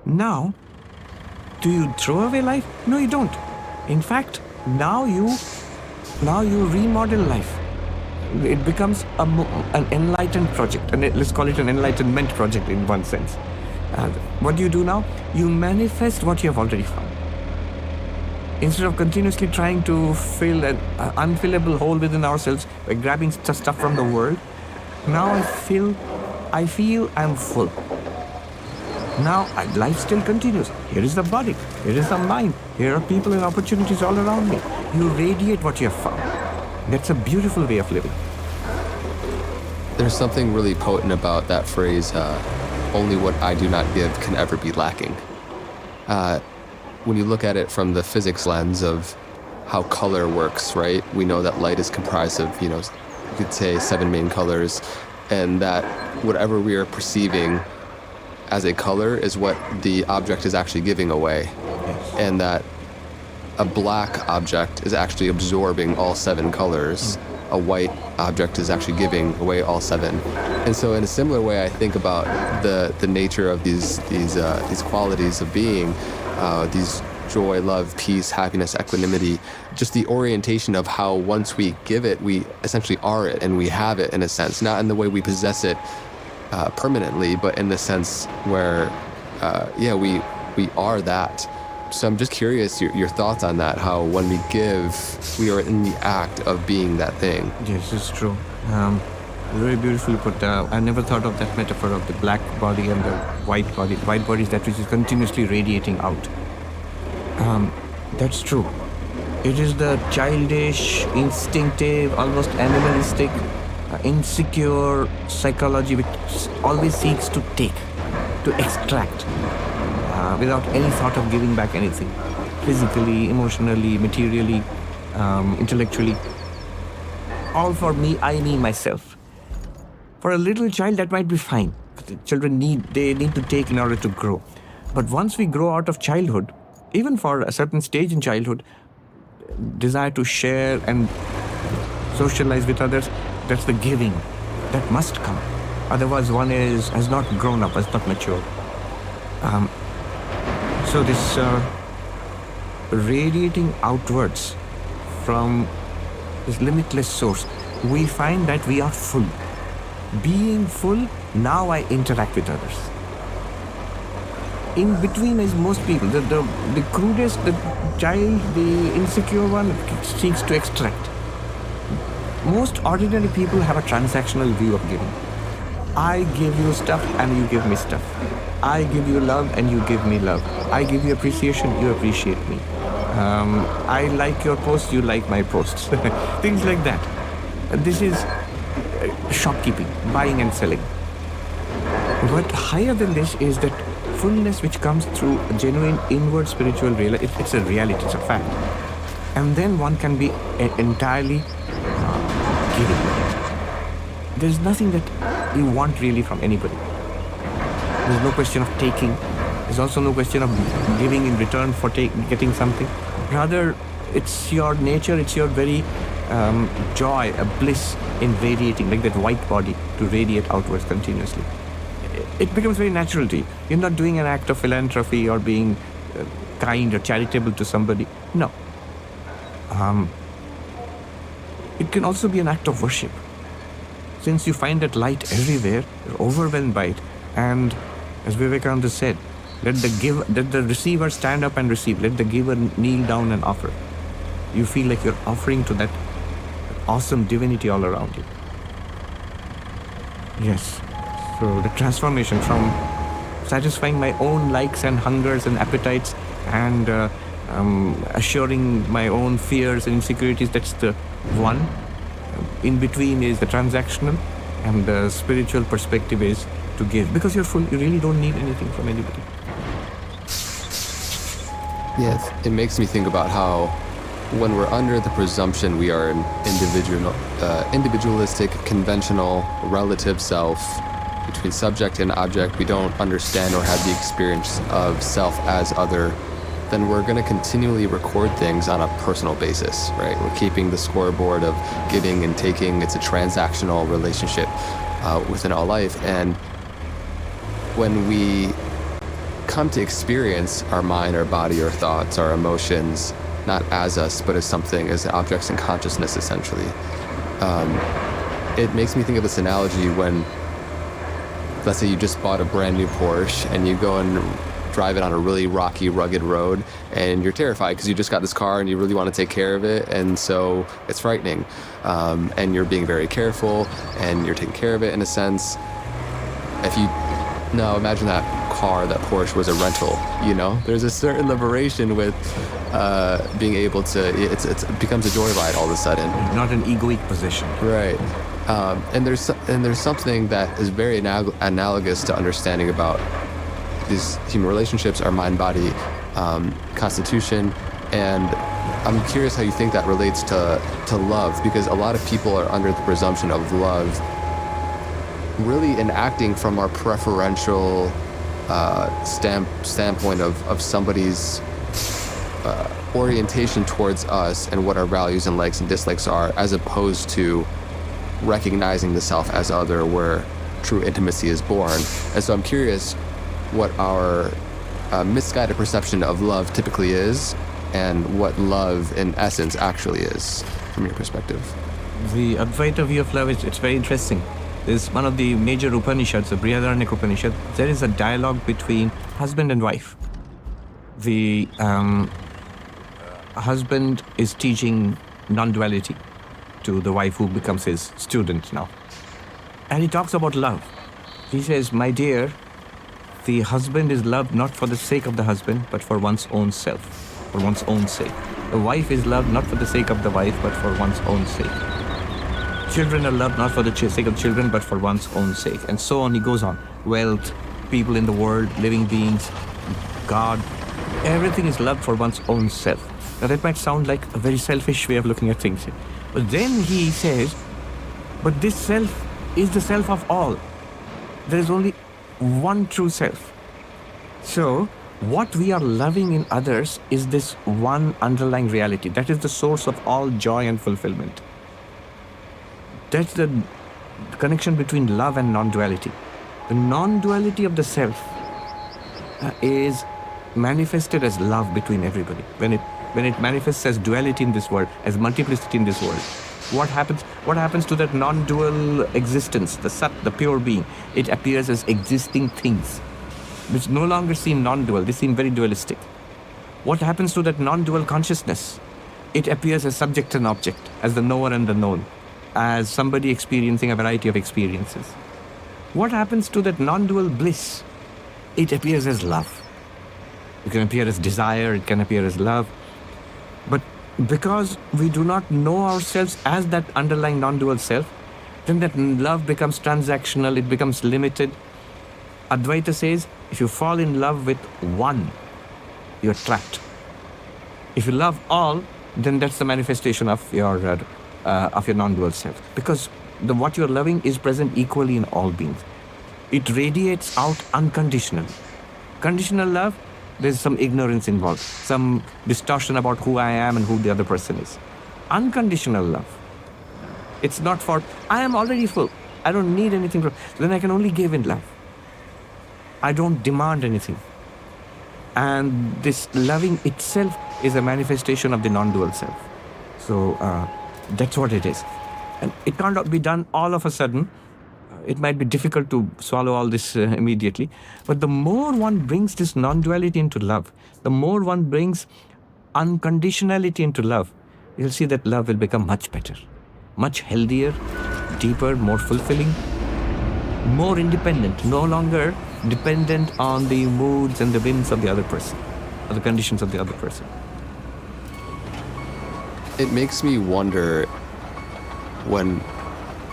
Now, do you throw away life? No, you don't. In fact, now you remodel life. It becomes an enlightened project, and let's call it an enlightenment project in one sense. What do you do now? You manifest what you have already found. Instead of continuously trying to fill an unfillable hole within ourselves by grabbing stuff from the world, now I feel I'm full. Now life still continues. Here is the body, here is the mind, here are people and opportunities all around me. You radiate what you have found. That's a beautiful way of living. There's something really potent about that phrase, only what I do not give can ever be lacking. When you look at it from the physics lens of how color works, right? We know that light is comprised of, you could say 7 main colors, and that whatever we are perceiving as a color is what the object is actually giving away. Yes. And that a black object is actually absorbing all 7 colors. A white object is actually giving away all 7. And so in a similar way, I think about the nature of these qualities of being, these joy, love, peace, happiness, equanimity, just the orientation of how once we give it, we essentially are it and we have it in a sense, not in the way we possess it permanently, but in the sense where, we are that. So I'm just curious your thoughts on that, how when we give, we are in the act of being that thing. Yes, it's true. Very beautifully put. I never thought of that metaphor of the black body and the white body. The white body is that which is continuously radiating out. That's true. It is the childish, instinctive, almost animalistic, insecure psychology which always seeks to take, to extract, without any thought of giving back anything, physically, emotionally, materially, intellectually. All for me, I, me, myself. For a little child, that might be fine. Children need to take in order to grow. But once we grow out of childhood, even for a certain stage in childhood, desire to share and socialize with others, that's the giving. That must come. Otherwise, one has not grown up, has not matured. So this radiating outwards from this limitless source, we find that we are full. Being full, now I interact with others. In between is most people. The crudest, the child, the insecure one seeks to extract. Most ordinary people have a transactional view of giving. I give you stuff and you give me stuff. I give you love and you give me love. I give you appreciation, you appreciate me. I like your post, you like my post. Things like that. This is shopkeeping, buying and selling. But higher than this is that fullness which comes through a genuine inward spiritual reality. It's a reality, it's a fact. And then one can be entirely giving. There's nothing that you want really from anybody. There's no question of taking. There's also no question of giving in return for getting something. Rather, it's your nature, it's your very joy, a bliss in radiating, like that white body, to radiate outwards continuously. It becomes very natural to you. You're not doing an act of philanthropy or being kind or charitable to somebody. No. It can also be an act of worship. Since you find that light everywhere, you're overwhelmed by it. And as Vivekananda said, let the receiver stand up and receive. Let the giver kneel down and offer. You feel like you're offering to that awesome divinity all around you. Yes. So the transformation from satisfying my own likes and hungers and appetites and assuring my own fears and insecurities, that's the one. In between is the transactional, and the spiritual perspective is to give. Because you're full, you really don't need anything from anybody. Yes, it makes me think about how when we're under the presumption we are an individualistic, conventional, relative self, between subject and object, we don't understand or have the experience of self as other, then we're going to continually record things on a personal basis, right? We're keeping the scoreboard of giving and taking. It's a transactional relationship within our life. And when we come to experience our mind, our body, our thoughts, our emotions, not as us, but as something, as objects in consciousness, essentially, it makes me think of this analogy when, let's say you just bought a brand new Porsche and you go and drive it on a really rocky, rugged road, and you're terrified because you just got this car and you really want to take care of it, and so it's frightening. And you're being very careful and you're taking care of it in a sense. Imagine that car, that Porsche was a rental, you know? There's a certain liberation with being able to, it becomes a joyride all of a sudden. Not an egoic position. Right. And there's something that is very analogous to understanding about these human relationships, our mind-body constitution, and I'm curious how you think that relates to love, because a lot of people are under the presumption of love really enacting from our preferential standpoint of somebody's orientation towards us and what our values and likes and dislikes are, as opposed to recognizing the self as other, where true intimacy is born. And so I'm curious what our misguided perception of love typically is, and what love in essence actually is from your perspective. The Advaita view of love, it's very interesting. There's one of the major Upanishads, the Brihadaranyaka Upanishad. There is a dialogue between husband and wife. The husband is teaching non-duality to the wife who becomes his student now. And he talks about love. He says, my dear, the husband is loved not for the sake of the husband, but for one's own self, for one's own sake. The wife is loved not for the sake of the wife, but for one's own sake. Children are loved not for the sake of children, but for one's own sake. And so on, he goes on. Wealth, people in the world, living beings, God, everything is loved for one's own self. Now that might sound like a very selfish way of looking at things. But then he says, but this self is the self of all. There is only one true self. So, what we are loving in others is this one underlying reality. That is the source of all joy and fulfillment. That's the connection between love and non-duality. The non-duality of the self is manifested as love between everybody. When it manifests as duality in this world, as multiplicity in this world, what happens to that non-dual existence, the Sat, the pure being? It appears as existing things, which no longer seem non-dual. They seem very dualistic. What happens to that non-dual consciousness? It appears as subject and object, as the knower and the known, as somebody experiencing a variety of experiences. What happens to that non-dual bliss? It appears as love. It can appear as desire, it can appear as love. But because we do not know ourselves as that underlying non-dual self, then that love becomes transactional, it becomes limited. Advaita says, if you fall in love with one, you're trapped. If you love all, then that's the manifestation of your non-dual self. Because what you're loving is present equally in all beings. It radiates out unconditionally. Conditional love, there's some ignorance involved, some distortion about who I am and who the other person is. Unconditional love, it's not for, I am already full, I don't need anything from, then I can only give in love. I don't demand anything. And this loving itself is a manifestation of the non-dual self. So that's what it is. And it can't be done all of a sudden. It might be difficult to swallow all this immediately. But the more one brings this non-duality into love, the more one brings unconditionality into love, you'll see that love will become much better, much healthier, deeper, more fulfilling, more independent, no longer dependent on the moods and the whims of the other person, or the conditions of the other person. It makes me wonder, when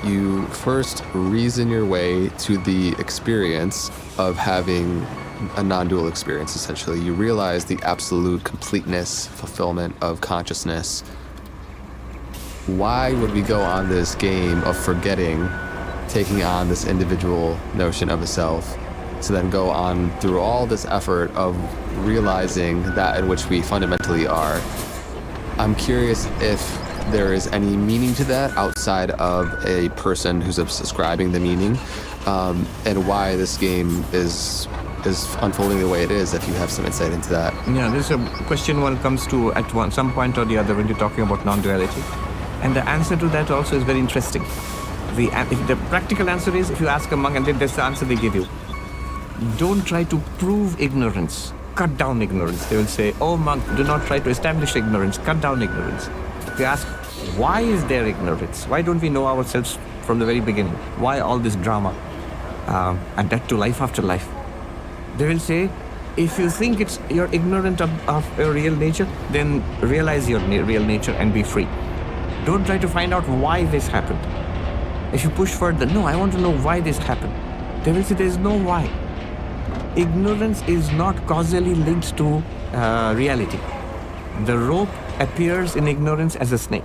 you first reason your way to the experience of having a non-dual experience, essentially, you realize the absolute completeness, fulfillment of consciousness. Why would we go on this game of forgetting, taking on this individual notion of a self, to then go on through all this effort of realizing that in which we fundamentally are? I'm curious if there is any meaning to that outside of a person who's subscribing the meaning, and why this game is unfolding the way it is, if you have some insight into that. Yeah, this is a question one comes to at some point or the other when you're talking about non-duality. And the answer to that also is very interesting. The practical answer is, if you ask a monk, and that's the answer they give you, don't try to prove ignorance, cut down ignorance. They will say, oh monk, do not try to establish ignorance, cut down ignorance. If you ask, why is there ignorance? Why don't we know ourselves from the very beginning? Why all this drama? And that to life after life. They will say, if you think you're ignorant of your real nature, then realize your real nature and be free. Don't try to find out why this happened. If you push further, no, I want to know why this happened. They will say, there is no why. Ignorance is not causally linked to reality. The rope appears in ignorance as a snake.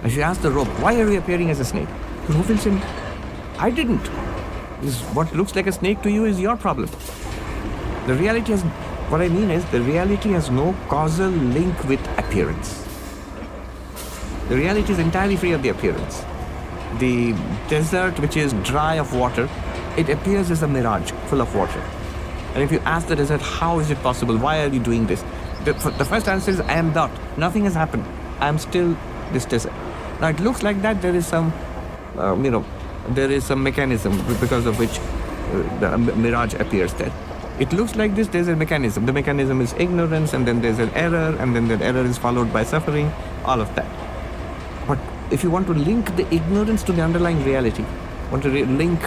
If you ask the rope, why are you appearing as a snake? The rope will say, I didn't. What looks like a snake to you is your problem. The reality has, what I mean is, the reality has no causal link with appearance. The reality is entirely free of the appearance. The desert, which is dry of water, it appears as a mirage full of water. And if you ask the desert, how is it possible? Why are you doing this? The first answer is, I am not. Nothing has happened. I am still this desert. Now it looks like that there is some, there is some mechanism because of which the mirage appears there. It looks like this, there's a mechanism. The mechanism is ignorance, and then there's an error, and then that error is followed by suffering, all of that. But if you want to link the ignorance to the underlying reality, want to link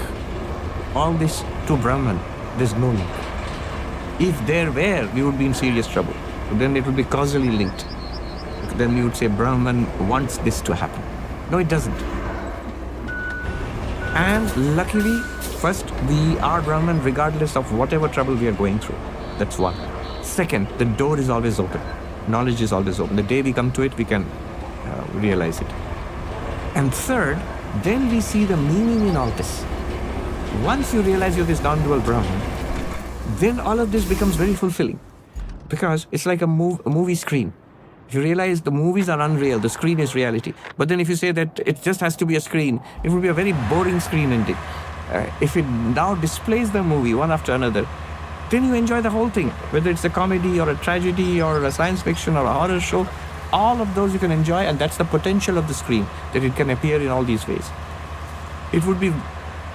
all this to Brahman, there's no link. If there were, we would be in serious trouble. Then it would be causally linked. Then you would say Brahman wants this to happen. No, it doesn't. And luckily, first, we are Brahman regardless of whatever trouble we are going through. That's one. Second, the door is always open. Knowledge is always open. The day we come to it, we can realize it. And third, then we see the meaning in all this. Once you realize you're this non-dual Brahman, then all of this becomes very fulfilling. Because it's like a movie screen. If you realize the movies are unreal, the screen is reality. But then if you say that it just has to be a screen, it will be a very boring screen indeed. If it now displays the movie one after another, then you enjoy the whole thing. Whether it's a comedy or a tragedy or a science fiction or a horror show, all of those you can enjoy, and that's the potential of the screen, that it can appear in all these ways. It would be,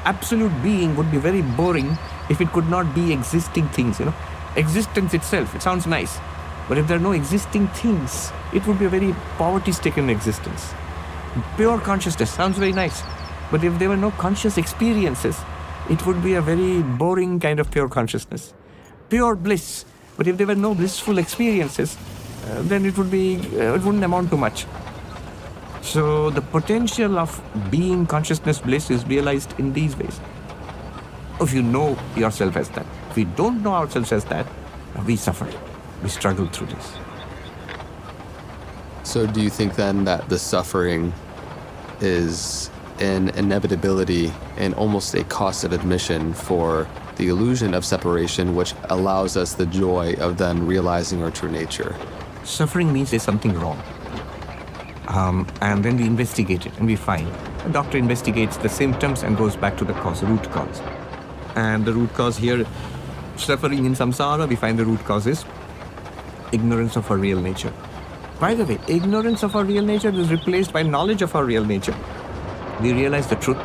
absolute being would be very boring if it could not be existing things, Existence itself, it sounds nice. But if there are no existing things, it would be a very poverty-stricken existence. Pure consciousness sounds very nice. But if there were no conscious experiences, it would be a very boring kind of pure consciousness. Pure bliss. But if there were no blissful experiences, then it wouldn't amount to much. So the potential of being consciousness bliss is realized in these ways. If you know yourself as that. If we don't know ourselves as that, we suffer. We struggle through this. So do you think then that the suffering is an inevitability and almost a cost of admission for the illusion of separation, which allows us the joy of then realizing our true nature? Suffering means there's something wrong. And then we investigate it and we find. A doctor investigates the symptoms and goes back to the cause, root cause. And the root cause here, suffering in samsara, we find the root cause is ignorance of our real nature. By the way, ignorance of our real nature is replaced by knowledge of our real nature. We realize the truth.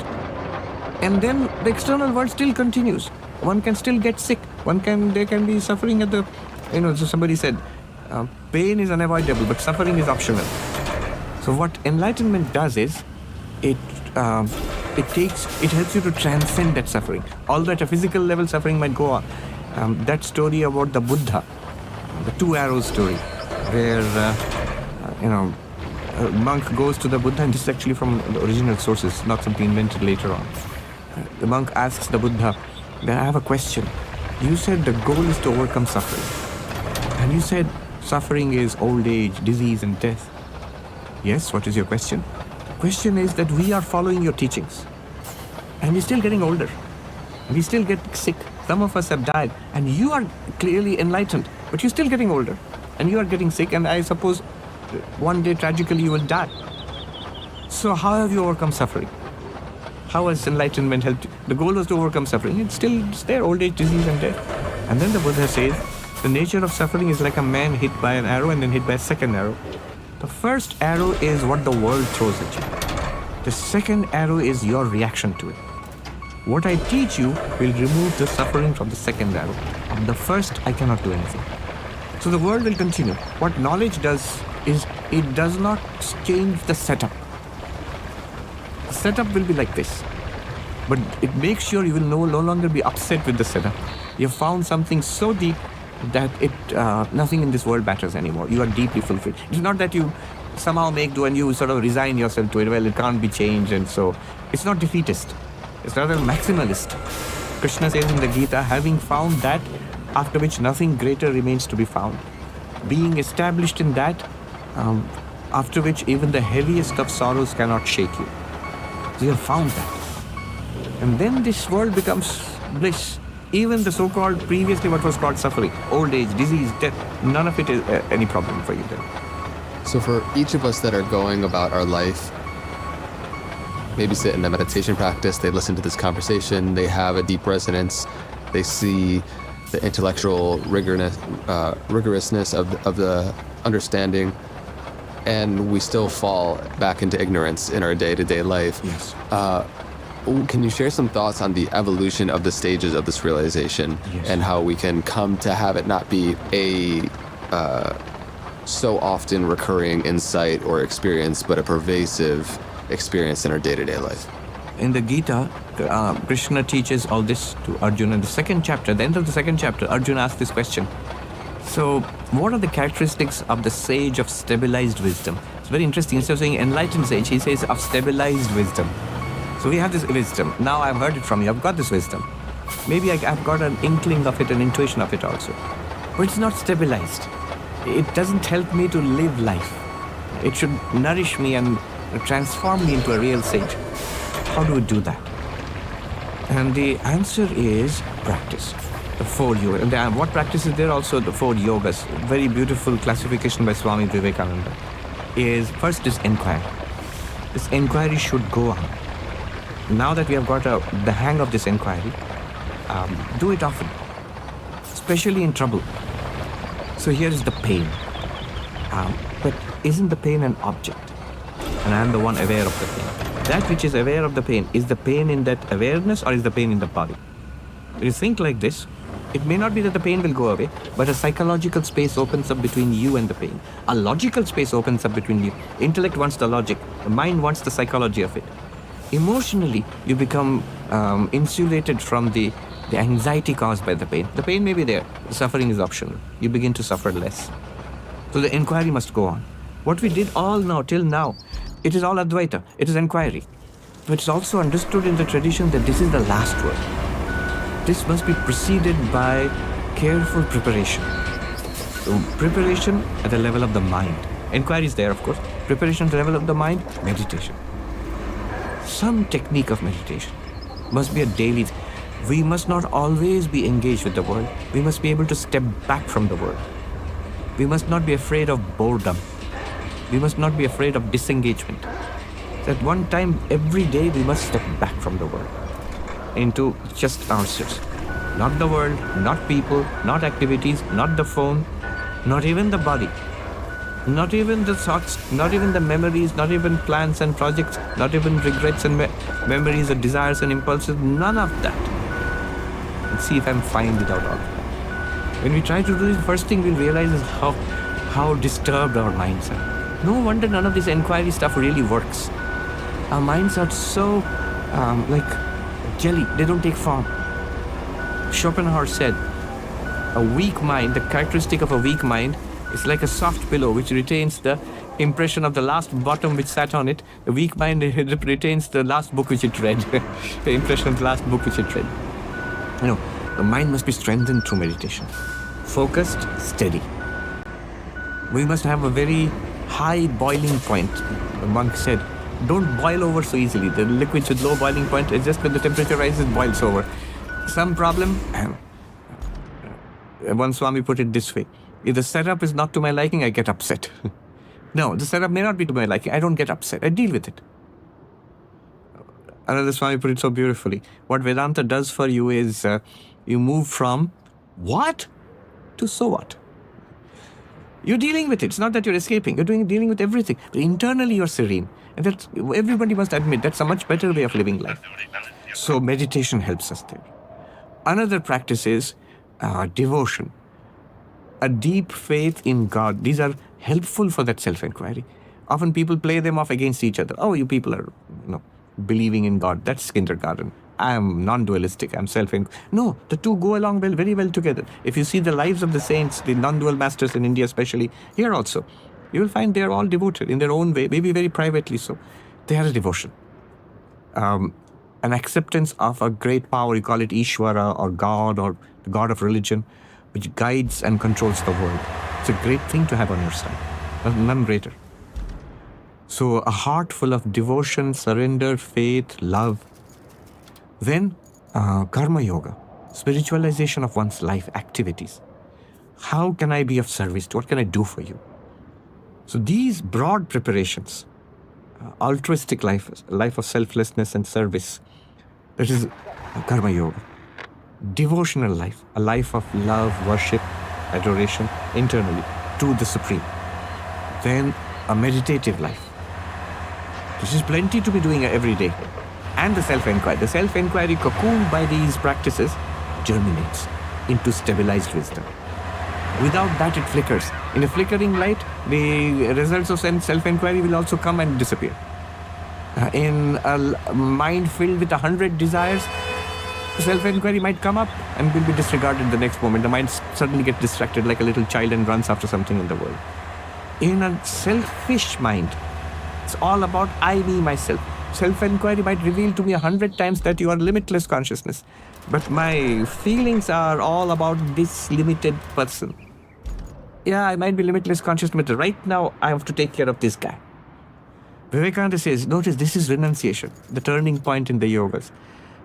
And then the external world still continues. One can still get sick. There can be suffering at the, so somebody said, pain is unavoidable, but suffering is optional. So what enlightenment does is, it helps you to transcend that suffering. Although at a physical level, suffering might go on. That story about the Buddha, the 2 arrows story, where, a monk goes to the Buddha, and this is actually from the original sources, not something invented later on. The monk asks the Buddha, I have a question. You said the goal is to overcome suffering. And you said suffering is old age, disease, and death. Yes, what is your question? The question is that we are following your teachings. And we're still getting older. We still get sick. Some of us have died. And you are clearly enlightened, but you're still getting older. And you are getting sick, and I suppose one day tragically you will die. So how have you overcome suffering? How has enlightenment helped you? The goal was to overcome suffering. It's there, old age, disease, and death. And then the Buddha says, the nature of suffering is like a man hit by an arrow and then hit by a second arrow. The first arrow is what the world throws at you. The second arrow is your reaction to it. What I teach you will remove the suffering from the second arrow. On the first, I cannot do anything. So the world will continue. What knowledge does is it does not change the setup. The setup will be like this. But it makes sure you will no longer be upset with the setup. You have found something so deep that nothing in this world matters anymore. You are deeply fulfilled. It's not that you somehow make do and you sort of resign yourself to it. Well, it can't be changed, and so it's not defeatist. It's rather maximalist. Krishna says in the Gita, having found that, after which nothing greater remains to be found. Being established in that, after which even the heaviest of sorrows cannot shake you. So you have found that. And then this world becomes bliss. Even the so-called, previously what was called suffering, old age, disease, death, none of it is any problem for you then. So for each of us that are going about our life, maybe sit in a meditation practice, they listen to this conversation, they have a deep resonance, they see the intellectual rigorousness of the understanding, and we still fall back into ignorance in our day-to-day life. Yes. Can you share some thoughts on the evolution of the stages of this realization? Yes. And how we can come to have it not be a so often recurring insight or experience, but a pervasive experience in our day-to-day life? In the Gita, Krishna teaches all this to Arjuna. In the second chapter, the end of the second chapter, Arjuna asks this question. So, what are the characteristics of the sage of stabilized wisdom? It's very interesting. Instead of saying enlightened sage, he says of stabilized wisdom. So we have this wisdom. Now I've heard it from you. I've got this wisdom. Maybe I've got an inkling of it, an intuition of it also. But it's not stabilized. It doesn't help me to live life. It should nourish me and transform me into a real sage. How do we do that? And the answer is practice. The 4 yogas. And what practice is there? Also the 4 yogas. Very beautiful classification by Swami Vivekananda. First is inquiry. This inquiry should go on. Now that we have got the hang of this inquiry, do it often, especially in trouble. So here is the pain. But isn't the pain an object? And I am the one aware of the pain. That which is aware of the pain, is the pain in that awareness or is the pain in the body? When you think like this, it may not be that the pain will go away, but a psychological space opens up between you and the pain. A logical space opens up between you. Intellect wants the logic. The mind wants the psychology of it. Emotionally, you become insulated from the anxiety caused by the pain. The pain may be there. The suffering is optional. You begin to suffer less. So the inquiry must go on. What we did all now, till now, it is all Advaita. It is inquiry. But it's also understood in the tradition that this is the last word. This must be preceded by careful preparation. So preparation at the level of the mind. Inquiry is there, of course. Preparation at the level of the mind, meditation. Some technique of meditation must be a daily. We must not always be engaged with the world. We must be able to step back from the world. We must not be afraid of boredom. We must not be afraid of disengagement. At one time, every day, we must step back from the world into just ourselves. Not the world, not people, not activities, not the phone, not even the body, not even the thoughts, not even the memories, not even plans and projects, not even regrets and memories and desires and impulses, none of that. And see if I'm fine without all of that. When we try to do this, the first thing we'll realize is how disturbed our minds are. No wonder none of this inquiry stuff really works. Our minds are so like jelly, they don't take form. Schopenhauer said, a weak mind, the characteristic of a weak mind is like a soft pillow which retains the impression of the last bottom which sat on it. The weak mind retains the last book which it read, the impression of the last book which it read. The mind must be strengthened through meditation. Focused, steady. We must have a very high boiling point. The monk said, don't boil over so easily. The liquids with low boiling point, it's just when the temperature rises, it boils over. Some problem, one Swami put it this way, if the setup is not to my liking, I get upset. No, the setup may not be to my liking, I don't get upset, I deal with it. Another Swami put it so beautifully, what Vedanta does for you is, you move from what to so what. You're dealing with it, it's not that you're escaping, you're dealing with everything, but internally you're serene. And that's, everybody must admit, that's a much better way of living life. So meditation helps us there. Another practice is devotion. A deep faith in God. These are helpful for that self-inquiry. Often people play them off against each other. Oh, you people are believing in God. That's kindergarten. I am non-dualistic. I'm self-inquiry. No, the two go along very well together. If you see the lives of the saints, the non-dual masters in India especially, here also, you will find they're all devoted in their own way, maybe very privately so. They are a devotion. An acceptance of a great power, you call it Ishvara or God or the God of religion, which guides and controls the world. It's a great thing to have on your side, none greater. So a heart full of devotion, surrender, faith, love. Then karma yoga, spiritualization of one's life activities. How can I be of service? What can I do for you? So these broad preparations, altruistic life, a life of selflessness and service, that is karma yoga. Devotional life, a life of love, worship, adoration internally to the Supreme. Then a meditative life. This is plenty to be doing every day. And the self-inquiry. The self-inquiry cocooned by these practices germinates into stabilized wisdom. Without that, it flickers. In a flickering light, the results of self-inquiry will also come and disappear. In a mind filled with 100 desires, self-inquiry might come up and will be disregarded the next moment. The mind suddenly gets distracted like a little child and runs after something in the world. In a selfish mind, it's all about I, me, myself. Self-inquiry might reveal to me 100 times that you are limitless consciousness. But my feelings are all about this limited person. Yeah, I might be limitless consciousness, but right now I have to take care of this guy. Vivekananda says, notice this is renunciation, the turning point in the yogas.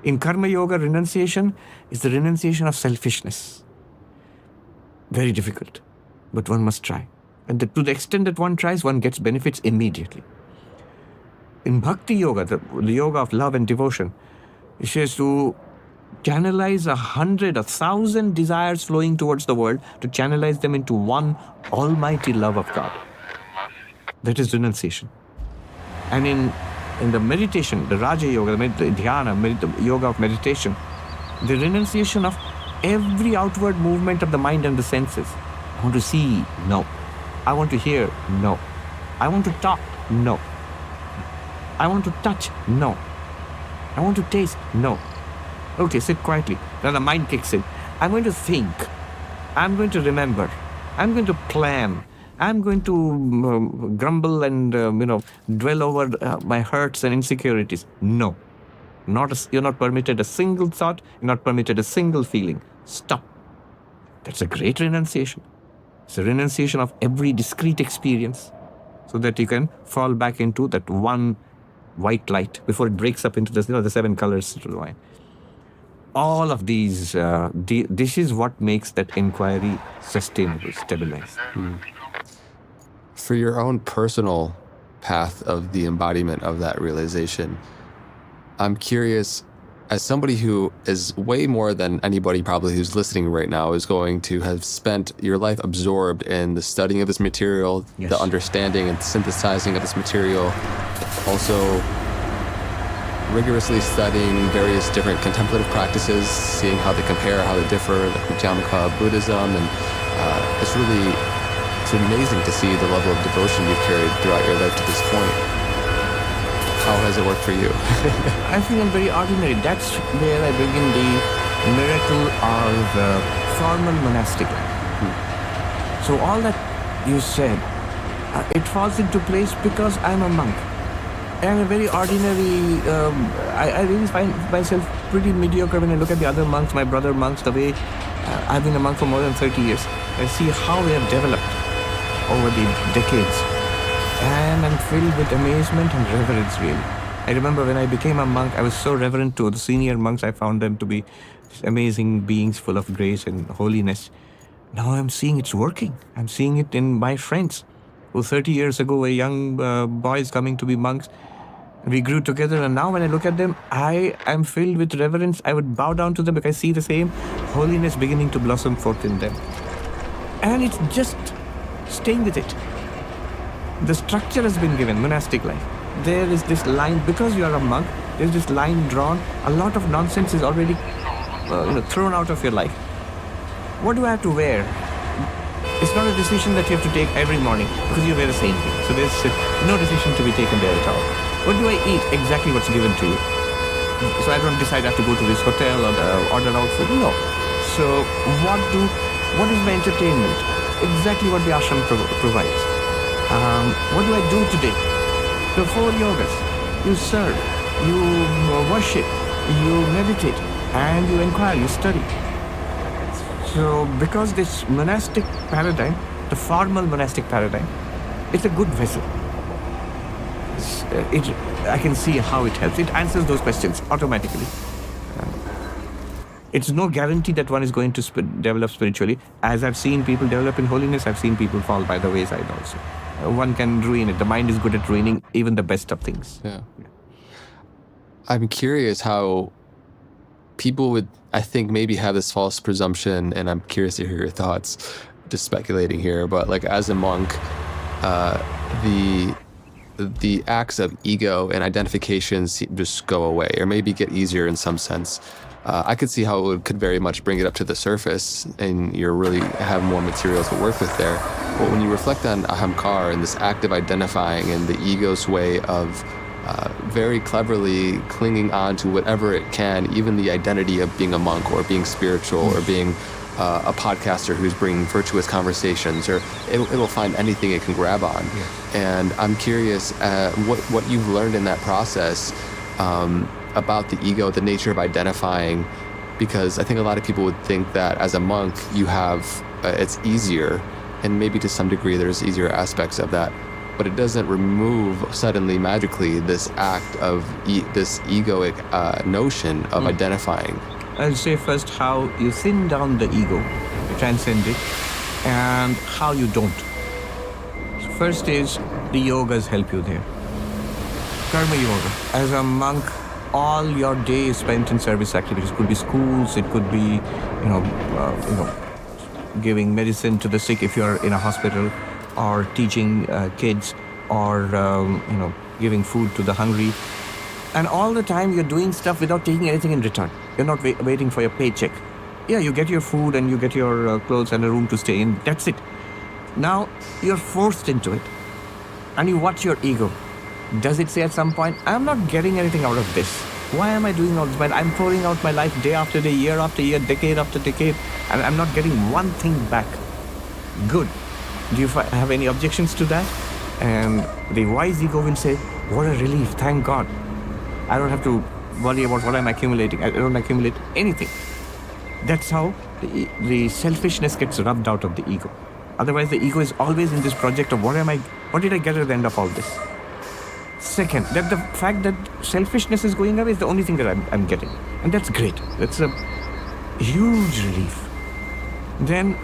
In karma yoga, renunciation is the renunciation of selfishness. Very difficult, but one must try. And to the extent that one tries, one gets benefits immediately. In bhakti yoga, the yoga of love and devotion, it says to channelize 100, 1,000 desires flowing towards the world, to channelize them into one almighty love of God. That is renunciation. And in the meditation, the Raja Yoga, the Dhyana, the yoga of meditation, the renunciation of every outward movement of the mind and the senses. I want to see, no. I want to hear, no. I want to talk, no. I want to touch, no. I want to taste, no. Okay, sit quietly. Then the mind kicks in. I'm going to think. I'm going to remember. I'm going to plan. I'm going to grumble and, dwell over my hurts and insecurities. No. You're not permitted a single thought. You're not permitted a single feeling. Stop. That's a great renunciation. It's a renunciation of every discrete experience so that you can fall back into that one white light before it breaks up into the 7 colors of the wine. All of these, this is what makes that inquiry sustainable, stabilized. For your own personal path of the embodiment of that realization, I'm curious, as somebody who is way more than anybody probably who's listening right now is going to have spent your life absorbed in the studying of this material, Yes. the understanding and synthesizing of this material, also rigorously studying various different contemplative practices, seeing how they compare, how they differ, like Jamaka Buddhism, and it's amazing to see the level of devotion you've carried throughout your life to this point. How has it worked for you? I think I'm very ordinary. That's where I begin the miracle of formal monastic life. So all that you said, it falls into place because I'm a monk. I'm a very ordinary, I really find myself pretty mediocre when I look at the other monks, my brother monks, the way I've been a monk for more than 30 years. I see how they have developed over the decades. And I'm filled with amazement and reverence, really. I remember when I became a monk, I was so reverent to the senior monks. I found them to be amazing beings full of grace and holiness. Now I'm seeing it's working. I'm seeing it in my friends who 30 years ago were young boys coming to be monks. We grew together, and now when I look at them, I am filled with reverence. I would bow down to them because I see the same holiness beginning to blossom forth in them. And it's just staying with it. The structure has been given, monastic life. There is this line, because you are a monk, there's this line drawn. A lot of nonsense is already thrown out of your life. What do I have to wear? It's not a decision that you have to take every morning because you wear the same thing. So there's no decision to be taken there at all. What do I eat? Exactly what's given to you. So I don't decide I have to go to this hotel or order out food. No. So what is my entertainment? Exactly what the ashram provides. What do I do today? The 4 yogas. You serve, you worship, you meditate, and you inquire, you study. So because this monastic paradigm, the formal monastic paradigm, it's a good vessel. I can see how it helps. It answers those questions automatically. It's no guarantee that one is going to develop spiritually. As I've seen people develop in holiness, I've seen people fall by the wayside also. One can ruin it. The mind is good at ruining even the best of things. Yeah. I'm curious how people would, I think, maybe have this false presumption, and I'm curious to hear your thoughts, just speculating here, but like as a monk, the acts of ego and identifications just go away, or maybe get easier in some sense. I could see how it could very much bring it up to the surface, and you really have more material to work with there. But when you reflect on ahamkar and this act of identifying and the ego's way of very cleverly clinging on to whatever it can, even the identity of being a monk or being spiritual or being a podcaster who's bringing virtuous conversations, or it will find anything it can grab on. Yeah. And I'm curious what you've learned in that process about the ego, the nature of identifying, because I think a lot of people would think that as a monk you have, it's easier, and maybe to some degree there's easier aspects of that, but it doesn't remove suddenly magically this act of this egoic notion of identifying. I'll say first how you thin down the ego, you transcend it, and how you don't. So first is the yogas help you there. Karma yoga. As a monk, all your day is spent in service activities. It could be schools, it could be, giving medicine to the sick if you're in a hospital, or teaching kids, or giving food to the hungry. And all the time you're doing stuff without taking anything in return. You're not waiting for your paycheck. Yeah, you get your food and you get your clothes and a room to stay in. That's it. Now you're forced into it. And you watch your ego. Does it say at some point, I'm not getting anything out of this? Why am I doing all this? I'm pouring out my life day after day, year after year, decade after decade, and I'm not getting one thing back. Good. Do you have any objections to that? And the wise ego will say, what a relief, thank God. I don't have to worry about what I'm accumulating. I don't accumulate anything. That's how the selfishness gets rubbed out of the ego. Otherwise, the ego is always in this project of what did I get at the end of all this? Second, that the fact that selfishness is going away is the only thing that I'm getting. And that's great. That's a huge relief. Then,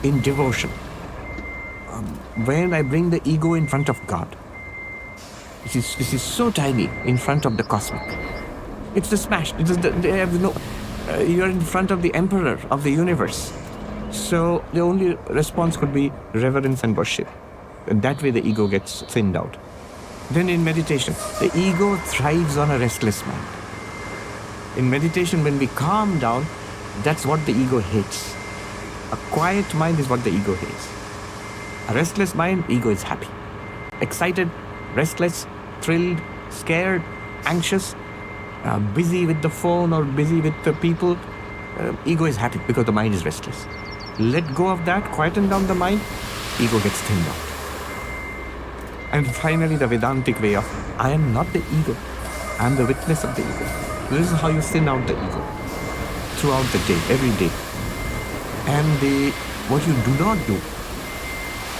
in devotion, when I bring the ego in front of God, this is so tiny in front of the cosmic. It's the smash. You're in front of the emperor of the universe. So the only response could be reverence and worship. And that way the ego gets thinned out. Then in meditation, the ego thrives on a restless mind. In meditation, when we calm down, that's what the ego hates. A quiet mind is what the ego hates. A restless mind, ego is happy. Excited, restless, thrilled, scared, anxious, busy with the phone or busy with the people, ego is happy because the mind is restless. Let go of that, quieten down the mind, ego gets thinned out. And finally, the Vedantic way of, I am not the ego, I am the witness of the ego. This is how you thin out the ego throughout the day, every day. And what you do not do,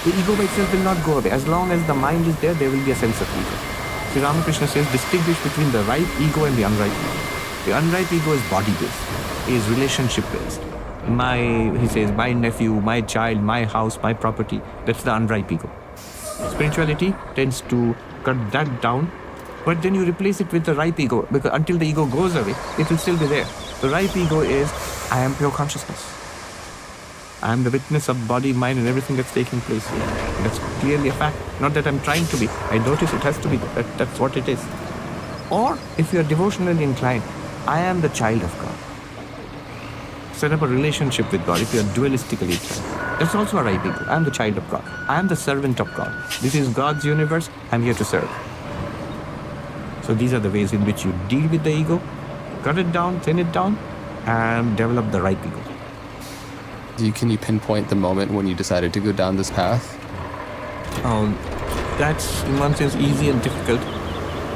the ego by itself will not go away. As long as the mind is there, there will be a sense of ego. Sri Ramakrishna says, distinguish between the ripe ego and the unripe ego. The unripe ego is body-based, is relationship-based. He says, my nephew, my child, my house, my property, that's the unripe ego. Spirituality tends to cut that down, but then you replace it with the ripe ego, because until the ego goes away, it will still be there. The ripe ego is, I am pure consciousness. I am the witness of body, mind, and everything that's taking place here. That's clearly a fact. Not that I'm trying to be. I notice it has to be. That's what it is. Or, if you are devotionally inclined, I am the child of God. Set up a relationship with God if you are dualistically inclined. That's also a ripe ego. I am the child of God. I am the servant of God. This is God's universe. I'm here to serve. So these are the ways in which you deal with the ego, cut it down, thin it down, and develop the ripe ego. Can you pinpoint the moment when you decided to go down this path? That's in one sense easy and difficult.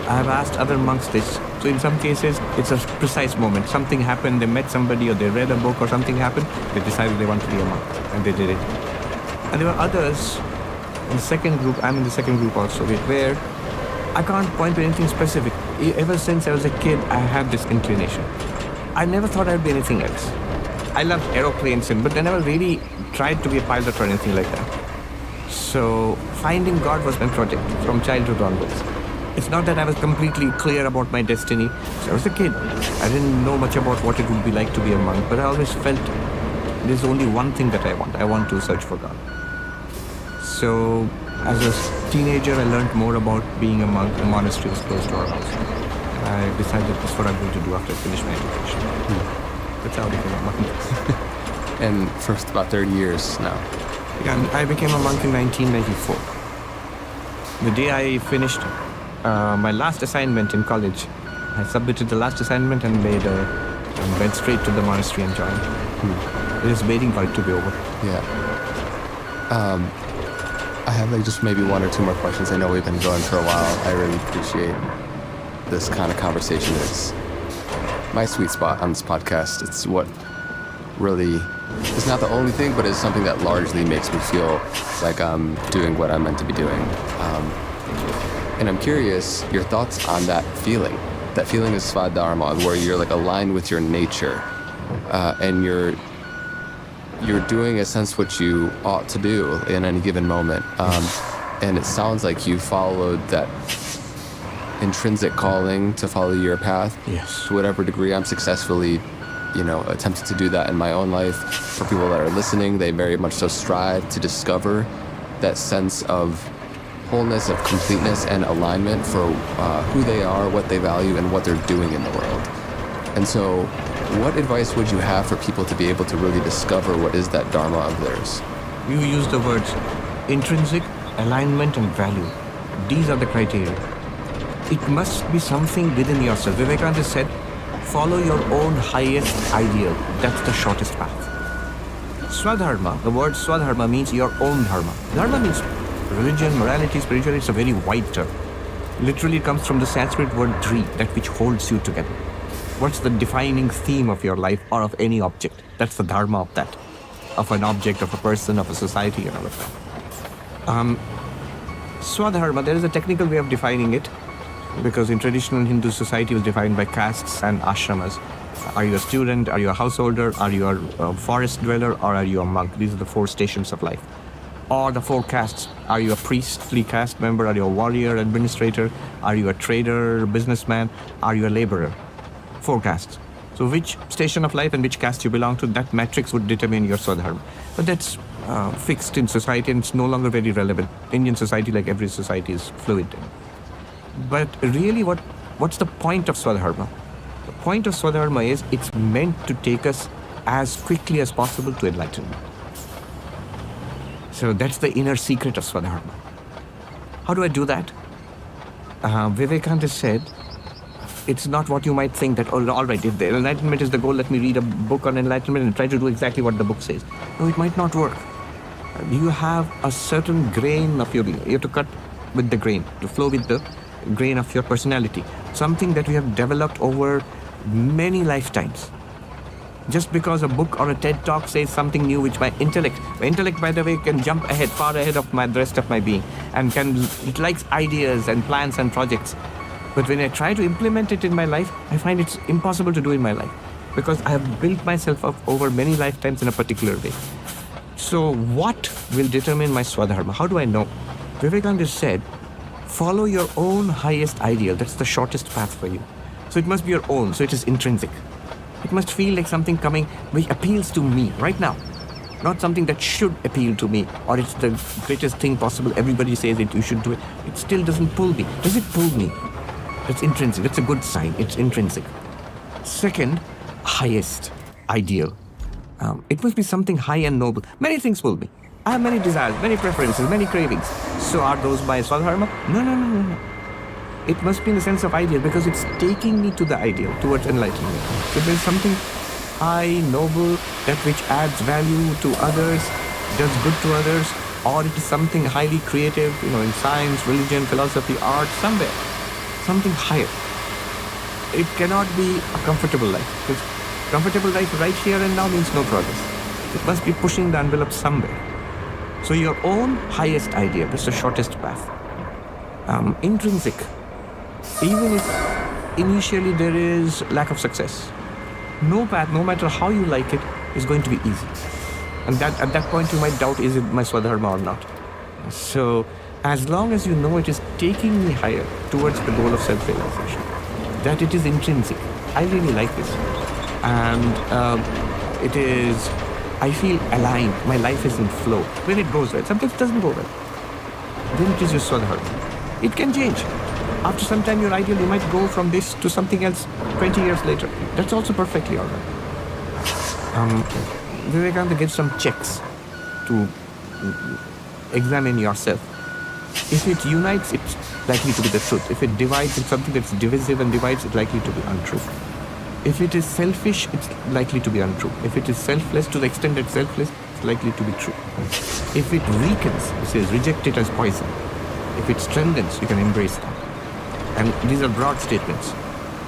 I have asked other monks this. So in some cases, it's a precise moment. Something happened, they met somebody or they read a book or something happened, they decided they want to be a monk and they did it. And there were others in the second group, I'm in the second group also, where I can't point to anything specific. Ever since I was a kid, I had this inclination. I never thought I'd be anything else. I loved aeroplanes, but I never really tried to be a pilot or anything like that. So finding God was my project from childhood onwards. It's not that I was completely clear about my destiny. So I was a kid. I didn't know much about what it would be like to be a monk, but I always felt there's only one thing that I want. I want to search for God. So as a teenager, I learned more about being a monk. The monastery was close to our house. I decided that's what I'm going to do after I finish my education. That's how I became a monk. And for about 30 years now. Yeah, I became a monk in 1994. The day I finished my last assignment in college, I submitted the last assignment and went straight to the monastery and joined. Just waiting for it to be over. Yeah. I have just maybe one or two more questions. I know we've been going for a while. I really appreciate this kind of conversation. It's my sweet spot on this podcast. It's what really is not the only thing, but is something that largely makes me feel like I'm doing what I'm meant to be doing. And I'm curious your thoughts on that feeling. That feeling is Svadharma, where you're aligned with your nature, and you're doing a sense what you ought to do in any given moment. And it sounds like you followed that intrinsic calling to follow your path. Yes. To whatever degree I'm successfully, attempting to do that in my own life. For people that are listening, they very much so strive to discover that sense of wholeness, of completeness and alignment for who they are, what they value, and what they're doing in the world. And so, what advice would you have for people to be able to really discover what is that dharma of theirs? You use the words intrinsic, alignment, and value. These are the criteria. It must be something within yourself. Vivekananda said, follow your own highest ideal. That's the shortest path. Swadharma, the word Swadharma means your own dharma. Dharma means religion, morality, spirituality. It's a very wide term. Literally it comes from the Sanskrit word dri, that which holds you together. What's the defining theme of your life or of any object? That's the dharma of that, of an object, of a person, of a society, and all of that. Swadharma, there is a technical way of defining it, because in traditional Hindu society it was defined by castes and ashramas. Are you a student? Are you a householder? Are you a forest dweller? Or are you a monk? These are the 4 stations of life. Or the 4 castes. Are you a priestly caste member? Are you a warrior, administrator? Are you a trader, businessman? Are you a laborer? 4 castes. So which station of life and which caste you belong to, that matrix would determine your Swadharma. But that's fixed in society and it's no longer very relevant. Indian society, like every society, is fluid. But really, what's the point of Swadharma? The point of Swadharma is it's meant to take us as quickly as possible to enlightenment. So that's the inner secret of Swadharma. How do I do that? Vivekananda said, it's not what you might think that, oh, all right, if the enlightenment is the goal, let me read a book on enlightenment and try to do exactly what the book says. No, it might not work. You have a certain grain of your being. You have to cut with the grain, to flow with the grain of your personality. Something that we have developed over many lifetimes. Just because a book or a TED Talk says something new, which my intellect, by the way, can jump ahead, far ahead of the rest of my being, and it likes ideas and plans and projects. But when I try to implement it in my life, I find it's impossible to do in my life, because I have built myself up over many lifetimes in a particular way. So what will determine my Swadharma? How do I know? Vivekananda said, follow your own highest ideal. That's the shortest path for you. So it must be your own, so it is intrinsic. It must feel like something coming which appeals to me right now. Not something that should appeal to me, or it's the greatest thing possible, everybody says it, you should do it. It still doesn't pull me. Does it pull me? That's intrinsic. That's a good sign. It's intrinsic. Second, highest ideal. It must be something high and noble. Many things pull me. I have many desires, many preferences, many cravings. So are those my Swadharma? No. It must be in the sense of ideal, because it's taking me to the ideal, towards enlightenment. So there's something high, noble, that which adds value to others, does good to others, or it is something highly creative, in science, religion, philosophy, art, somewhere. Something higher. It cannot be a comfortable life, because comfortable life right here and now means no progress. It must be pushing the envelope somewhere. So your own highest idea, that's the shortest path. Intrinsic. Even if initially there is lack of success, no path, no matter how you like it, is going to be easy. And at that point you might doubt, is it my Swadharma or not? So as long as you know it is taking me higher towards the goal of self-realization, that it is intrinsic. I really like this. And I feel aligned. My life is in flow. When it goes well, sometimes it doesn't go well. Then it is your Swadharma. It can change. After some time, your ideal, you might go from this to something else 20 years later. That's also perfectly all right. Vivekananda gives some checks to examine yourself. If it unites, it's likely to be the truth. If it divides, it's something that's divisive and divides, it's likely to be untrue. If it is selfish, it's likely to be untrue. If it is selfless, to the extent that it's selfless, it's likely to be true. If it weakens, it says reject it as poison. If it strengthens, you can embrace that. And these are broad statements.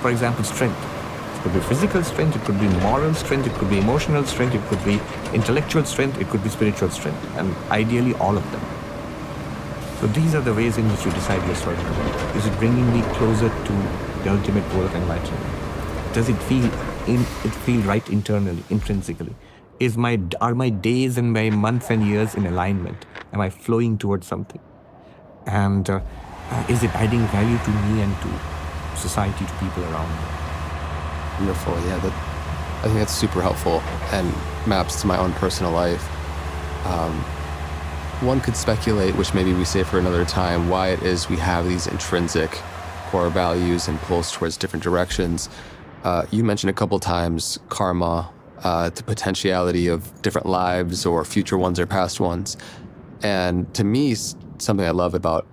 For example, strength. It could be physical strength, it could be moral strength, it could be emotional strength, it could be intellectual strength, it could be spiritual strength, and ideally all of them. So these are the ways in which you decide your Swadharma. Is it bringing me closer to the ultimate goal of enlightenment? Does it feel right internally, intrinsically? Are my days and my months and years in alignment? Am I flowing towards something? And is it adding value to me and to society, to people around me? Wonderful. Yeah, I think that's super helpful and maps to my own personal life. One could speculate, which maybe we say for another time, why it is we have these intrinsic core values and pulls towards different directions. You mentioned a couple times karma, the potentiality of different lives or future ones or past ones. And to me, something I love about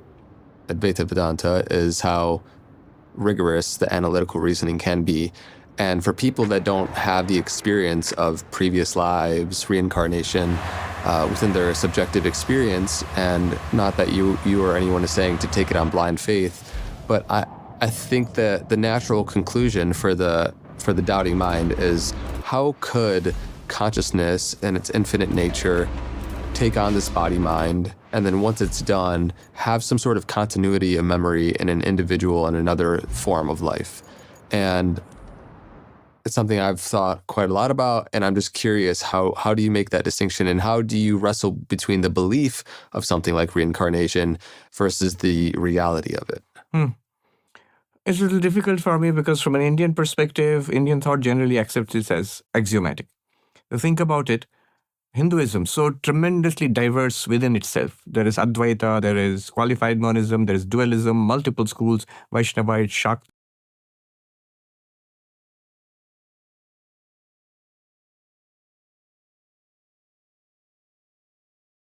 Advaita Vedanta is how rigorous the analytical reasoning can be. And for people that don't have the experience of previous lives, reincarnation, within their subjective experience, and not that you or anyone is saying to take it on blind faith, but I think that the natural conclusion for the doubting mind is, how could consciousness and its infinite nature take on this body mind, and then once it's done, have some sort of continuity of memory in an individual and another form of life? And it's something I've thought quite a lot about, and I'm just curious, how do you make that distinction, and how do you wrestle between the belief of something like reincarnation versus the reality of it? It's a little difficult for me because from an Indian perspective, Indian thought generally accepts this as axiomatic. Think about it. Hinduism, so tremendously diverse within itself. There is Advaita, there is qualified monism, there is dualism, multiple schools, Vaishnavite,